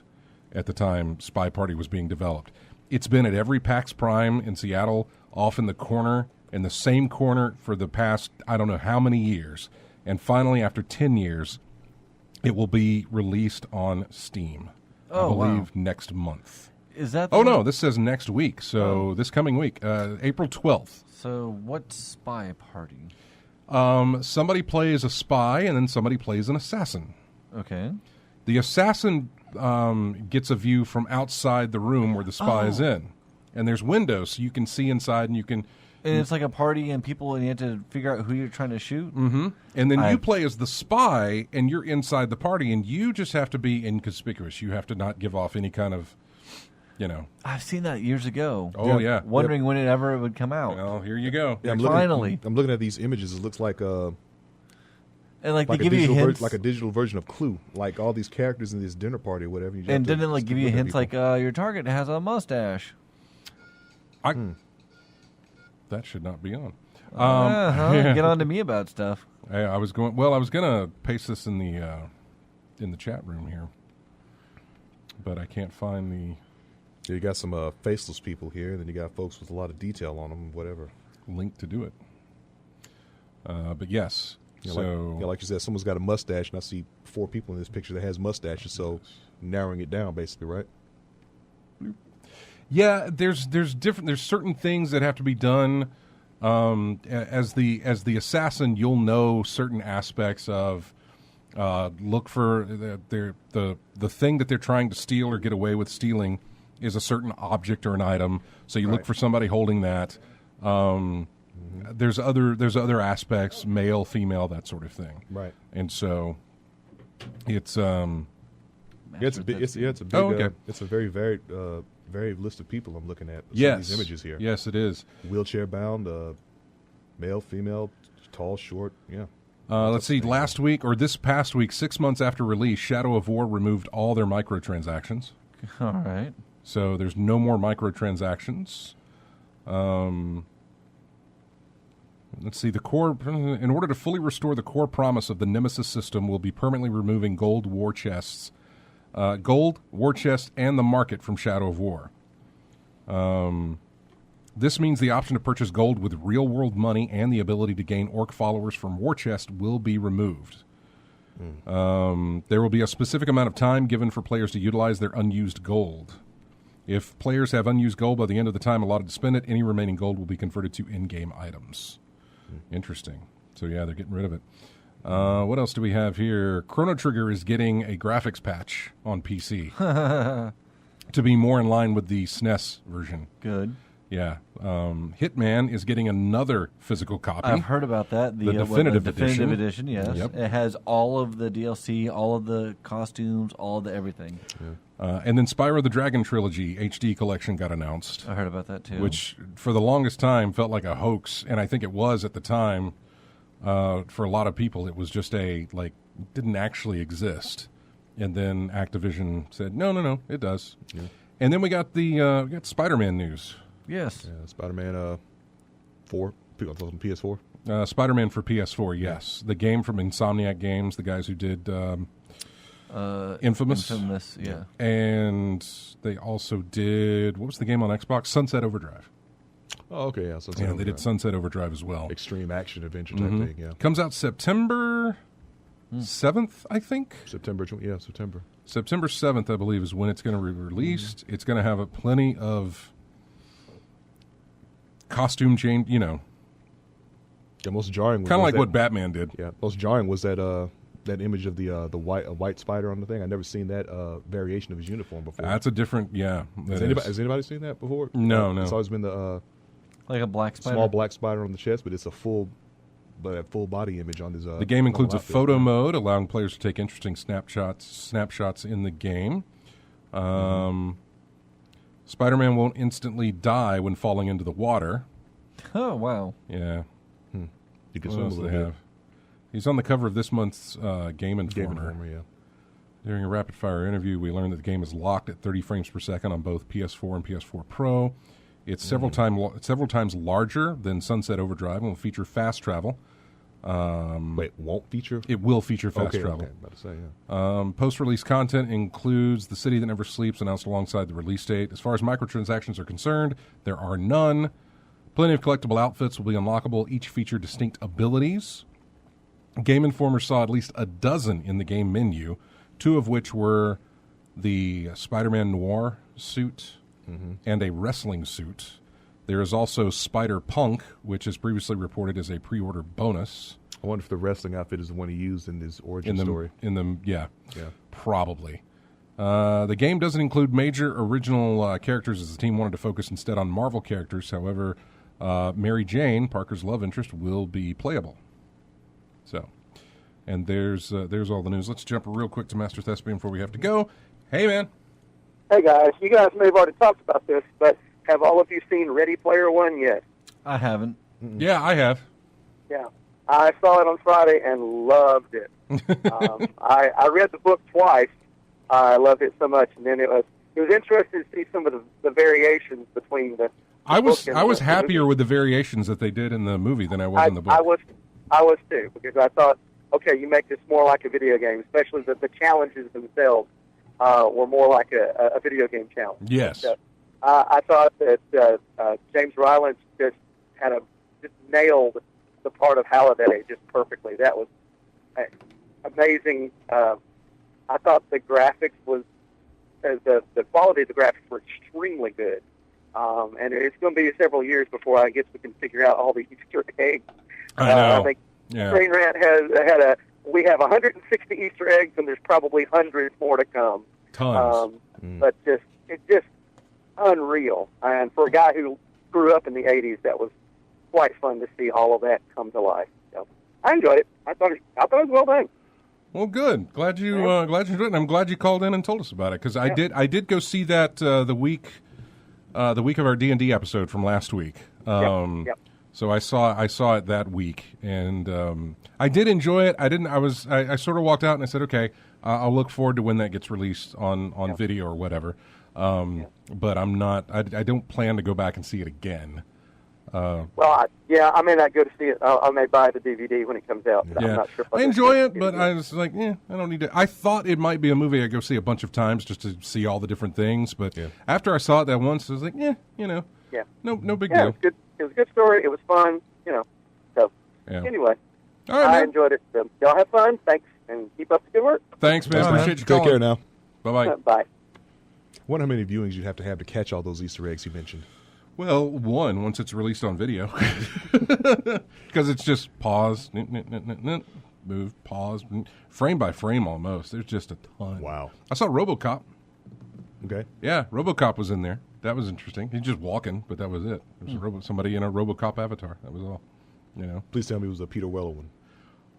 Speaker 1: at the time Spy Party was being developed. It's been at every PAX Prime in Seattle, off in the corner, in the same corner for the past I don't know how many years. And finally, after 10 years, it will be released on Steam. I believe next month.
Speaker 3: Is that?
Speaker 1: Oh no, this says next week. So this coming week, April 12th.
Speaker 3: So what's Spy Party?
Speaker 1: Somebody plays a spy, and then somebody plays an assassin.
Speaker 3: Okay.
Speaker 1: The assassin gets a view from outside the room where the spy is in, and there's windows so you can see inside, and you can.
Speaker 3: And it's like a party and people, and you have to figure out who you're trying to shoot.
Speaker 1: Mm-hmm. And then you play as the spy, and you're inside the party, and you just have to be inconspicuous. You have to not give off any kind of, you know.
Speaker 3: I've seen that years ago.
Speaker 1: Oh yeah.
Speaker 3: Wondering when it ever would come out.
Speaker 1: Well, here you go.
Speaker 2: Yeah,
Speaker 3: Finally.
Speaker 2: I'm looking at these images. It looks like
Speaker 3: And like
Speaker 2: like
Speaker 3: they
Speaker 2: a
Speaker 3: give you
Speaker 2: digital
Speaker 3: hints,
Speaker 2: like a digital version of Clue. Like all these characters in this dinner party or whatever. You just
Speaker 3: and
Speaker 2: have to
Speaker 3: didn't it like give you
Speaker 2: look at
Speaker 3: hints
Speaker 2: people.
Speaker 3: like your target has a mustache.
Speaker 1: That should not be on.
Speaker 3: Get on to me about stuff.
Speaker 1: I was going. Well, I was gonna paste this in the chat room here, but I can't find the
Speaker 2: Yeah, you got some faceless people here, and then you got folks with a lot of detail on them, whatever.
Speaker 1: link to do it. But yes,
Speaker 2: Yeah,
Speaker 1: so
Speaker 2: like you said, someone's got a mustache, and I see 4 people in this picture that has mustaches, so narrowing it down, basically, right?
Speaker 1: yeah, there's certain things that have to be done. As the assassin, you'll know certain aspects of. Look for the thing that they're trying to steal or get away with stealing is a certain object or an item. So you look for somebody holding that. There's other aspects, male, female, that sort of thing.
Speaker 2: Right.
Speaker 1: And so it's
Speaker 2: It's a big. It's a big.
Speaker 1: okay.
Speaker 2: It's a very varied list of people I'm looking at. Some of
Speaker 1: yes,
Speaker 2: these images here.
Speaker 1: Yes, it is.
Speaker 2: Wheelchair bound, male, female, tall, short. Yeah.
Speaker 1: Let's see. Last week or this past week, 6 months after release, Shadow of War removed all their microtransactions.
Speaker 3: All right.
Speaker 1: So there's no more microtransactions. Let's see. The core, in order to fully restore the core promise of the Nemesis system, will be permanently removing gold war chests, and the market from Shadow of War. This means the option to purchase gold with real-world money and the ability to gain orc followers from war chest will be removed. There will be a specific amount of time given for players to utilize their unused gold. If players have unused gold by the end of the time allotted to spend it, any remaining gold will be converted to in-game items. Interesting. So, yeah, they're getting rid of it. What else do we have here? Chrono Trigger is getting a graphics patch on PC to be more in line with the SNES version.
Speaker 3: Good.
Speaker 1: Yeah. Hitman is getting another physical copy.
Speaker 3: I've heard about that.
Speaker 1: The definitive
Speaker 3: edition, yes.
Speaker 1: Yep.
Speaker 3: It has all of the DLC, all of the costumes, all of the everything.
Speaker 1: Yeah. And then Spyro the Dragon Trilogy HD Collection got announced.
Speaker 3: I heard about that, too.
Speaker 1: Which, for the longest time, felt like a hoax. And I think it was at the time. For a lot of people, it was just didn't actually exist. And then Activision said, no, it does. Yeah. And then we got we got Spider-Man news.
Speaker 3: Yes.
Speaker 2: Yeah, Spider-Man 4, on PS4.
Speaker 1: Spider-Man for PS4, yes. The game from Insomniac Games, the guys who did Infamous.
Speaker 3: Infamous, yeah.
Speaker 1: And they also did, what was the game on Xbox? Sunset Overdrive.
Speaker 2: Oh, okay, yeah. Sunset
Speaker 1: Yeah,
Speaker 2: Overdrive.
Speaker 1: they did Sunset Overdrive as well.
Speaker 2: Extreme action adventure type thing, yeah.
Speaker 1: Comes out September 7th, I think.
Speaker 2: September.
Speaker 1: September 7th, I believe, is when it's going to be released. It's going to have plenty of costume change,
Speaker 2: The most jarring was
Speaker 1: kind of like
Speaker 2: that,
Speaker 1: what Batman did.
Speaker 2: Yeah, most jarring was that that image of the white spider on the thing. I've never seen that variation of his uniform before.
Speaker 1: That's a different,
Speaker 2: Has anybody seen that before?
Speaker 1: No.
Speaker 2: It's always been the
Speaker 3: like a black spider?
Speaker 2: Small black spider on the chest, but it's a full body image on his.
Speaker 1: The game includes a photo mode, allowing players to take interesting snapshots in the game. Spider-Man won't instantly die when falling into the water.
Speaker 3: Oh, wow.
Speaker 1: Yeah.
Speaker 2: You can
Speaker 1: What
Speaker 2: swim a
Speaker 1: else do
Speaker 2: little
Speaker 1: they
Speaker 2: bit.
Speaker 1: have? He's on the cover of this month's Game Informer.
Speaker 2: Game Informer, yeah.
Speaker 1: During a rapid-fire interview, we learned that the game is locked at 30 frames per second on both PS4 and PS4 Pro. It's several times larger than Sunset Overdrive and will feature fast travel.
Speaker 2: Wait, won't feature?
Speaker 1: It will feature fast travel.
Speaker 2: Okay, about to say, yeah.
Speaker 1: Post-release content includes The City That Never Sleeps, announced alongside the release date. As far as microtransactions are concerned, there are none. Plenty of collectible outfits will be unlockable. Each feature distinct abilities. Game Informer saw at least a dozen in the game menu, 2 of which were the Spider-Man Noir suit and a wrestling suit. There is also Spider-Punk, which is previously reported as a pre-order bonus.
Speaker 2: I wonder if the wrestling outfit is the one he used in his origin story.
Speaker 1: Yeah, probably. The game doesn't include major original characters, as the team wanted to focus instead on Marvel characters. However, Mary Jane, Parker's love interest, will be playable. So, and there's all the news. Let's jump real quick to Master Thespian before we have to go. Hey, man.
Speaker 5: Hey, guys. You guys may have already talked about this, but have all of you seen Ready Player One yet?
Speaker 3: I haven't.
Speaker 1: Yeah, I have.
Speaker 5: Yeah. I saw it on Friday and loved it. I read the book twice. I loved it so much, and then it was interesting to see some of the variations between the
Speaker 1: I was
Speaker 5: the
Speaker 1: happier
Speaker 5: movie.
Speaker 1: with the variations that they did in the movie than I was in the book.
Speaker 5: I was too, because I thought, okay, you make this more like a video game, especially the challenges themselves were more like a video game challenge.
Speaker 1: Yes.
Speaker 5: I thought that James Rylance just nailed the part of Halliday just perfectly. That was amazing. I thought the graphics was the quality of the graphics were extremely good. And it's going to be several years before I guess we can figure out all the Easter eggs.
Speaker 1: I know.
Speaker 5: I think
Speaker 1: Yeah.
Speaker 5: Screen Rant we have 160 Easter eggs, and there's probably hundreds more to come.
Speaker 1: Tons.
Speaker 5: But it's just unreal. And for a guy who grew up in the 80s, that was quite fun to see all of that come to life. So I enjoyed it. I thought it was well done.
Speaker 1: Well, good. Glad you enjoyed it. And I'm glad you called in and told us about it, because I did go see that the week of our D&D episode from last week.
Speaker 5: Yep.
Speaker 1: So I saw it that week, and I did enjoy it. I sort of walked out and I said, okay, I'll look forward to when that gets released on video or whatever. But I'm not. I don't plan to go back and see it again.
Speaker 5: I may not go to see it. I may buy the DVD when it comes out. But I'm not sure if
Speaker 1: I enjoy it, but I was like, I don't need to. I thought it might be a movie I'd go see a bunch of times just to see all the different things. But after I saw it that once, I was like, no big deal.
Speaker 5: It was good. It was a good story. It was fun. So anyway,
Speaker 1: all right,
Speaker 5: I
Speaker 1: man.
Speaker 5: enjoyed it. Y'all have fun. Thanks and keep up the good work.
Speaker 1: Thanks, man.
Speaker 2: Thanks, man.
Speaker 1: Appreciate you
Speaker 2: Take
Speaker 1: calling.
Speaker 2: care now.
Speaker 1: Bye-bye.
Speaker 5: Bye.
Speaker 2: Wonder how many viewings you'd have to catch all those Easter eggs you mentioned.
Speaker 1: Well, one, once it's released on video. Because it's just pause, move, pause, frame by frame almost. There's just a ton.
Speaker 2: Wow.
Speaker 1: I saw RoboCop.
Speaker 2: Okay.
Speaker 1: Yeah, RoboCop was in there. That was interesting. He's just walking, but that was it. There was somebody in a RoboCop avatar. That was all. You know.
Speaker 2: Please tell me it was a Peter Weller one.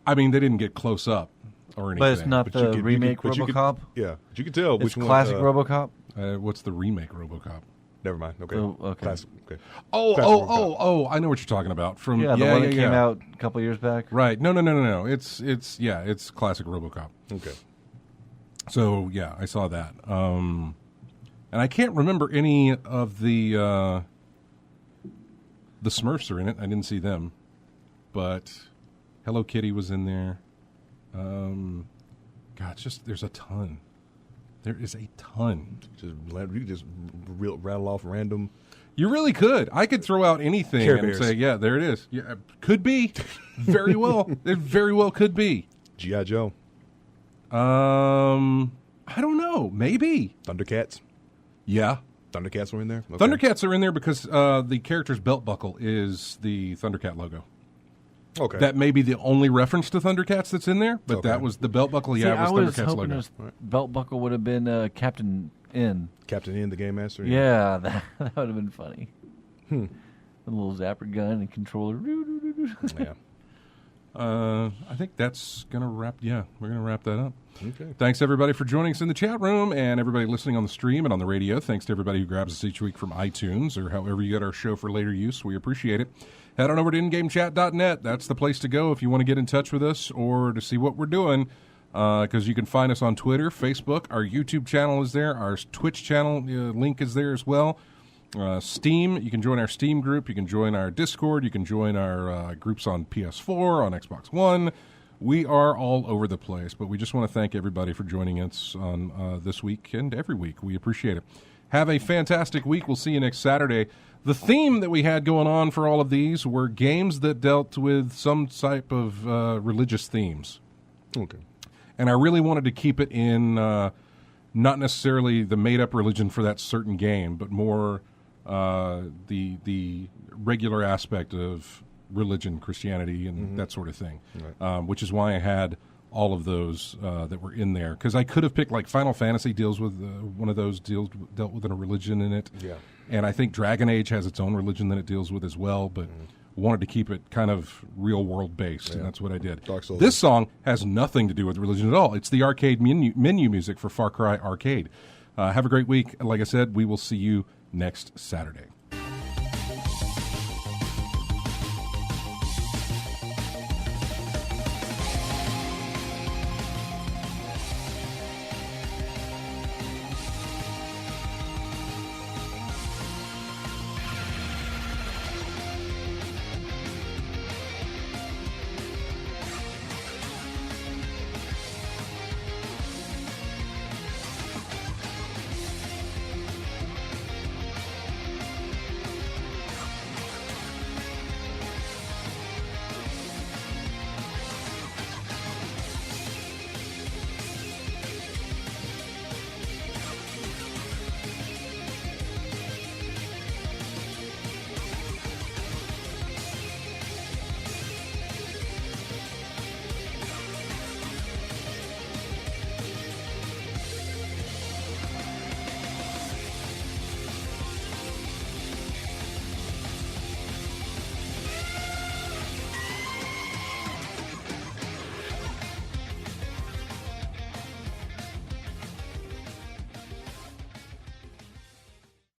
Speaker 1: I mean, they didn't get close up or anything.
Speaker 3: But it's not the remake RoboCop?
Speaker 2: Yeah, but you could tell
Speaker 3: It's
Speaker 2: which one.
Speaker 3: classic RoboCop?
Speaker 1: What's the remake RoboCop?
Speaker 2: Never mind. Okay.
Speaker 3: Oh, okay.
Speaker 2: Classic. Okay.
Speaker 1: Oh,
Speaker 2: Classic
Speaker 1: oh,
Speaker 2: RoboCop.
Speaker 1: oh, oh! I know what you're talking about. From
Speaker 3: Yeah, the one that came out a couple years back.
Speaker 1: Right? No. It's classic RoboCop.
Speaker 2: Okay.
Speaker 1: So yeah, I saw that. And I can't remember any of the Smurfs are in it. I didn't see them, but Hello Kitty was in there. God, there's a ton. There is a ton.
Speaker 2: You just rattle off random.
Speaker 1: You really could. I could throw out anything
Speaker 2: Care
Speaker 1: and
Speaker 2: Bears.
Speaker 1: say, yeah, there it is. Yeah, could be. Very well. It very well could be.
Speaker 2: G.I. Joe.
Speaker 1: I don't know. Maybe.
Speaker 2: Thundercats.
Speaker 1: Yeah.
Speaker 2: Thundercats were in there? Okay.
Speaker 1: Thundercats are in there because the character's belt buckle is the Thundercat logo.
Speaker 2: Okay.
Speaker 1: That may be the only reference to Thundercats that's in there, but that was the belt buckle.
Speaker 3: See,
Speaker 1: Yeah,
Speaker 3: I
Speaker 1: was
Speaker 3: was
Speaker 1: Thundercats
Speaker 3: hoping
Speaker 1: logo.
Speaker 3: his belt buckle would have been Captain N.
Speaker 2: Captain N, the Game Master?
Speaker 3: Yeah, that would have been funny.
Speaker 2: Hmm.
Speaker 3: A little zapper gun and controller.
Speaker 2: Yeah.
Speaker 1: I think that's going to wrap. Yeah, we're going to wrap that up.
Speaker 2: Okay.
Speaker 1: Thanks, everybody, for joining us in the chat room and everybody listening on the stream and on the radio. Thanks to everybody who grabs us each week from iTunes or however you get our show for later use. We appreciate it. Head on over to ingamechat.net. That's the place to go if you want to get in touch with us or to see what we're doing, because you can find us on Twitter, Facebook. Our YouTube channel is there. Our Twitch channel link is there as well. Steam, you can join our Steam group. You can join our Discord. You can join our groups on PS4, on Xbox One. We are all over the place, but we just want to thank everybody for joining us on this week and every week. We appreciate it. Have a fantastic week. We'll see you next Saturday. The theme that we had going on for all of these were games that dealt with some type of religious themes.
Speaker 2: Okay.
Speaker 1: And I really wanted to keep it in not necessarily the made-up religion for that certain game, but more the regular aspect of religion, Christianity, and that sort of thing, which is why I had all of those that were in there. Because I could have picked, like, Final Fantasy deals with one of those dealt with a religion in it.
Speaker 2: Yeah.
Speaker 1: And I think Dragon Age has its own religion that it deals with as well, but wanted to keep it kind of real-world based, and that's what I did.
Speaker 2: Dark Souls.
Speaker 1: This song has nothing to do with religion at all. It's the arcade menu music for Far Cry Arcade. Have a great week. Like I said, we will see you next Saturday.